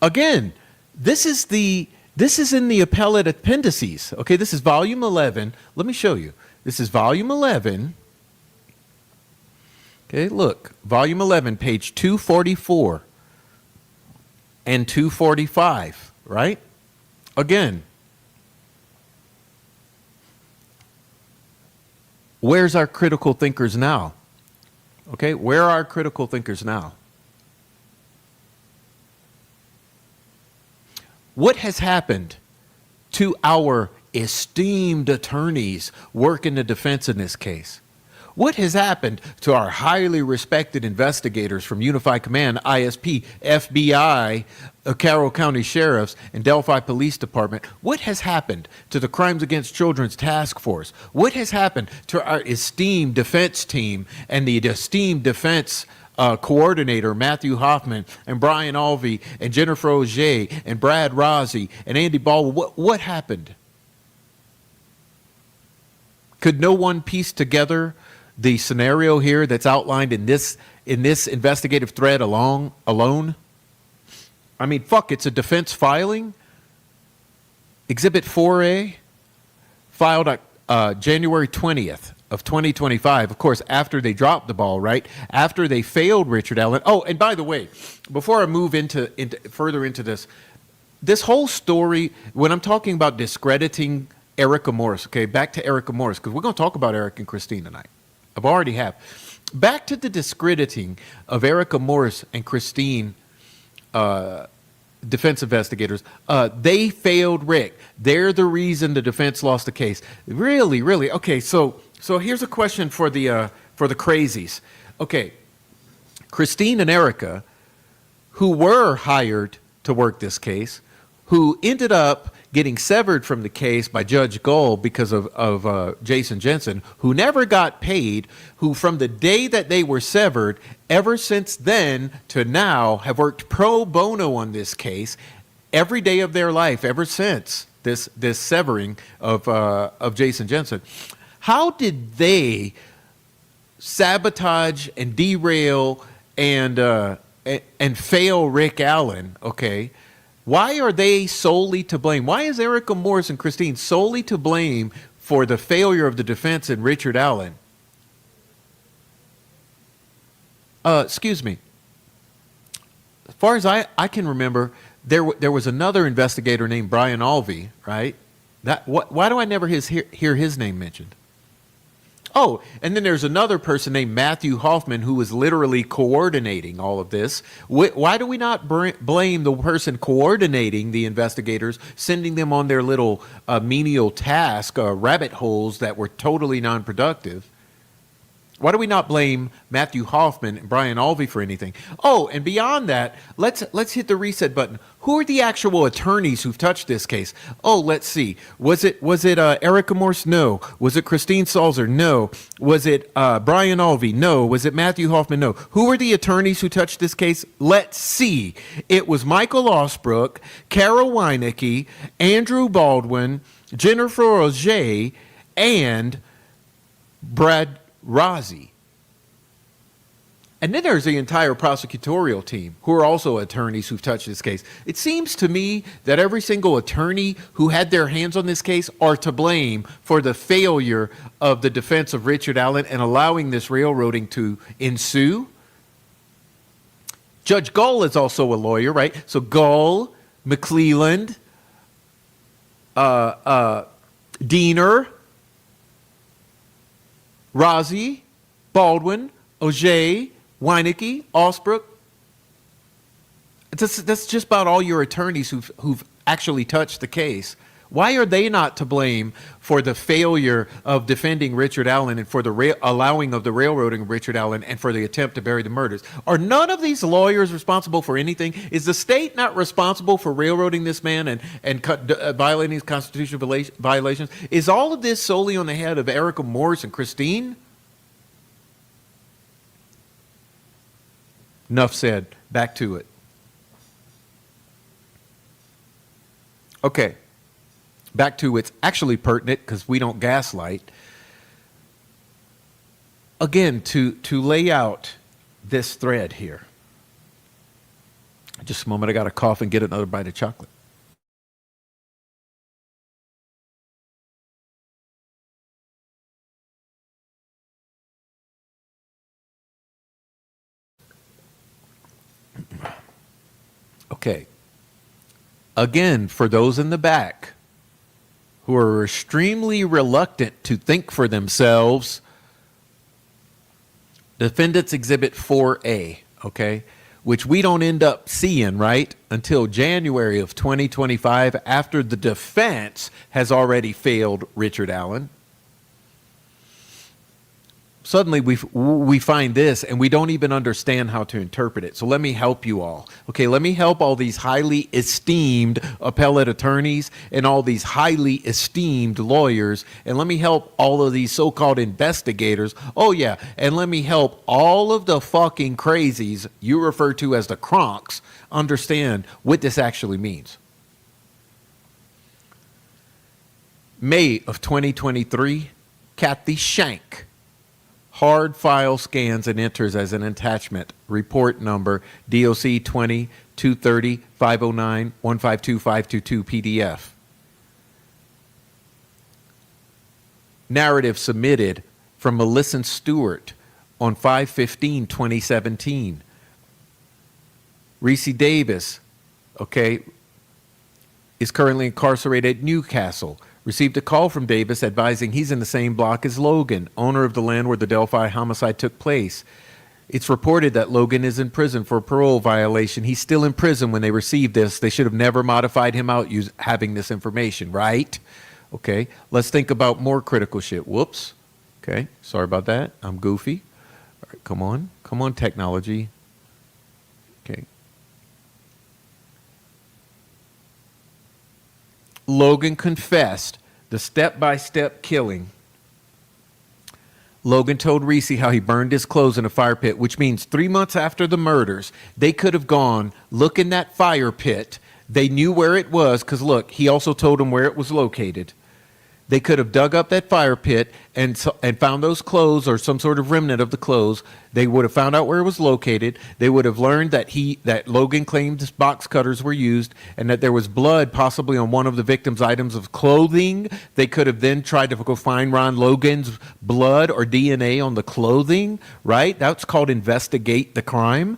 Again, this is in the appellate appendices. Okay, this is volume 11. Let me show you. This is volume 11. Okay, look, volume 11, page 244 and 245, right? Again, where's our critical thinkers now? Okay, where are our critical thinkers now? What has happened to our esteemed attorneys working the defense in this case? What has happened to our highly respected investigators from Unified Command, ISP, FBI, Carroll County Sheriffs, and Delphi Police Department? What has happened to the Crimes Against Children's Task Force? What has happened to our esteemed defense team and the esteemed defense coordinator, Matthew Hoffman, and Brian Alvey, and Jennifer Auger, and Brad Rossi, and Andy Baldwin? What happened? Could no one piece together the scenario here that's outlined in this investigative thread alone? I mean, fuck, it's a defense filing. Exhibit 4A, filed January 20th of 2025. Of course, after they dropped the ball, right? After they failed Richard Allen. Oh, and by the way, before I move into further into this whole story, when I'm talking about discrediting Erica Morris, okay, back to Erica Morris, because we're going to talk about Eric and Christine tonight. I've already have. Back to the discrediting of Erica Morris and Christine, defense investigators. They failed Rick. They're the reason the defense lost the case. Really, really. Okay, so here's a question for the crazies. Okay, Christine and Erica, who were hired to work this case, who ended up getting severed from the case by Judge Gull because of Jason Jensen, who never got paid, who from the day that they were severed, ever since then to now, have worked pro bono on this case every day of their life, ever since this severing of Jason Jensen. How did they sabotage and derail and fail Rick Allen, okay? Why are they solely to blame? Why is Erica Morris and Christine solely to blame for the failure of the defense and Richard Allen? Excuse me. As far as I can remember, there was another investigator named Brian Alvey, right? Why do I never hear his name mentioned? Oh, and then there's another person named Matthew Hoffman who was literally coordinating all of this. Why do we not blame the person coordinating the investigators, sending them on their little menial task, rabbit holes that were totally non-productive? Why do we not blame Matthew Hoffman and Brian Alvey for anything? Oh, and beyond that, let's hit the reset button. Who are the actual attorneys who've touched this case? Oh, let's see. Was it Erica Morse? No. Was it Christine Salzer? No. Was it Brian Alvey? No. Was it Matthew Hoffman? No. Who are the attorneys who touched this case? Let's see. It was Michael Osbrook, Carol Weinecke, Andrew Baldwin, Jennifer Auger, and Brad Rossi. And then there's the entire prosecutorial team who are also attorneys who've touched this case. It seems to me that every single attorney who had their hands on this case are to blame for the failure of the defense of Richard Allen and allowing this railroading to ensue. Judge Gull is also a lawyer, right? So Gull, McClelland, Diener, Rossi, Baldwin, Auger, Weinecke, Osbrook. That's just about all your attorneys who've actually touched the case. Why are they not to blame for the failure of defending Richard Allen and for the allowing of the railroading of Richard Allen and for the attempt to bury the murders? Are none of these lawyers responsible for anything? Is the state not responsible for railroading this man and violating his constitutional violations? Is all of this solely on the head of Erica Morris and Christine? Enough said. Back to it. Okay. back to it's actually pertinent because we don't gaslight. Again, to lay out this thread here. Just a moment, I got to cough and get another bite of chocolate. Okay. Again, for those in the back who are extremely reluctant to think for themselves, Defendant's Exhibit 4A, okay, which we don't end up seeing, right, until January of 2025 after the defense has already failed Richard Allen. Suddenly we find this and we don't even understand how to interpret it. So let me help you all. Okay, let me help all these highly esteemed appellate attorneys and all these highly esteemed lawyers. And let me help all of these so-called investigators. Oh yeah, and let me help all of the fucking crazies you refer to as the cronks understand what this actually means. May of 2023, Kathy Shank. Hard file scans and enters as an attachment. Report number DOC 20 230 509 152 522 PDF. Narrative submitted from Melissa Stewart on 5/15/2017. Ricci Davis, okay, is currently incarcerated at Newcastle. Received a call from Davis advising he's in the same block as Logan, owner of the land where the Delphi homicide took place. It's reported that Logan is in prison for a parole violation. He's still in prison when they received this. They should have never modified him out having this information, right? Okay, let's think about more critical shit. Whoops. Okay, sorry about that. I'm goofy. All right, come on. Come on, technology. Okay. Logan confessed the step-by-step killing. Logan told Ricci how he burned his clothes in a fire pit, which means 3 months after the murders, they could have gone, look in that fire pit. They knew where it was because, look, he also told them where it was located. They could have dug up that fire pit and found those clothes or some sort of remnant of the clothes. They would have found out where it was located. They would have learned that Logan claimed his box cutters were used and that there was blood possibly on one of the victim's items of clothing. They could have then tried to go find Ron Logan's blood or DNA on the clothing, right? That's called investigate the crime.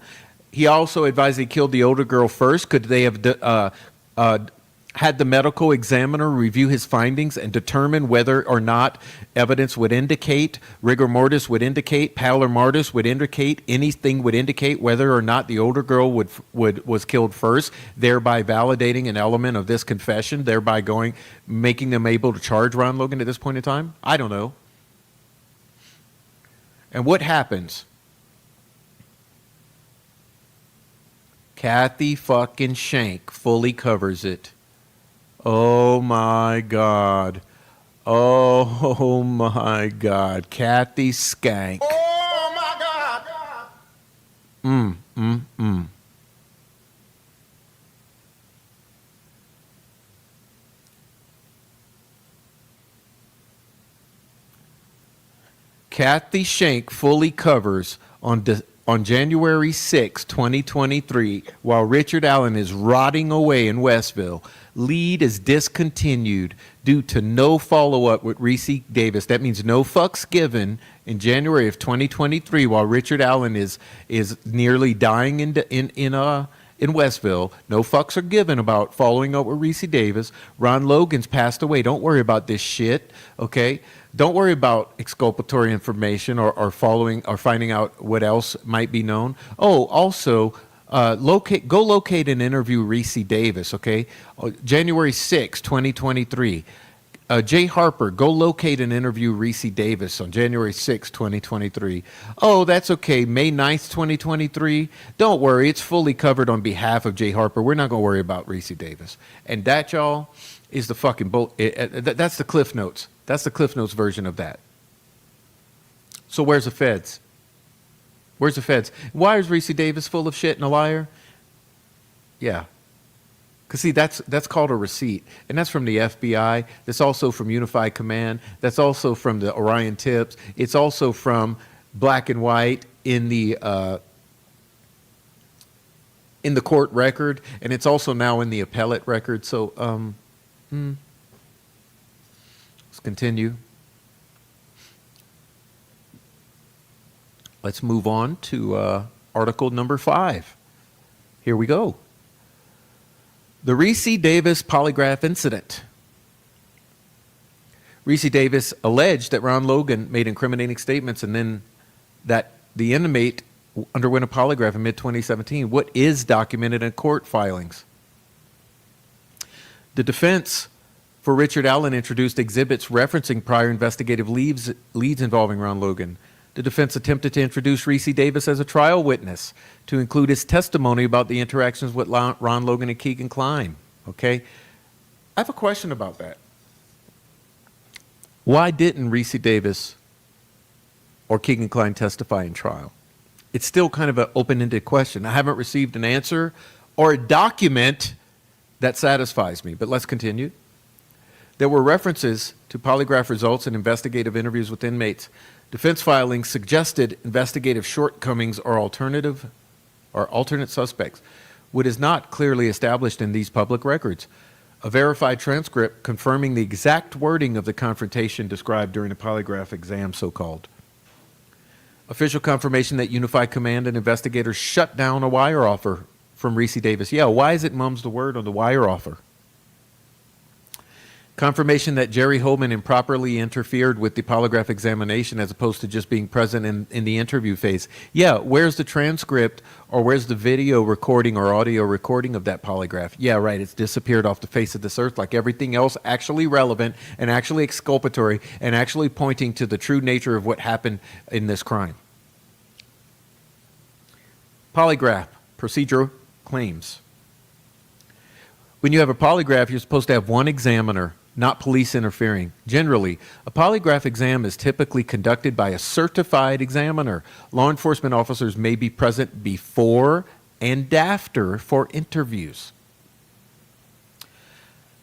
He also advised he killed the older girl first. Could they have had the medical examiner review his findings and determine whether or not evidence would indicate, rigor mortis would indicate, pallor mortis would indicate, anything would indicate whether or not the older girl was killed first, thereby validating an element of this confession, thereby making them able to charge Ron Logan at this point in time? I don't know. And what happens? Kathy fucking Shank fully covers it. Oh my God. Oh my God. Kathy Skank. Oh my God. Kathy Shank fully covers on January 6, 2023, while Richard Allen is rotting away in Westville. Lead is discontinued due to no follow-up with Ricci Davis. That means no fucks given in January of 2023 while Richard Allen is nearly dying in Westville. No fucks are given about following up with Ricci Davis. Ron Logan's passed away. Don't worry about this shit, okay? Don't worry about exculpatory information or finding out what else might be known. Oh, also, go locate and interview Ricci Davis, okay? January 6, 2023. Jay Harper, go locate and interview Ricci Davis on January 6, 2023. Oh, that's okay. May 9th, 2023. Don't worry. It's fully covered on behalf of Jay Harper. We're not going to worry about Ricci Davis. And that, y'all, is the fucking that's the Cliff Notes. That's the Cliff Notes version of that. So where's the feds? Where's the feds? Why is Ricci Davis full of shit and a liar? Yeah. Because see, that's called a receipt, and that's from the FBI. That's also from Unified Command. That's also from the Orion Tips. It's also from Black and White in the court record, and it's also now in the appellate record. So let's continue. Let's move on to article number 5. Here we go. The Ricci Davis polygraph incident. Ricci Davis alleged that Ron Logan made incriminating statements and then that the inmate underwent a polygraph in mid-2017. What is documented in court filings? The defense for Richard Allen introduced exhibits referencing prior investigative leads involving Ron Logan. The defense attempted to introduce Ricci Davis as a trial witness to include his testimony about the interactions with Ron Logan and Keegan Kline. Okay? I have a question about that. Why didn't Ricci Davis or Keegan Kline testify in trial? It's still kind of an open-ended question. I haven't received an answer or a document that satisfies me, but let's continue. There were references to polygraph results and investigative interviews with inmates. Defense filings suggested investigative shortcomings or alternate suspects, what is not clearly established in these public records. A verified transcript confirming the exact wording of the confrontation described during the polygraph exam, so-called. Official confirmation that Unified Command and investigators shut down a wire offer from Ricci Davis. Yeah, why is it mum's the word on the wire offer? Confirmation that Jerry Holman improperly interfered with the polygraph examination as opposed to just being present in the interview phase. Yeah, where's the transcript or where's the video recording or audio recording of that polygraph? Yeah, right, it's disappeared off the face of this earth like everything else actually relevant and actually exculpatory and actually pointing to the true nature of what happened in this crime. Polygraph, procedure claims. When you have a polygraph, you're supposed to have one examiner, not police interfering. Generally, a polygraph exam is typically conducted by a certified examiner. Law enforcement officers may be present before and after for interviews.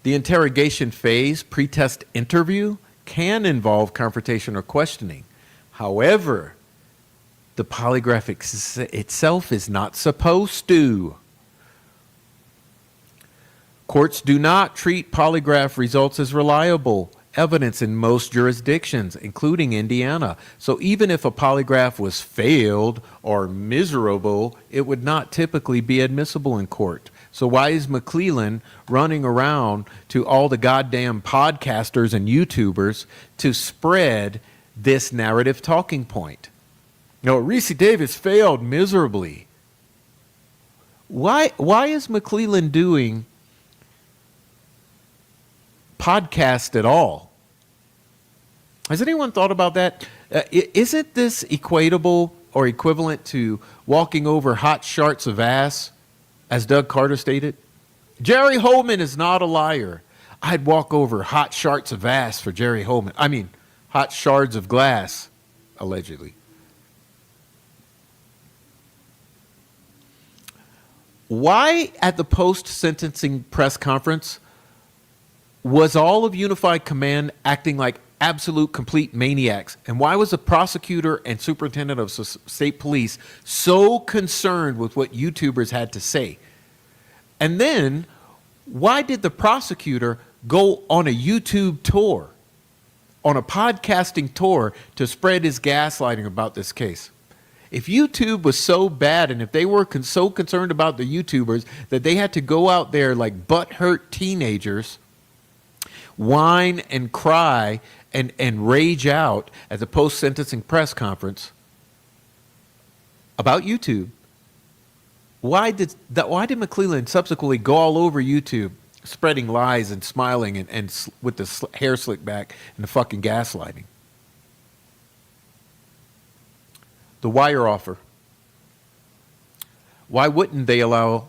The interrogation phase, pre-test interview, can involve confrontation or questioning. However, the polygraph itself is not supposed to. Courts do not treat polygraph results as reliable evidence in most jurisdictions, including Indiana. So even if a polygraph was failed or miserable, it would not typically be admissible in court. So why is McClellan running around to all the goddamn podcasters and YouTubers to spread this narrative talking point? No, Ricci Davis failed miserably. Why is McClellan doing podcast at all? Has anyone thought about that? Isn't this equatable or equivalent to walking over hot shards of ass, as Doug Carter stated? Jerry Holman is not a liar. I'd walk over hot shards of ass for Jerry Holman. I mean, hot shards of glass, allegedly. Why at the post-sentencing press conference was all of Unified Command acting like absolute complete maniacs? And why was the prosecutor and superintendent of state police so concerned with what YouTubers had to say? And then why did the prosecutor go on a YouTube tour, on a podcasting tour to spread his gaslighting about this case? If YouTube was so bad and if they were so concerned about the YouTubers that they had to go out there like butthurt teenagers, whine and cry and rage out at the post-sentencing press conference about YouTube, why did McClellan subsequently go all over YouTube spreading lies and smiling and with the hair slicked back and the fucking gaslighting? The wire offer. Why wouldn't they allow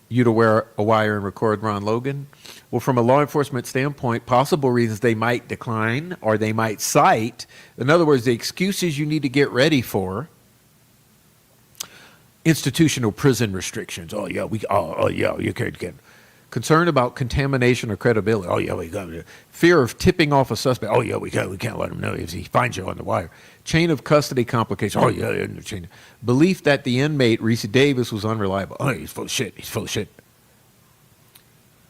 you to wear a wire and record Ron Logan? Well, from a law enforcement standpoint, possible reasons they might decline or they might cite. In other words, the excuses you need to get ready for institutional prison restrictions. Oh yeah, yeah, you can't get. Concern about contamination or credibility. Oh yeah, we got fear of tipping off a suspect. Oh yeah, we can't let him know if he finds you on the wire. Chain of custody complications. Oh yeah, chain. Belief that the inmate Ricci Davis was unreliable. Oh, he's full of shit. He's full of shit.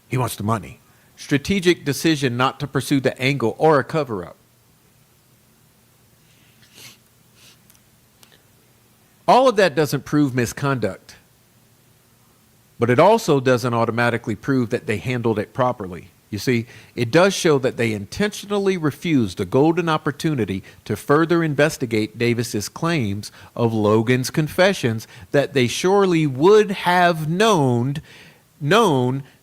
He wants the money. Strategic decision not to pursue the angle or a cover-up. All of that doesn't prove misconduct, but it also doesn't automatically prove that they handled it properly. You see, it does show that they intentionally refused a golden opportunity to further investigate Davis's claims of Logan's confessions that they surely would have known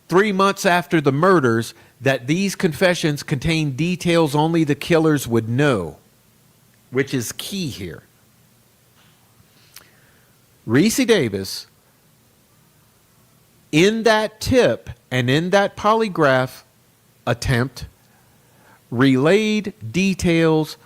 3 months after the murders that these confessions contain details only the killers would know, which is key here. Ricci Davis, in that tip and in that polygraph attempt, relayed details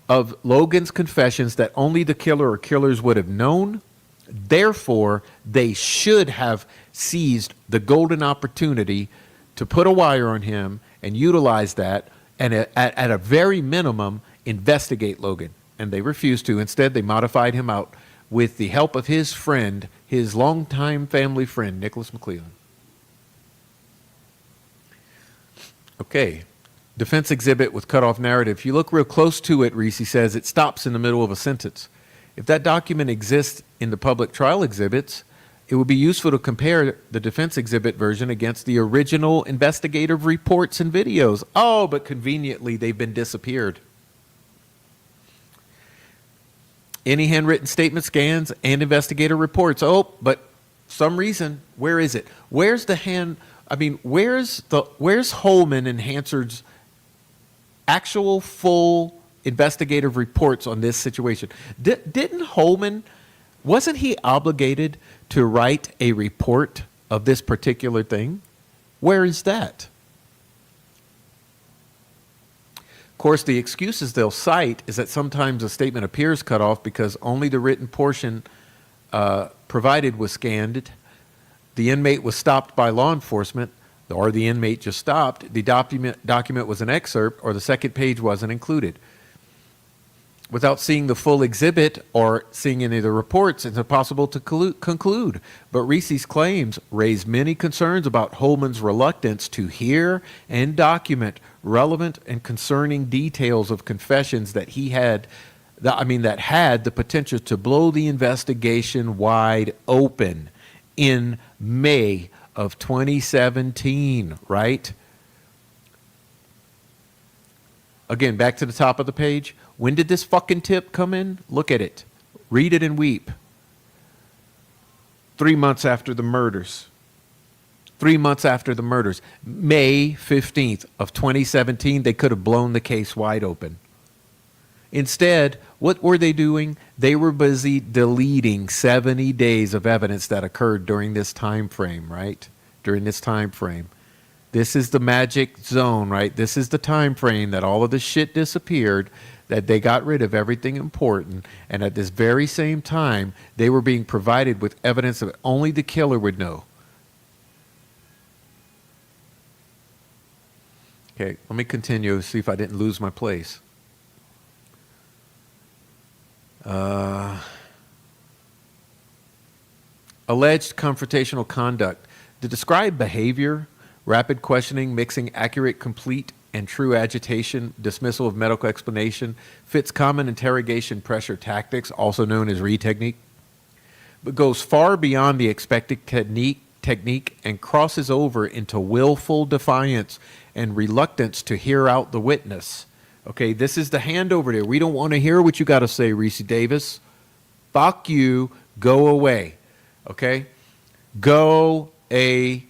of Logan's confessions that only the killer or killers would have known. Therefore, they should have seized the golden opportunity to put a wire on him and utilize that, and at a very minimum, investigate Logan. And they refused to. Instead, they modified him out with the help of his friend, his longtime family friend, Nicholas McClellan. Okay, defense exhibit with cutoff narrative. If you look real close to it, Ricci says it stops in the middle of a sentence. If that document exists in the public trial exhibits, it would be useful to compare the defense exhibit version against the original investigative reports and videos. Oh, but conveniently, they've been disappeared. Any handwritten statement scans and investigator reports. Oh, but some reason, where is it? Where's the hand? I mean, where's Holman and Hansard's actual full investigative reports on this situation? Didn't Holman, wasn't he obligated to write a report of this particular thing? Where is that? Of course, the excuses they'll cite is that sometimes a statement appears cut off because only the written portion provided was scanned. The inmate was stopped by law enforcement, or the inmate just stopped. The document was an excerpt, or the second page wasn't included. Without seeing the full exhibit or seeing any of the reports, it's impossible to conclude. But Ricci's claims raise many concerns about Holman's reluctance to hear and document relevant and concerning details of confessions that that had the potential to blow the investigation wide open in May of 2017, right? Again, back to the top of the page. When did this fucking tip come in? Look at it. Read it and weep. 3 months after the murders. 3 months after the murders. May 15th of 2017, they could have blown the case wide open. Instead, what were they doing? They were busy deleting 70 days of evidence that occurred during this time frame, right? During this time frame. This is the magic zone, right? This is the time frame that all of this shit disappeared, that they got rid of everything important, and at this very same time, they were being provided with evidence that only the killer would know. Okay, let me continue, see if I didn't lose my place. Alleged confrontational conduct. To describe behavior, rapid questioning, mixing accurate, complete, and true agitation, dismissal of medical explanation, fits common interrogation pressure tactics, also known as Ricci technique, but goes far beyond the expected technique and crosses over into willful defiance and reluctance to hear out the witness. Okay, this is the hand over there. We don't want to hear what you got to say, Ricci Davis. Fuck you. Go away. Okay? Go away.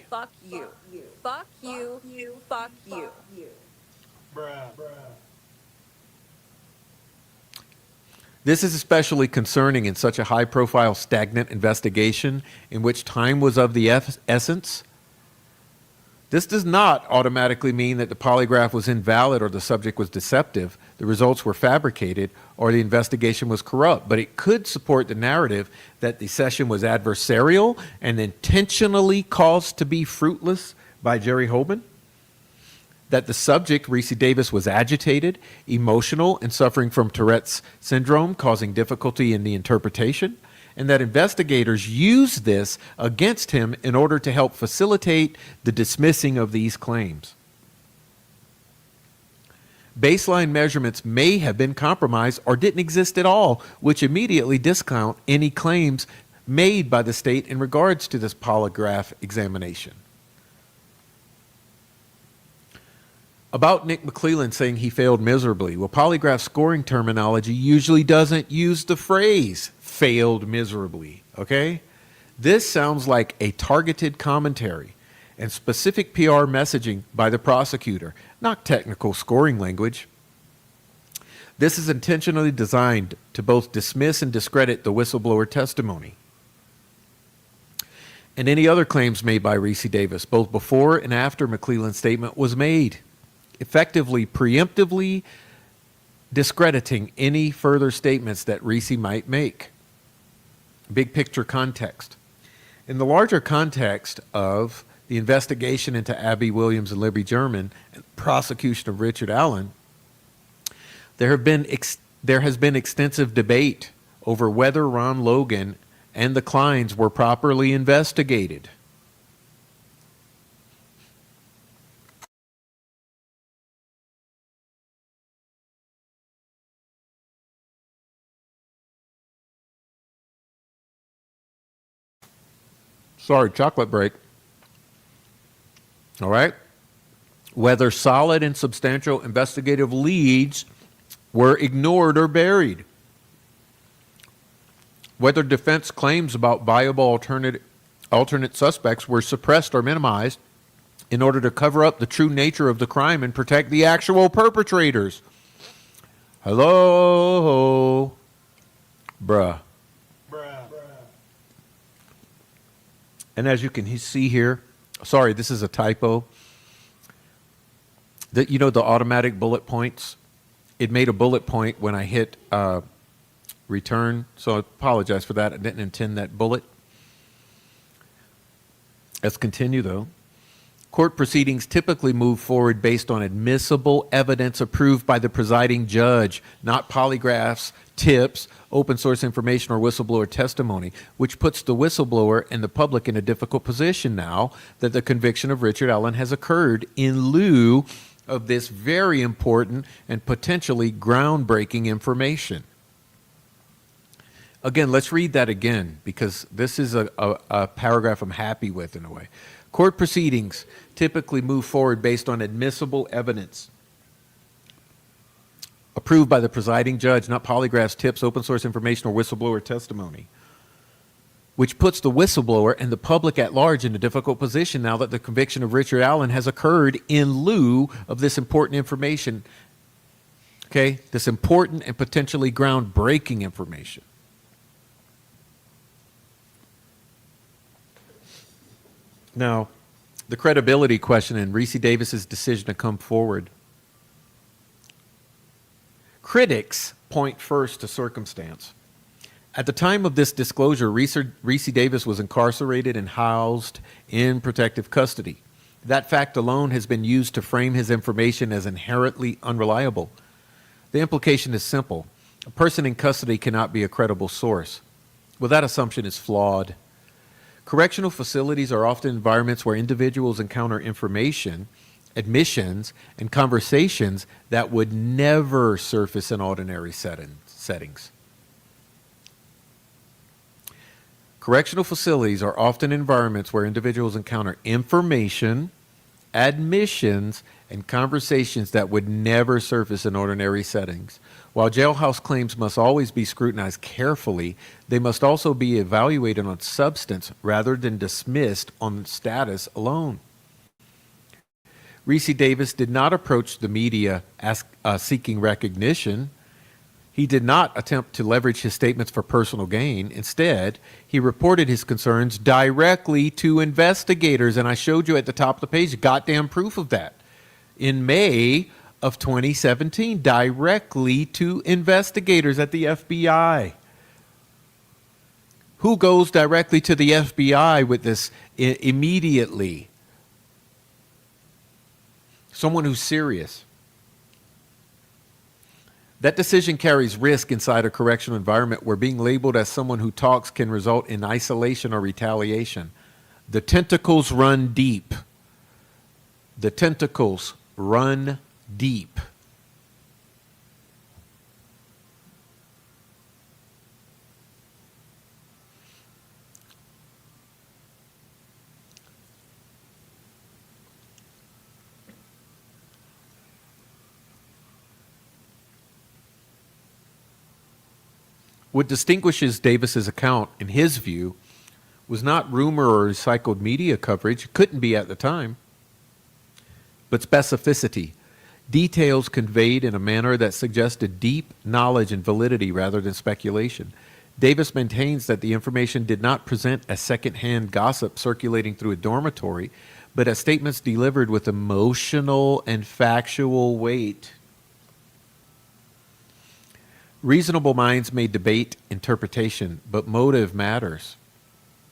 Fuck you. Fuck you. Fuck you. This is especially concerning in such a high-profile, stagnant investigation in which time was of the essence. This does not automatically mean that the polygraph was invalid or the subject was deceptive, the results were fabricated, or the investigation was corrupt, but it could support the narrative that the session was adversarial and intentionally caused to be fruitless by Jerry Hoban, that the subject, Ricci Davis, was agitated, emotional, and suffering from Tourette's syndrome, causing difficulty in the interpretation, and that investigators used this against him in order to help facilitate the dismissing of these claims. Baseline measurements may have been compromised or didn't exist at all, which immediately discount any claims made by the state in regards to this polygraph examination. About Nick McClellan saying he failed miserably. Well, polygraph scoring terminology usually doesn't use the phrase failed miserably, okay? This sounds like a targeted commentary and specific PR messaging by the prosecutor, not technical scoring language. This is intentionally designed to both dismiss and discredit the whistleblower testimony and any other claims made by Ricci Davis, both before and after McClellan's statement was made, effectively preemptively discrediting any further statements that Ricci might make. Big picture context. In the larger context of the investigation into Abby Williams and Libby German and prosecution of Richard Allen, there has been extensive debate over whether Ron Logan and the Kleins were properly investigated. Sorry, chocolate break. All right? Whether solid and substantial investigative leads were ignored or buried. Whether defense claims about viable alternate suspects were suppressed or minimized in order to cover up the true nature of the crime and protect the actual perpetrators. Hello? Bruh. And as you can see here, sorry, this is a typo. You know the automatic bullet points? It made a bullet point when I hit return, so I apologize for that. I didn't intend that bullet. Let's continue, though. Court proceedings typically move forward based on admissible evidence approved by the presiding judge, not polygraphs, tips, open source information, or whistleblower testimony, which puts the whistleblower and the public in a difficult position now that the conviction of Richard Allen has occurred in lieu of this very important and potentially groundbreaking information. Again, let's read that again, because this is a paragraph I'm happy with in a way. Court proceedings typically move forward based on admissible evidence approved by the presiding judge, not polygraphs, tips, open source information, or whistleblower testimony, which puts the whistleblower and the public at large in a difficult position now that the conviction of Richard Allen has occurred in lieu of this important information, okay? This important and potentially groundbreaking information. Now, the credibility question in Ricci Davis's decision to come forward. Critics point first to circumstance. At the time of this disclosure, Ricci Davis was incarcerated and housed in protective custody. That fact alone has been used to frame his information as inherently unreliable. The implication is simple. A person in custody cannot be a credible source. Well, that assumption is flawed. Correctional facilities are often environments where individuals encounter information, admissions, and conversations that would never surface in ordinary settings. Correctional facilities are often environments where individuals encounter information, admissions, and conversations that would never surface in ordinary settings. While jailhouse claims must always be scrutinized carefully, they must also be evaluated on substance rather than dismissed on status alone. Ricci Davis did not approach the media seeking recognition. He did not attempt to leverage his statements for personal gain. Instead, he reported his concerns directly to investigators. And I showed you at the top of the page goddamn proof of that. In May of 2017, directly to investigators at the FBI. Who goes directly to the FBI with this immediately? Someone who's serious. That decision carries risk inside a correctional environment where being labeled as someone who talks can result in isolation or retaliation. The tentacles run deep. The tentacles run deep. What distinguishes Davis's account, in his view, was not rumor or recycled media coverage, couldn't be at the time, but specificity, details conveyed in a manner that suggested deep knowledge and validity rather than speculation. Davis maintains that the information did not present as secondhand gossip circulating through a dormitory, but as statements delivered with emotional and factual weight. Reasonable minds may debate interpretation, but motive matters.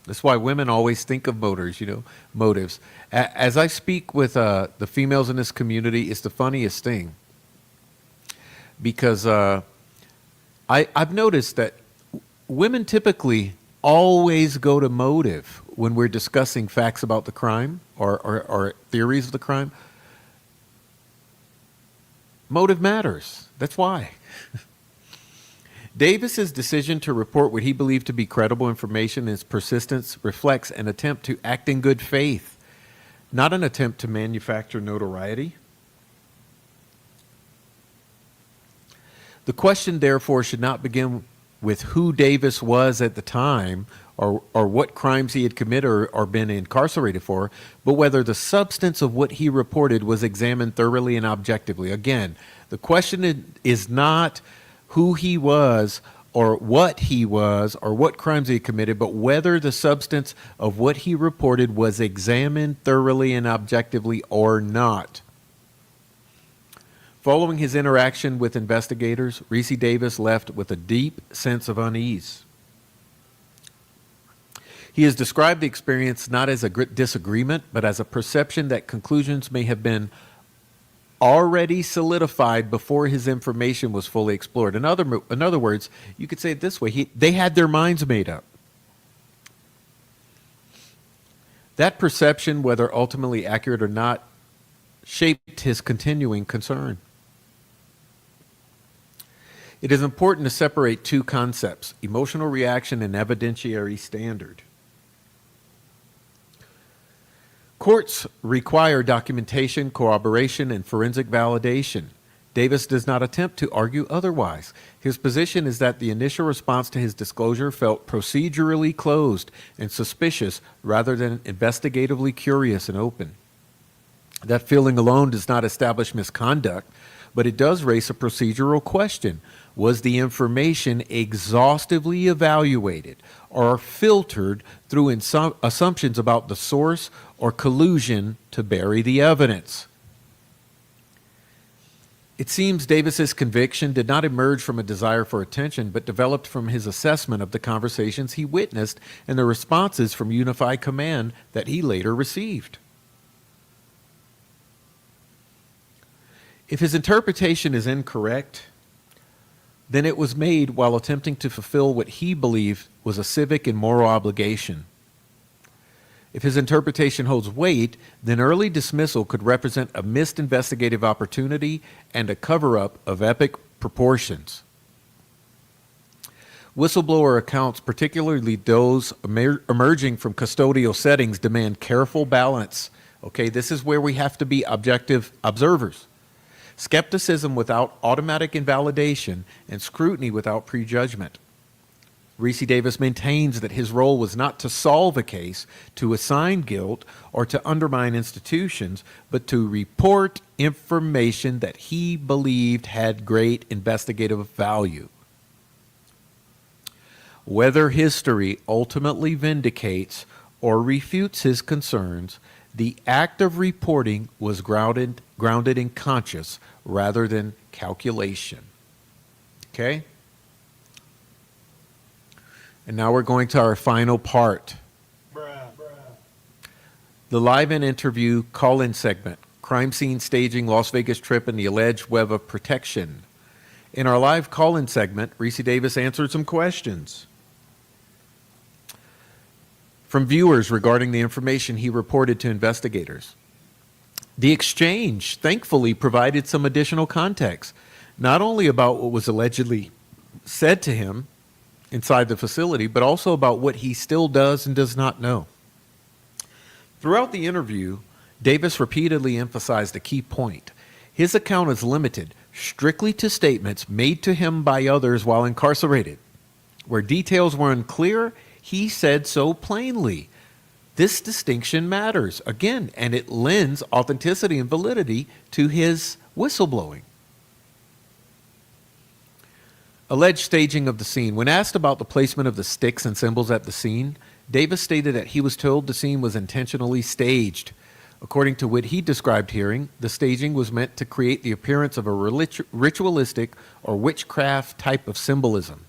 That's why women always think of motives. As I speak with the females in this community, it's the funniest thing. Because I've noticed that women typically always go to motive when we're discussing facts about the crime or theories of the crime. Motive matters. That's why. Davis's decision to report what he believed to be credible information and his persistence reflects an attempt to act in good faith, not an attempt to manufacture notoriety. The question, therefore, should not begin with who Davis was at the time or what crimes he had committed or been incarcerated for, but whether the substance of what he reported was examined thoroughly and objectively. Again, the question is not who he was or what crimes he committed, but whether the substance of what he reported was examined thoroughly and objectively or not. Following his interaction with investigators, Ricci Davis left with a deep sense of unease. He has described the experience not as a disagreement, but as a perception that conclusions may have been already solidified before his information was fully explored. In other words, you could say it this way, they had their minds made up. That perception, whether ultimately accurate or not, shaped his continuing concern. It is important to separate two concepts, emotional reaction and evidentiary standard. Courts require documentation, corroboration, and forensic validation. Davis does not attempt to argue otherwise. His position is that the initial response to his disclosure felt procedurally closed and suspicious rather than investigatively curious and open. That feeling alone does not establish misconduct, but it does raise a procedural question. Was the information exhaustively evaluated or filtered through assumptions about the source or collusion to bury the evidence? It seems Davis's conviction did not emerge from a desire for attention, but developed from his assessment of the conversations he witnessed and the responses from Unified Command that he later received. If his interpretation is incorrect, then it was made while attempting to fulfill what he believed was a civic and moral obligation. If his interpretation holds weight, then early dismissal could represent a missed investigative opportunity and a cover-up of epic proportions. Whistleblower accounts, particularly those emerging from custodial settings, demand careful balance. Okay, this is where we have to be objective observers. Skepticism without automatic invalidation and scrutiny without prejudgment. Ricci Davis maintains that his role was not to solve a case, to assign guilt, or to undermine institutions, but to report information that he believed had great investigative value. Whether history ultimately vindicates or refutes his concerns, the act of reporting was grounded in conscience rather than calculation. Okay? And now we're going to our final part. The live-in interview call-in segment, crime scene staging, Las Vegas trip, and the alleged web of protection. In our live call-in segment, Ricci Davis answered some questions from viewers regarding the information he reported to investigators. The exchange, thankfully, provided some additional context, not only about what was allegedly said to him inside the facility, but also about what he still does and does not know. Throughout the interview, Davis repeatedly emphasized a key point. His account is limited strictly to statements made to him by others while incarcerated. Where details were unclear, he said so plainly. This distinction matters, again, and it lends authenticity and validity to his whistleblowing. Alleged staging of the scene. When asked about the placement of the sticks and symbols at the scene, Davis stated that he was told the scene was intentionally staged. According to what he described hearing, the staging was meant to create the appearance of a ritualistic or witchcraft type of symbolism.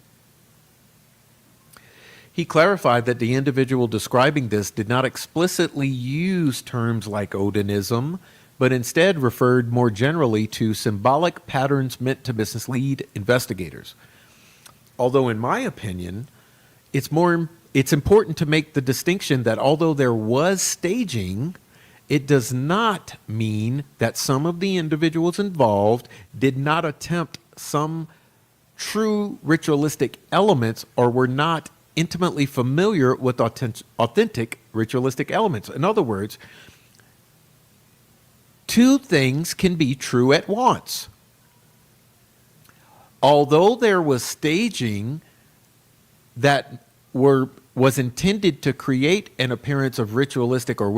He clarified that the individual describing this did not explicitly use terms like Odinism, but instead referred more generally to symbolic patterns meant to mislead investigators. Although in my opinion, it's important to make the distinction that although there was staging, it does not mean that some of the individuals involved did not attempt some true ritualistic elements or were not intimately familiar with authentic ritualistic elements. In other words, two things can be true at once. Although there was staging that was intended to create an appearance of ritualistic or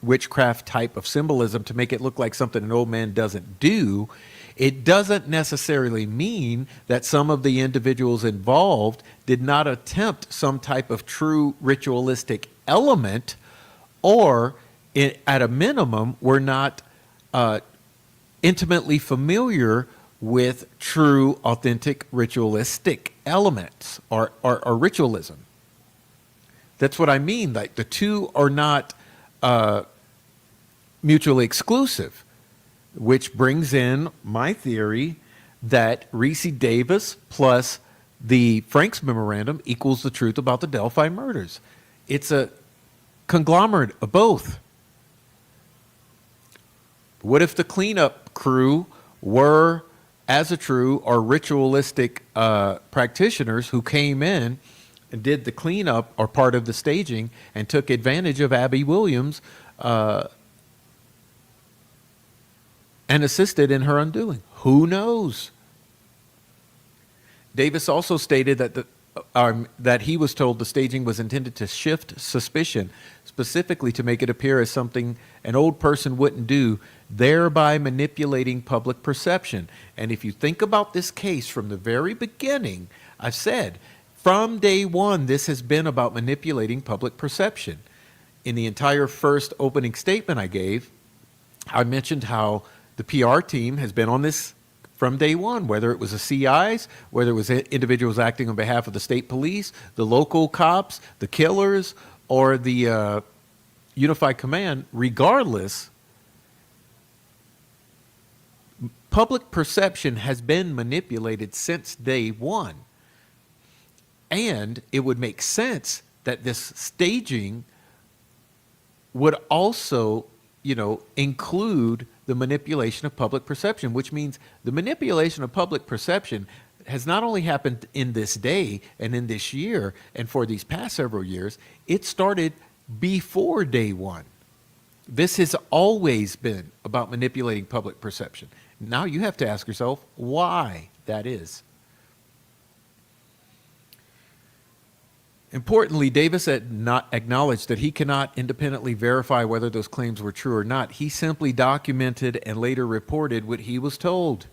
witchcraft type of symbolism to make it look like something an old man doesn't do, it doesn't necessarily mean that some of the individuals involved did not attempt some type of true ritualistic element, or at a minimum were not intimately familiar with true, authentic, ritualistic elements or ritualism. That's what I mean. Like the two are not mutually exclusive, which brings in my theory that Ricci Davis plus the Franks Memorandum equals the truth about the Delphi murders. It's a conglomerate of both. What if the cleanup crew were as a true or ritualistic practitioners who came in and did the cleanup or part of the staging and took advantage of Abby Williams and assisted in her undoing? Who knows? Davis also stated that that he was told the staging was intended to shift suspicion, specifically to make it appear as something an old person wouldn't do, thereby manipulating public perception. And if you think about this case from the very beginning, I've said, from day one, this has been about manipulating public perception. In the entire first opening statement I gave, I mentioned how the PR team has been on this from day one, whether it was the CIs, whether it was individuals acting on behalf of the state police, the local cops, the killers, or the Unified Command. Regardless, public perception has been manipulated since day one. And it would make sense that this staging would also, include the manipulation of public perception, which means the manipulation of public perception has not only happened in this day and in this year and for these past several years, it started before day one. This has always been about manipulating public perception. Now you have to ask yourself why that is. Importantly, Davis had not acknowledged that he cannot independently verify whether those claims were true or not. He simply documented and later reported what he was told.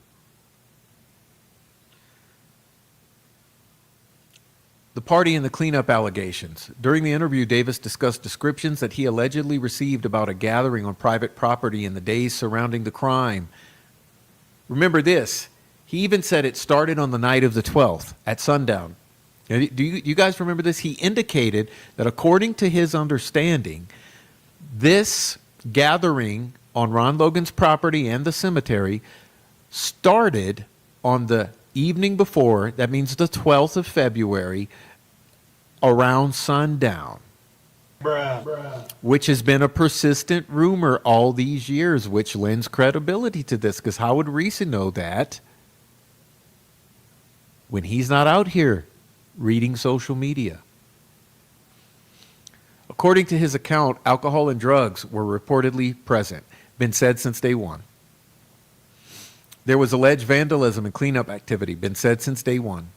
The party and the cleanup allegations. During the interview, Davis discussed descriptions that he allegedly received about a gathering on private property in the days surrounding the crime. Remember this, he even said it started on the night of the 12th at sundown. Now, do you guys remember this? He indicated that according to his understanding, this gathering on Ron Logan's property and the cemetery started on the evening before, that means the 12th of February, around sundown. Which has been a persistent rumor all these years, which lends credibility to this, because how would Ricci know that when he's not out here reading social media? According to his account, alcohol and drugs were reportedly present, been said since day one. There was alleged vandalism and cleanup activity, been said since day one.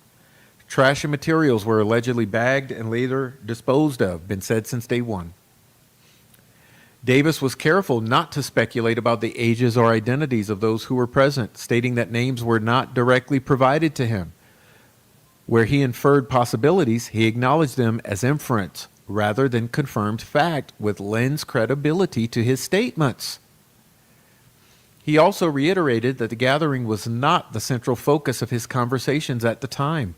Trash and materials were allegedly bagged and later disposed of, been said since day one. Davis was careful not to speculate about the ages or identities of those who were present, stating that names were not directly provided to him. Where he inferred possibilities, he acknowledged them as inference rather than confirmed fact, which lends credibility to his statements. He also reiterated that the gathering was not the central focus of his conversations at the time.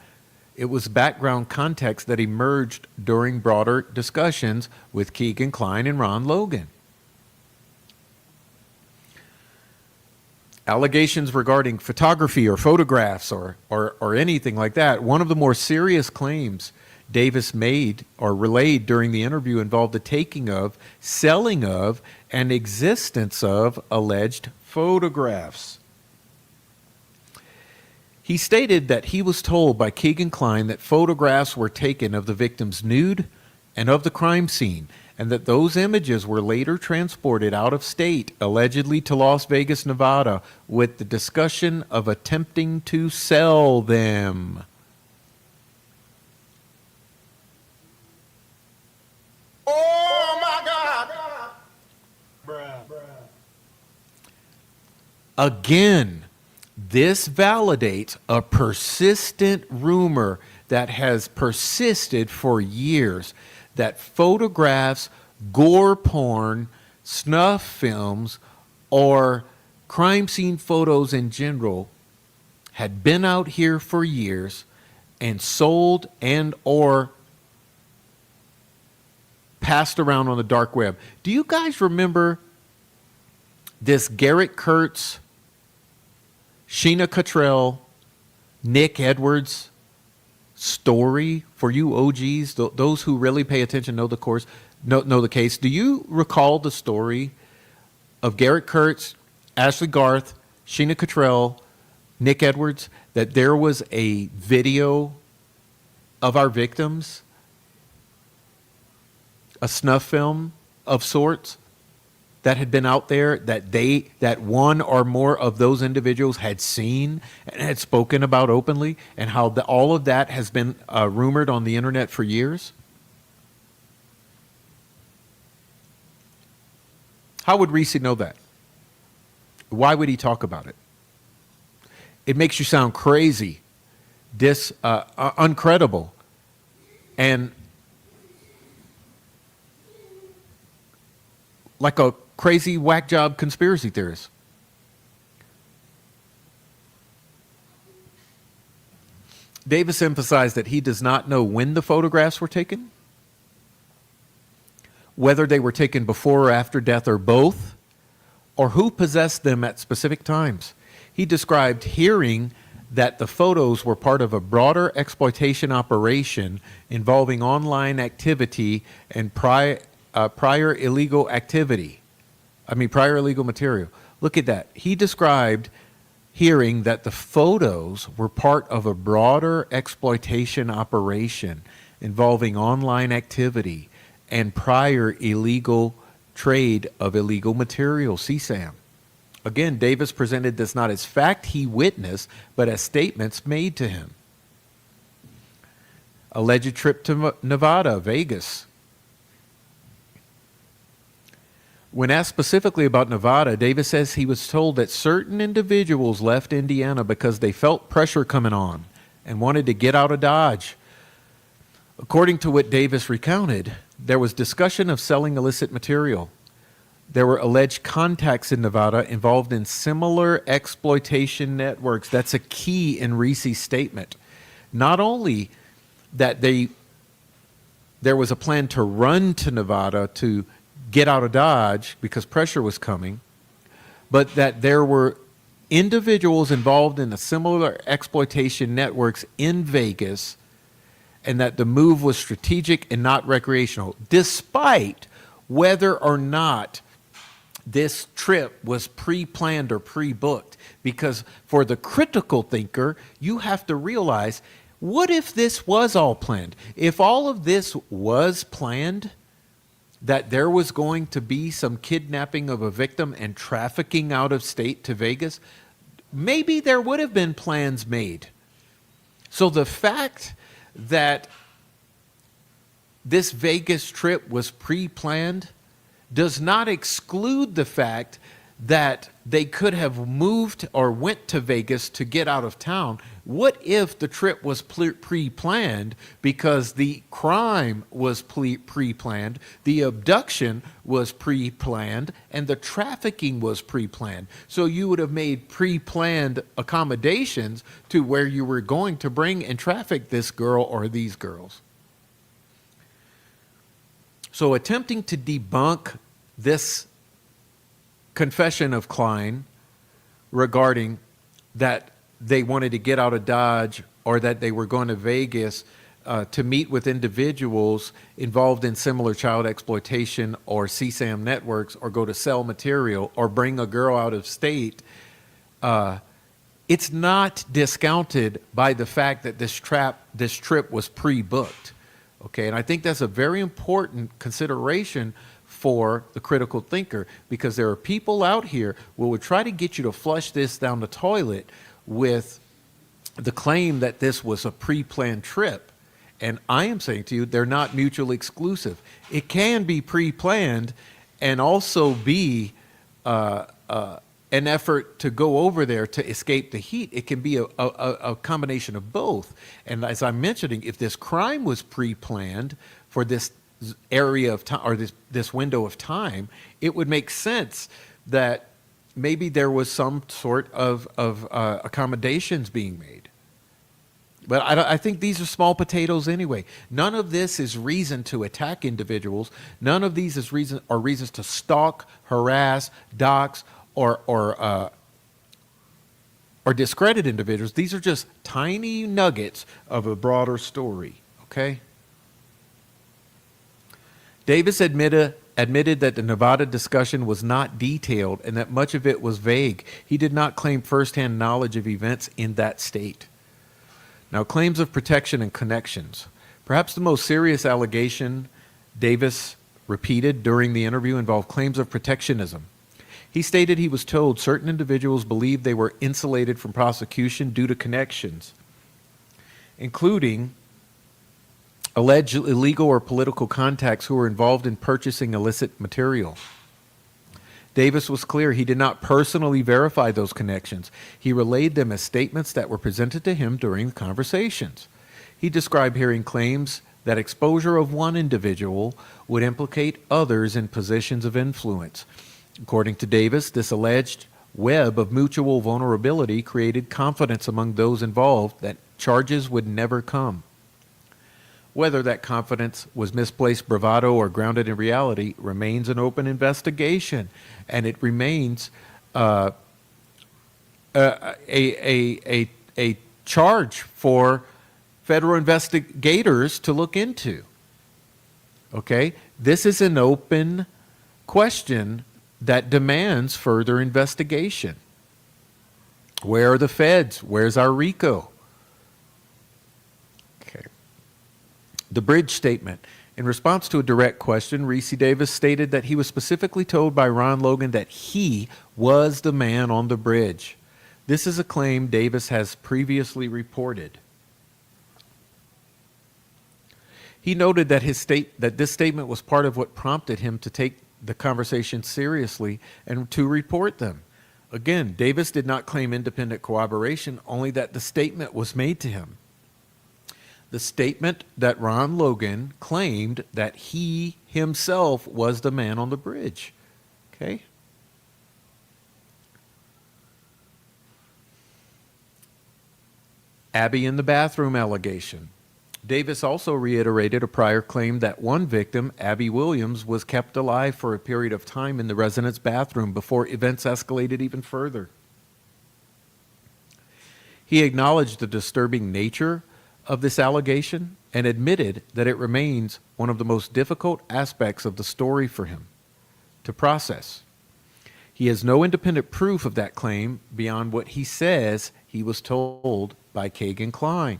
It was background context that emerged during broader discussions with Keegan Kline and Ron Logan. Allegations regarding photography or photographs or anything like that. One of the more serious claims Davis made or relayed during the interview involved the taking of, selling of, and existence of alleged photographs. He stated that he was told by Keegan Kline that photographs were taken of the victims nude and of the crime scene, and that those images were later transported out of state, allegedly to Las Vegas, Nevada, with the discussion of attempting to sell them. Oh my God! Again, this validates a persistent rumor that has persisted for years, that photographs, gore porn, snuff films, or crime scene photos in general had been out here for years and sold and or passed around on the dark web. Do you guys remember this Garrett Kurtz, Sheena Cottrell, Nick Edwards story? For you OGs, those who really pay attention know the case. Do you recall the story of Garrett Kurtz, Ashley Garth, Sheena Cottrell, Nick Edwards, that there was a video of our victims, a snuff film of sorts, that had been out there, that one or more of those individuals had seen and had spoken about openly, and how all of that has been rumored on the internet for years? How would Ricci know that? Why would he talk about it? It makes you sound crazy, uncredible, and like a crazy whack job conspiracy theorist. Davis emphasized that he does not know when the photographs were taken, whether they were taken before or after death or both, or who possessed them at specific times. He described hearing that the photos were part of a broader exploitation operation involving online activity and prior illegal material. Look at that. He described hearing that the photos were part of a broader exploitation operation involving online activity and prior illegal trade of illegal material, CSAM. Again, Davis presented this not as fact he witnessed, but as statements made to him. alleged trip to Nevada, Vegas. When asked specifically about Nevada, Davis says he was told that certain individuals left Indiana because they felt pressure coming on and wanted to get out of Dodge. According to what Davis recounted, there was discussion of selling illicit material. There were alleged contacts in Nevada involved in similar exploitation networks. That's a key in Ricci's statement. Not only that there was a plan to run to Nevada to get out of Dodge because pressure was coming, but that there were individuals involved in a similar exploitation networks in Vegas, and that the move was strategic and not recreational, despite whether or not this trip was pre-planned or pre-booked. Because for the critical thinker, you have to realize, what if this was all planned? If all of this was planned, that there was going to be some kidnapping of a victim and trafficking out of state to Vegas, maybe there would have been plans made. So the fact that this Vegas trip was pre-planned does not exclude the fact that they could have moved or went to Vegas to get out of town. What if the trip was pre-planned because the crime was pre-planned, the abduction was pre-planned, and the trafficking was pre-planned? So you would have made pre-planned accommodations to where you were going to bring and traffic this girl or these girls. So attempting to debunk this confession of Klein regarding that they wanted to get out of Dodge or that they were going to Vegas to meet with individuals involved in similar child exploitation or CSAM networks, or go to sell material or bring a girl out of state, it's not discounted by the fact that this trip was pre-booked. Okay, and I think that's a very important consideration for the critical thinker, because there are people out here who would try to get you to flush this down the toilet with the claim that this was a pre-planned trip. And I am saying to you, they're not mutually exclusive. It can be pre-planned and also be an effort to go over there to escape the heat. It can be a combination of both. And as I'm mentioning, if this crime was pre-planned for this area of time, or this window of time, it would make sense that maybe there was some sort of accommodations being made. But I think these are small potatoes anyway. None of this is reason to attack individuals. None of these are reasons to stalk, harass, dox, or discredit individuals. These are just tiny nuggets of a broader story. Okay. Davis admitted that the Nevada discussion was not detailed and that much of it was vague. He did not claim firsthand knowledge of events in that state. Now, claims of protection and connections. Perhaps the most serious allegation Davis repeated during the interview involved claims of protectionism. He stated he was told certain individuals believed they were insulated from prosecution due to connections, including alleged illegal or political contacts who were involved in purchasing illicit material. Davis was clear he did not personally verify those connections. He relayed them as statements that were presented to him during the conversations. He described hearing claims that exposure of one individual would implicate others in positions of influence. According to Davis, this alleged web of mutual vulnerability created confidence among those involved that charges would never come. Whether that confidence was misplaced bravado or grounded in reality remains an open investigation, and it remains a charge for federal investigators to look into. Okay? This is an open question that demands further investigation. Where are the feds? Where's our RICO? Okay. The bridge statement. In response to a direct question, Ricci Davis stated that he was specifically told by Ron Logan that he was the man on the bridge. This is a claim Davis has previously reported. He noted that this statement was part of what prompted him to take the conversation seriously and to report them. Again, Davis did not claim independent corroboration, only that the statement was made to him. The statement that Ron Logan claimed that he himself was the man on the bridge. Okay? Abby in the bathroom allegation. Davis also reiterated a prior claim that one victim, Abby Williams, was kept alive for a period of time in the resident's bathroom before events escalated even further. He acknowledged the disturbing nature of this allegation and admitted that it remains one of the most difficult aspects of the story for him to process. He has no independent proof of that claim beyond what he says he was told by Kagan Klein.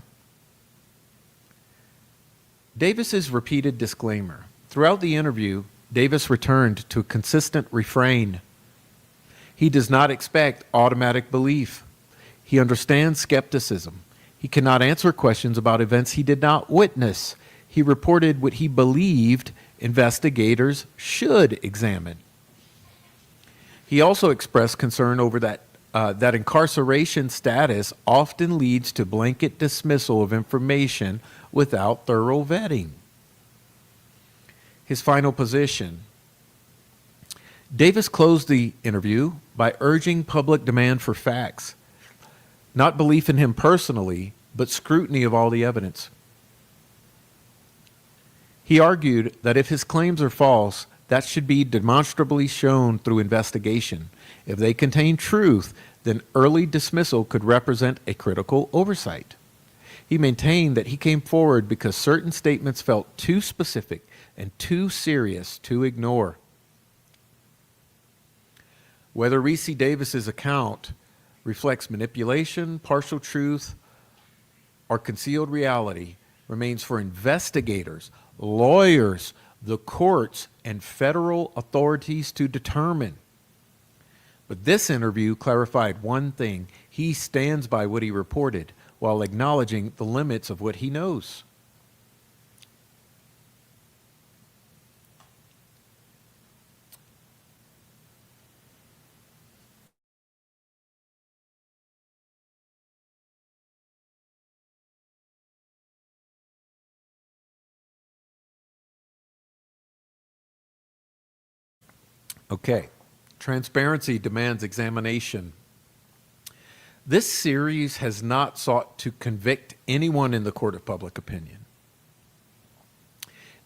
Davis's repeated disclaimer. Throughout the interview, Davis returned to a consistent refrain. He does not expect automatic belief. He understands skepticism. He cannot answer questions about events he did not witness. He reported what he believed investigators should examine. He also expressed concern over that incarceration status often leads to blanket dismissal of information without thorough vetting. His final position. Davis closed the interview by urging public demand for facts, not belief in him personally, but scrutiny of all the evidence. He argued that if his claims are false, that should be demonstrably shown through investigation. If they contain truth, then early dismissal could represent a critical oversight. He maintained that he came forward because certain statements felt too specific and too serious to ignore. Whether Ricci Davis's account reflects manipulation, partial truth, or concealed reality remains for investigators, lawyers, the courts, and federal authorities to determine. But this interview clarified one thing. He stands by what he reported while acknowledging the limits of what he knows. Okay, transparency demands examination. This series has not sought to convict anyone in the court of public opinion.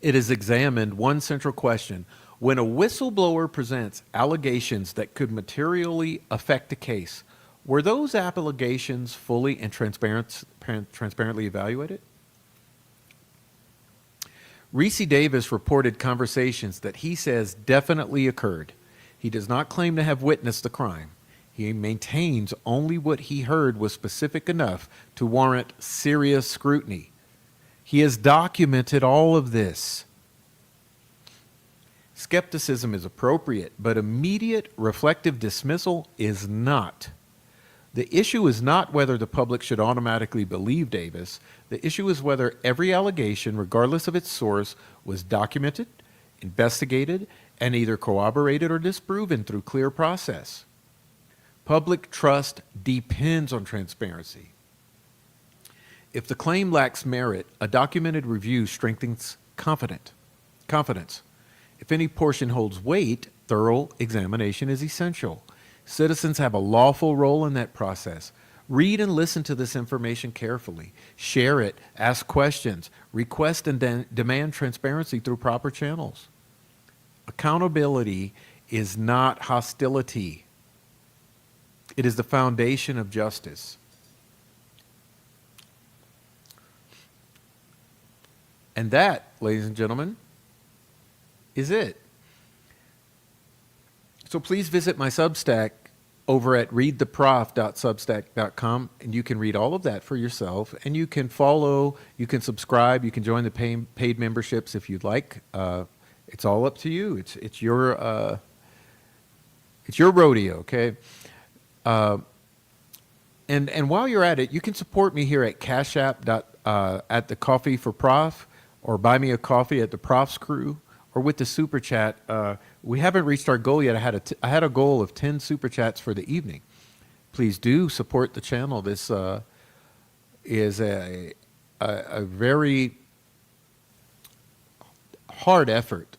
It has examined one central question. When a whistleblower presents allegations that could materially affect a case, were those allegations fully and transparently evaluated? Ricci Davis reported conversations that he says definitely occurred. He does not claim to have witnessed the crime. He maintains only what he heard was specific enough to warrant serious scrutiny. He has documented all of this. Skepticism is appropriate, but immediate reflective dismissal is not. The issue is not whether the public should automatically believe Davis. The issue is whether every allegation, regardless of its source, was documented, investigated, and either corroborated or disproven through clear process. Public trust depends on transparency. If the claim lacks merit, a documented review strengthens confidence. If any portion holds weight, thorough examination is essential. Citizens have a lawful role in that process. Read and listen to this information carefully. Share it, ask questions, request and demand transparency through proper channels. Accountability is not hostility. It is the foundation of justice. And that, ladies and gentlemen, is it. So please visit my Substack over at readtheprof.substack.com, and you can read all of that for yourself, and you can follow, you can subscribe, you can join the paid memberships if you'd like. It's all up to you. It's your rodeo, okay? And while you're at it, you can support me here at Cash App at the Coffee for Prof, or buy me a coffee at the Profs Crew, or with the super chat. We haven't reached our goal yet. I had a goal of 10 super chats for the evening. Please do support the channel. This is a very hard effort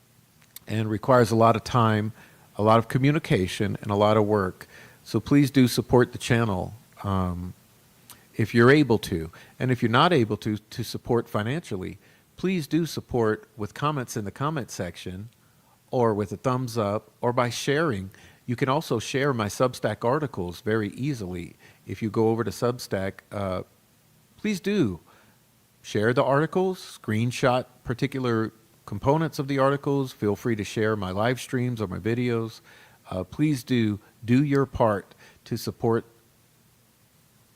and requires a lot of time, a lot of communication, and a lot of work. So please do support the channel if you're able to. And if you're not able to support financially, please do support with comments in the comment section, or with a thumbs up, or by sharing. You can also share my Substack articles very easily. If you go over to Substack, please do share the articles, screenshot particular components of the articles. Feel free to share my live streams or my videos. Please do your part to support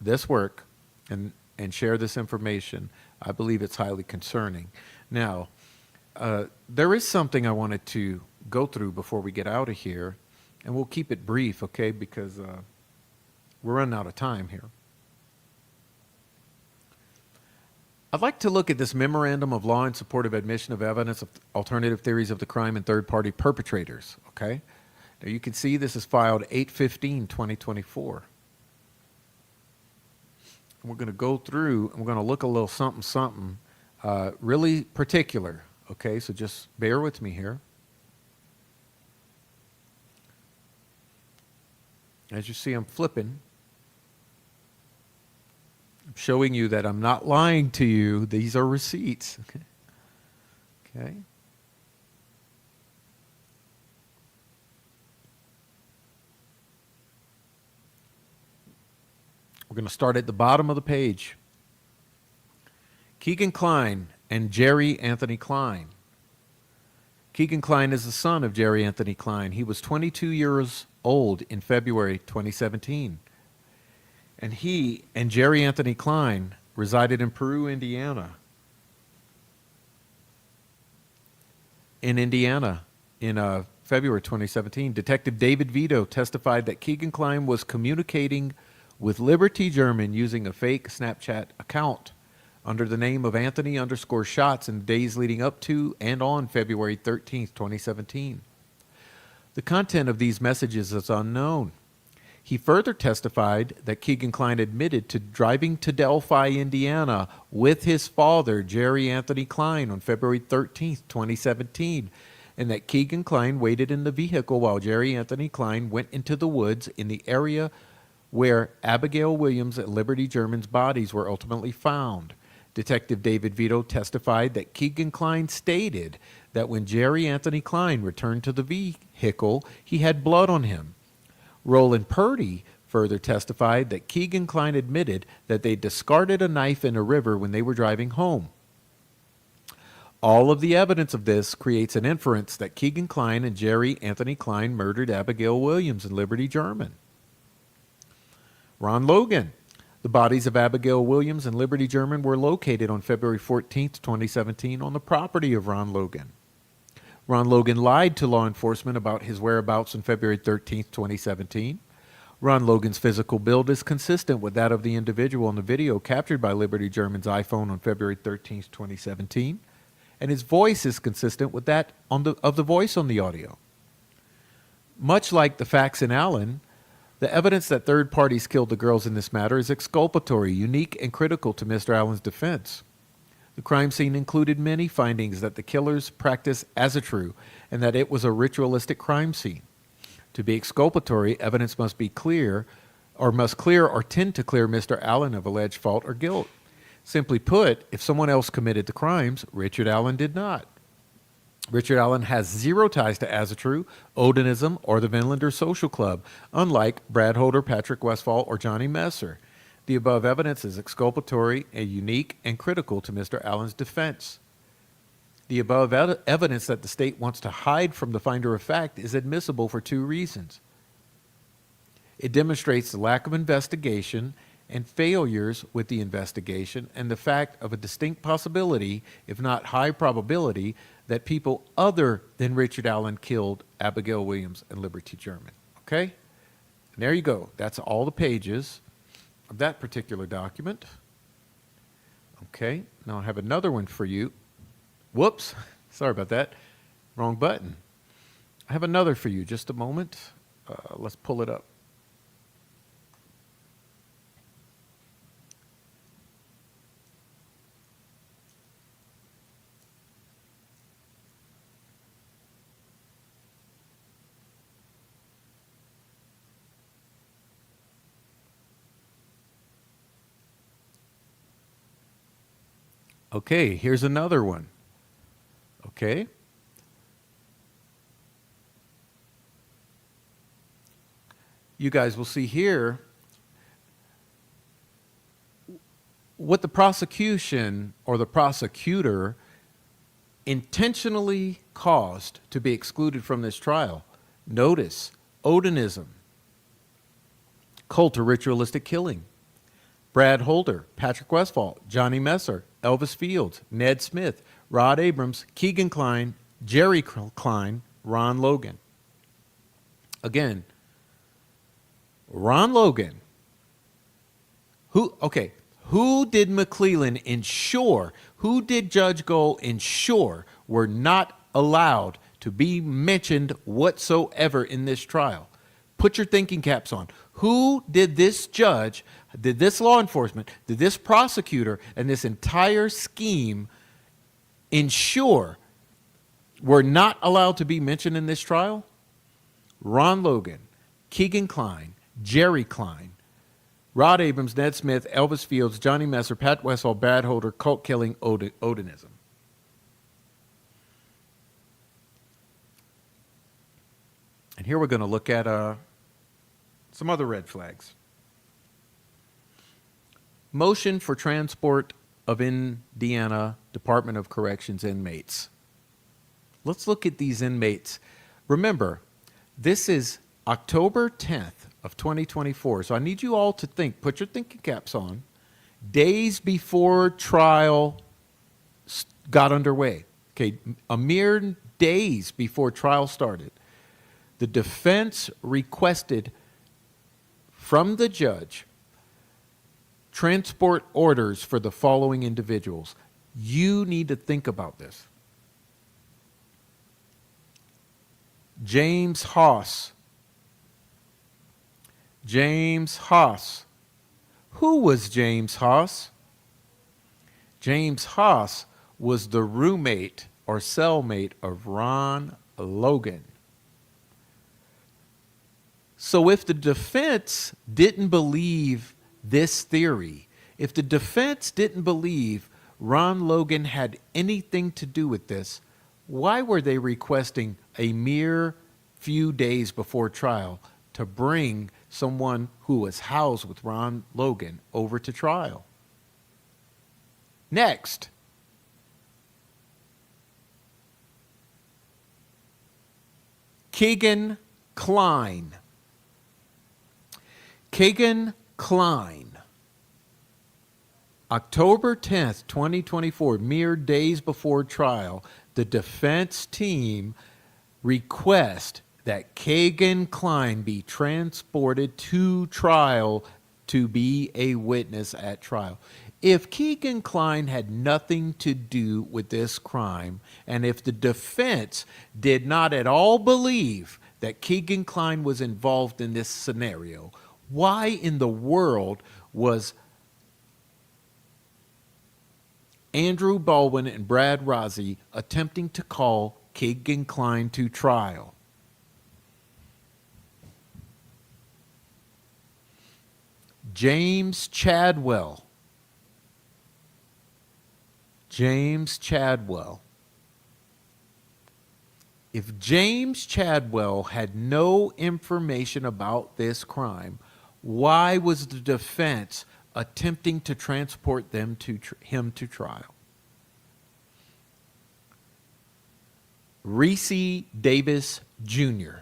this work and share this information. I believe it's highly concerning. Now, there is something I wanted to go through before we get out of here, and we'll keep it brief, okay, because we're running out of time here. I'd like to look at this memorandum of law in support of admission of evidence of alternative theories of the crime and third-party perpetrators, okay? Now, you can see this is filed 8/15/2024. We're going to go through and we're going to look a little something, really particular, okay? So just bear with me here. As you see, I'm flipping. I'm showing you that I'm not lying to you. These are receipts. Okay. We're going to start at the bottom of the page. Keegan Kline and Jerry Anthony Kline. Keegan Kline is the son of Jerry Anthony Kline. He was 22 years old in February 2017. And he and Jerry Anthony Kline resided in Peru, Indiana. In February 2017, Detective David Vito testified that Keegan Kline was communicating with Liberty German using a fake Snapchat account under the name of Anthony_Shots in the days leading up to and on February 13th, 2017. The content of these messages is unknown. He further testified that Keegan Kline admitted to driving to Delphi, Indiana with his father, Jerry Anthony Kline, on February 13th, 2017, and that Keegan Kline waited in the vehicle while Jerry Anthony Kline went into the woods in the area where Abigail Williams and Liberty German's bodies were ultimately found. Detective David Vito testified that Keegan Kline stated that when Jerry Anthony Kline returned to the vehicle, he had blood on him. Roland Purdy further testified that Keegan Kline admitted that they discarded a knife in a river when they were driving home. All of the evidence of this creates an inference that Keegan Kline and Jerry Anthony Kline murdered Abigail Williams and Liberty German. Ron Logan. The bodies of Abigail Williams and Liberty German were located on February 14th, 2017 on the property of Ron Logan. Ron Logan lied to law enforcement about his whereabouts on February 13th, 2017. Ron Logan's physical build is consistent with that of the individual in the video captured by Liberty German's iPhone on February 13th, 2017, and his voice is consistent with that of the voice on the audio. Much like the facts in Allen, the evidence that third parties killed the girls in this matter is exculpatory, unique, and critical to Mr. Allen's defense. The crime scene included many findings that the killers practiced as a true, and that it was a ritualistic crime scene. To be exculpatory, evidence must clear or tend to clear Mr. Allen of alleged fault or guilt. Simply put, if someone else committed the crimes, Richard Allen did not. Richard Allen has zero ties to Asatru, Odinism, or the Vinlander Social Club, unlike Brad Holder, Patrick Westphal, or Johnny Messer. The above evidence is exculpatory and unique and critical to Mr. Allen's defense. The above evidence that the state wants to hide from the finder of fact is admissible for two reasons. It demonstrates the lack of investigation and failures with the investigation and the fact of a distinct possibility, if not high probability, that people other than Richard Allen killed Abigail Williams and Liberty German. Okay? And there you go. That's all the pages of that particular document. Okay, now I have another one for you. Whoops. Sorry about that. Wrong button. I have another for you. Just a moment. Let's pull it up. Okay, here's another one. Okay. You guys will see here what the prosecution or the prosecutor intentionally caused to be excluded from this trial. Notice, Odinism, cult or ritualistic killing, Brad Holder, Patrick Westphal, Johnny Messer, Elvis Fields, Ned Smith, Rod Abrams, Keegan Kline, Jerry Klein, Ron Logan. Again, Ron Logan. Who did McClellan ensure, who did Judge Gold ensure were not allowed to be mentioned whatsoever in this trial? Put your thinking caps on. Who did this judge, did this law enforcement, did this prosecutor, and this entire scheme ensure were not allowed to be mentioned in this trial? Ron Logan, Keegan Kline, Jerry Klein, Rod Abrams, Ned Smith, Elvis Fields, Johnny Messer, Pat Westphal, Brad Holder, cult killing, Odinism. And here we're going to look at some other red flags. Motion for transport of Indiana Department of Corrections inmates. Let's look at these inmates. Remember, this is October 10th of 2024. So I need you all to think, put your thinking caps on, days before trial got underway. Okay, a mere days before trial started. The defense requested from the judge transport orders for the following individuals. You need to think about this. James Haas. James Haas. Who was James Haas? James Haas was the roommate or cellmate of Ron Logan. So if the defense didn't believe this theory, if the defense didn't believe Ron Logan had anything to do with this, why were they requesting a mere few days before trial to bring someone who was housed with Ron Logan over to trial? Next. Keegan Kline. Keegan Kline. October 10th, 2024, mere days before trial, the defense team request that Keegan Kline be transported to trial to be a witness at trial. If Keegan Kline had nothing to do with this crime, and if the defense did not at all believe that Keegan Kline was involved in this scenario, why in the world was Andrew Baldwin and Brad Rozzi attempting to call Keegan Kline to trial? James Chadwell. James Chadwell. If James Chadwell had no information about this crime, why was the defense attempting to transport him to trial? Ricci Davis Jr.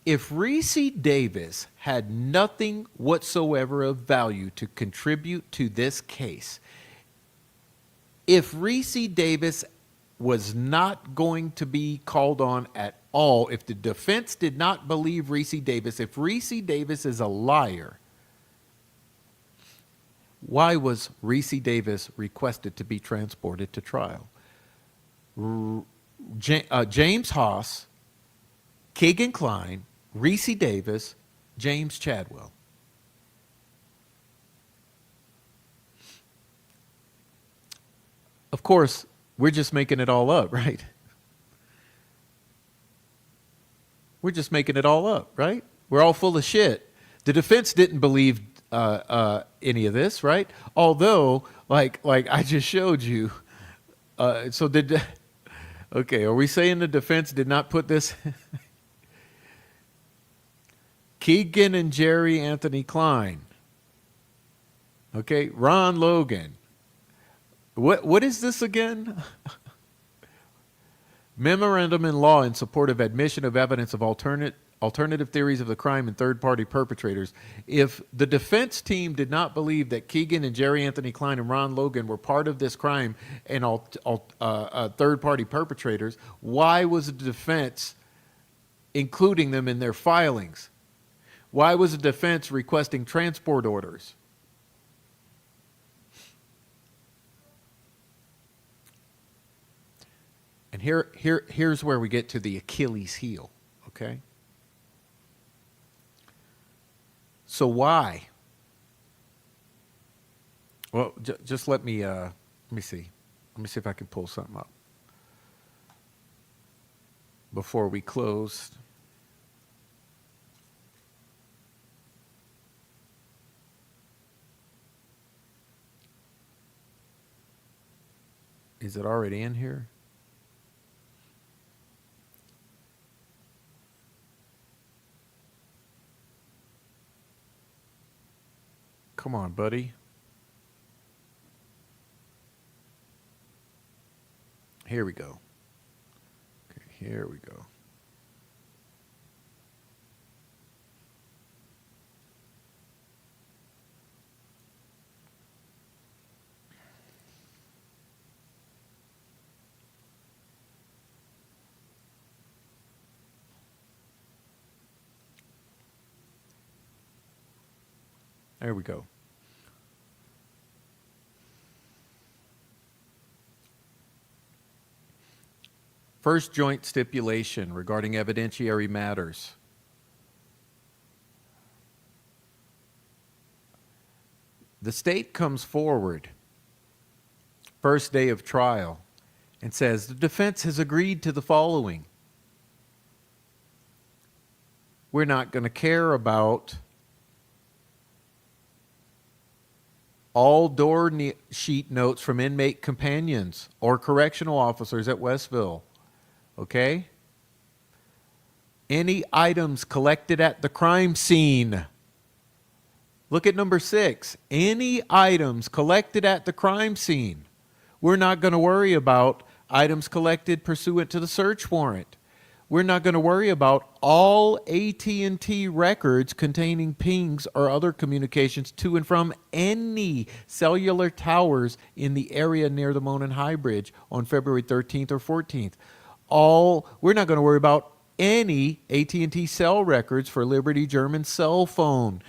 If Ricci Davis had nothing whatsoever of value to contribute to this case, if Ricci Davis was not going to be called on at all, if the defense did not believe Ricci Davis, if Ricci Davis is a liar, Why was Ricci Davis requested to be transported to trial? James Haas, Keegan Kline, Ricci Davis, James Chadwell. Of course, we're just making it all up, right? We're just making it all up, right? We're all full of shit. The defense didn't believe any of this, right? Although, like I just showed you. So did. Okay, are we saying the defense did not put this? Keegan and Jerry Anthony Klein. Okay, Ron Logan. What is this again? Memorandum in law in support of admission of evidence of alternative theories of the crime and third-party perpetrators. If the defense team did not believe that Keegan and Jerry Anthony Klein and Ron Logan were part of this crime and third-party perpetrators, why was the defense including them in their filings? Why was the defense requesting transport orders? And here's where we get to the Achilles heel, okay? So why? Well, just let me see. Let me see if I can pull something up before we close. Is it already in here? Come on, buddy. Here we go. Okay, here we go. There we go. First joint stipulation regarding evidentiary matters. The state comes forward, first day of trial, and says the defense has agreed to the following. We're not going to care about all door sheet notes from inmate companions or correctional officers at Westville. Okay? Any items collected at the crime scene. Look at number 6. Any items collected at the crime scene. We're not going to worry about items collected pursuant to the search warrant. We're not going to worry about all AT&T records containing pings or other communications to and from any cellular towers in the area near the Monon High Bridge on February 13th or 14th. We're not going to worry about any AT&T cell records for Liberty German cell phone.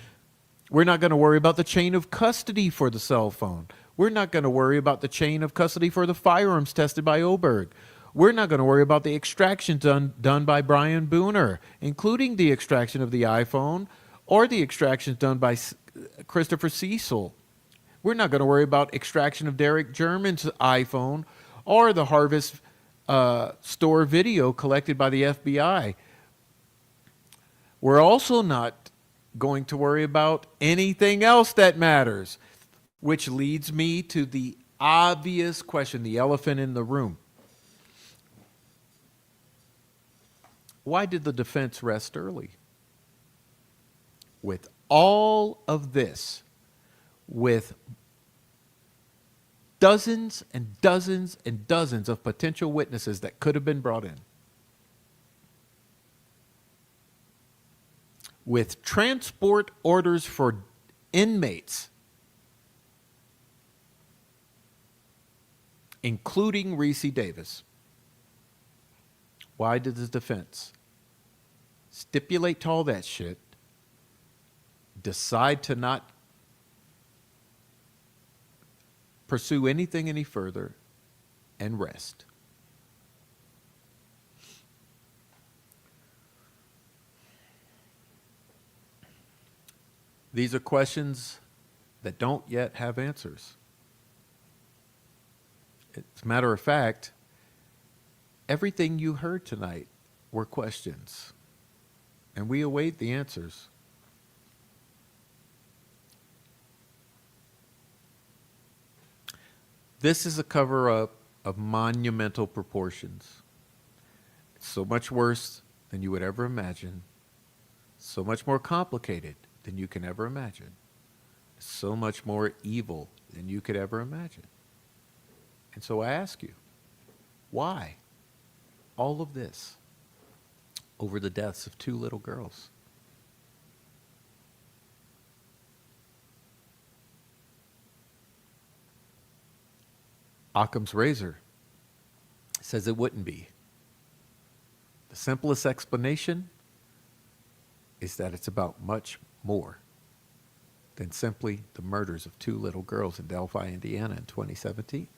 We're not going to worry about the chain of custody for the cell phone. We're not going to worry about the chain of custody for the firearms tested by Oberg. We're not going to worry about the extractions done by Brian Booner, including the extraction of the iPhone or the extractions done by Christopher Cecil. We're not going to worry about extraction of Derek German's iPhone or the Harvest store video collected by the FBI. We're also not going to worry about anything else that matters, which leads me to the obvious question, the elephant in the room. Why did the defense rest early? With all of this, with dozens and dozens and dozens of potential witnesses that could have been brought in, with transport orders for inmates, including Ricci Davis, why did the defense stipulate to all that shit, decide to not pursue anything any further and rest. These are questions that don't yet have answers. As a matter of fact, everything you heard tonight were questions, and we await the answers. This is a cover-up of monumental proportions. It's so much worse than you would ever imagine, so much more complicated than you can ever imagine, so much more evil than you could ever imagine. And so I ask you, why all of this over the deaths of 2 little girls? Occam's razor says it wouldn't be. The simplest explanation is that it's about much more than simply the murders of 2 little girls in Delphi, Indiana in 2017.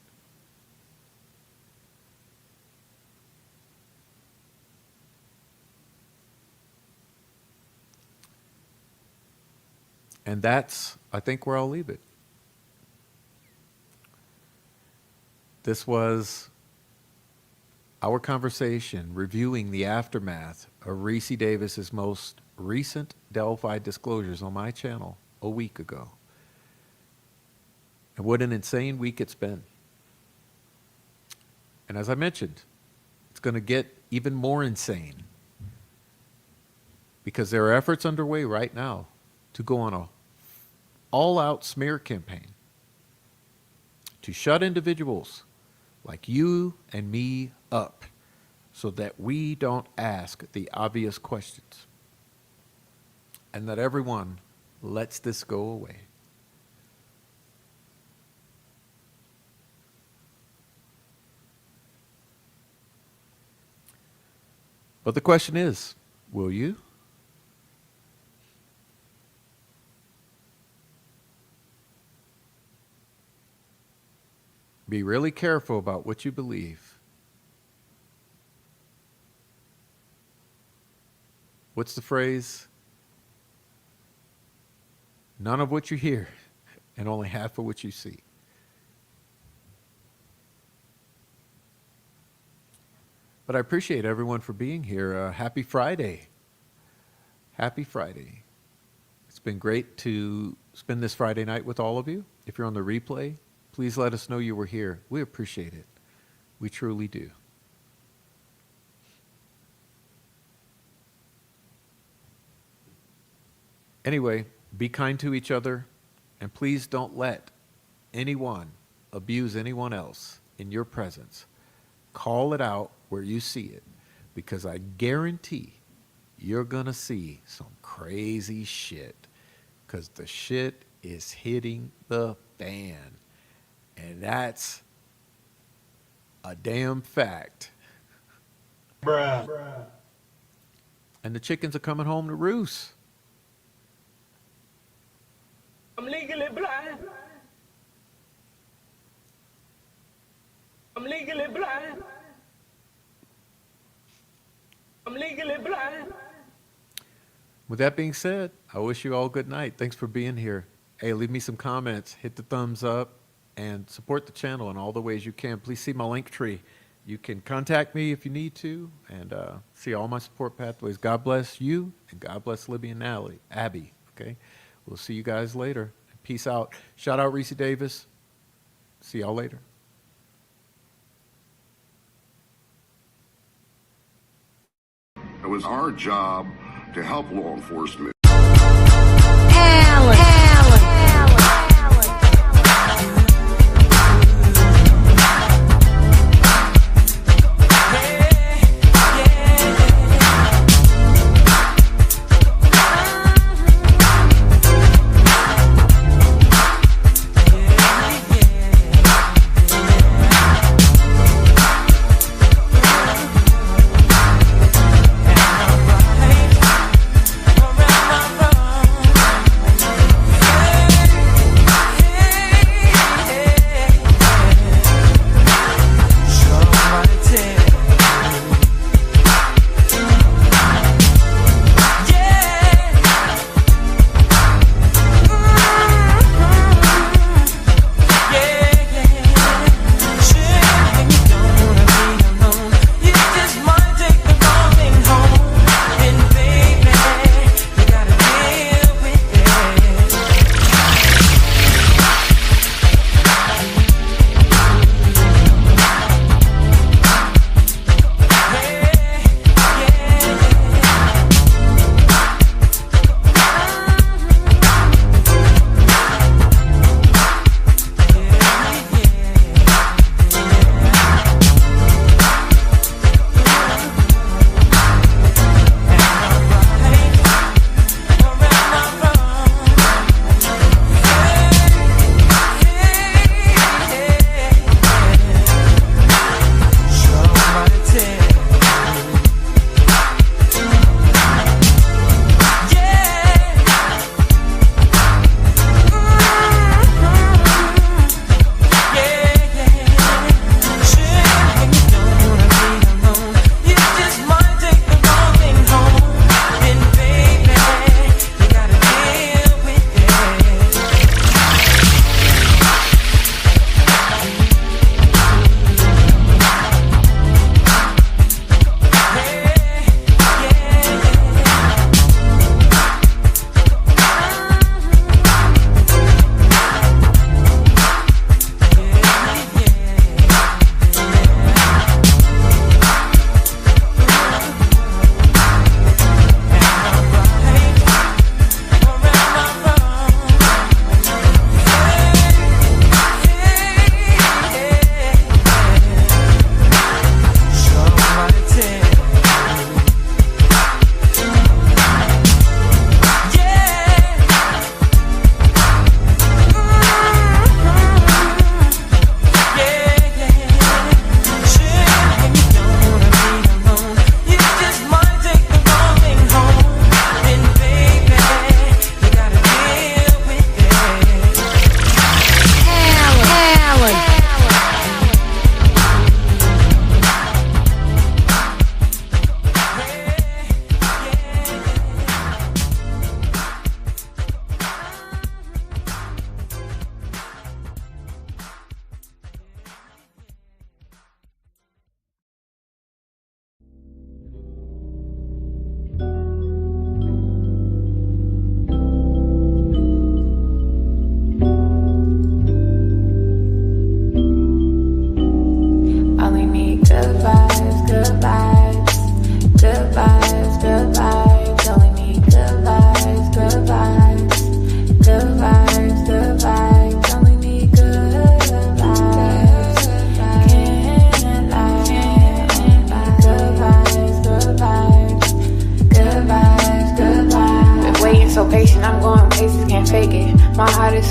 And that's, I think, where I'll leave it. This was our conversation reviewing the aftermath of Ricci Davis's most recent Delphi disclosures on my channel a week ago. And what an insane week it's been. And as I mentioned, it's going to get even more insane because there are efforts underway right now to go on a all-out smear campaign to shut individuals like you and me up so that we don't ask the obvious questions and that everyone lets this go away. But the question is, will you? Be really careful about what you believe. What's the phrase? None of what you hear and only half of what you see. But I appreciate everyone for being here. Happy Friday. Happy Friday. It's been great to spend this Friday night with all of you. If you're on the replay, please let us know you were here. We appreciate it. We truly do. Anyway, be kind to each other, and please don't let anyone abuse anyone else in your presence. Call it out where you see it, because I guarantee you're going to see some crazy shit, because the shit is hitting the fan. And that's a damn fact. Bruh. And the chickens are coming home to roost. I'm legally blind. I'm legally blind. I'm legally blind. With that being said, I wish you all good night. Thanks for being here. Hey, leave me some comments, hit the thumbs up, and support the channel in all the ways you can. Please see my link tree. You can contact me if you need to, and see all my support pathways. God bless you, and God bless Libby and Abby. Okay, we'll see you guys later. Peace out. Shout out Ricci Davis. See y'all later. It was our job to help law enforcement.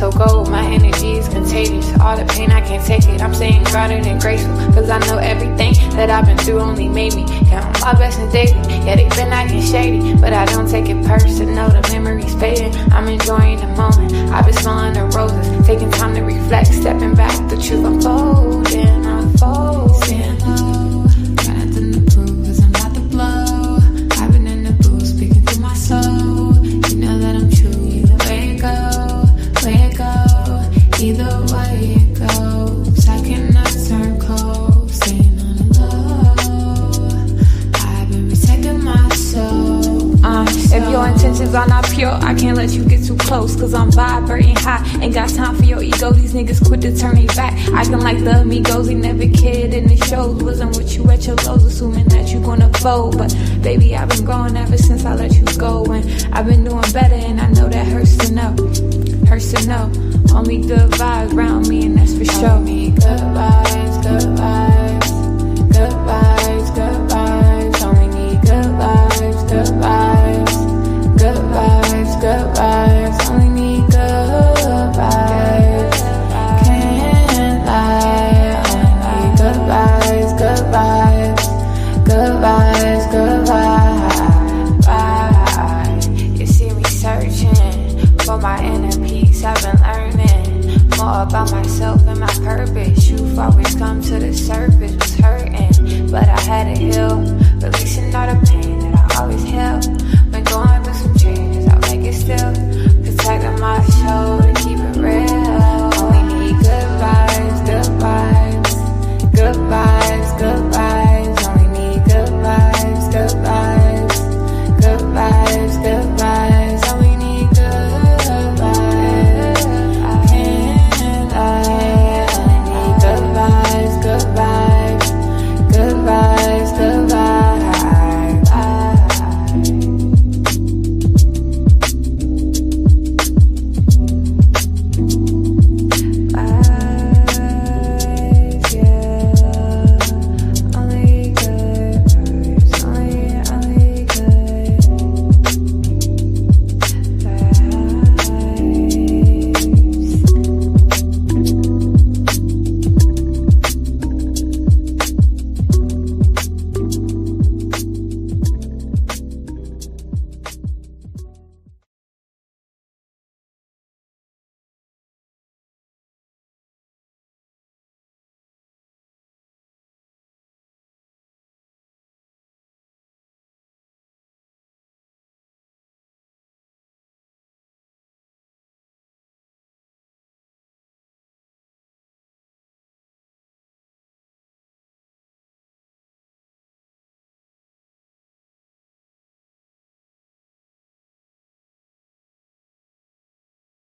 so cold, my energy is contagious. All the pain, I can't take it. I'm staying grounded and graceful, cause I know everything that I've been through only made me count my blessings daily. Yeah, they've been acting shady, but I don't take it personal. The memories fading, I'm enjoying the moment. I've been smelling the roses, taking time to reflect, stepping back, the truth unfolding, unfolding. Got nothing to prove, cause I'm about to blow. I've been in the booth, speaking through my soul. You know that I'm true, either way it go, either way it goes. I cannot turn cold, staying on the low. I've been protecting my soul. If your intentions are not pure, I can't let you get too close, cause I'm vibrating high. Ain't got time for your ego, these niggas quit to turn me back. Acting like the amigos, he never cared in the shows. Wasn't with you at your lows, assuming that you gonna fold. But baby, I've been growing ever since I let you go. And I've been doing better, and I know that hurts to know. Hurts to know. Only good vibes around me, and that's for sure. Only good vibes, good vibes. Good vibes, good vibes. Only need good vibes, good vibes. Good vibes, good vibes. Only need good vibes. Can't lie. Only need good vibes, good vibes. Good vibes, good vibes. You see me searching for my inner peace. I've been learning more about myself and my purpose. Truth always come to the surface. Was hurt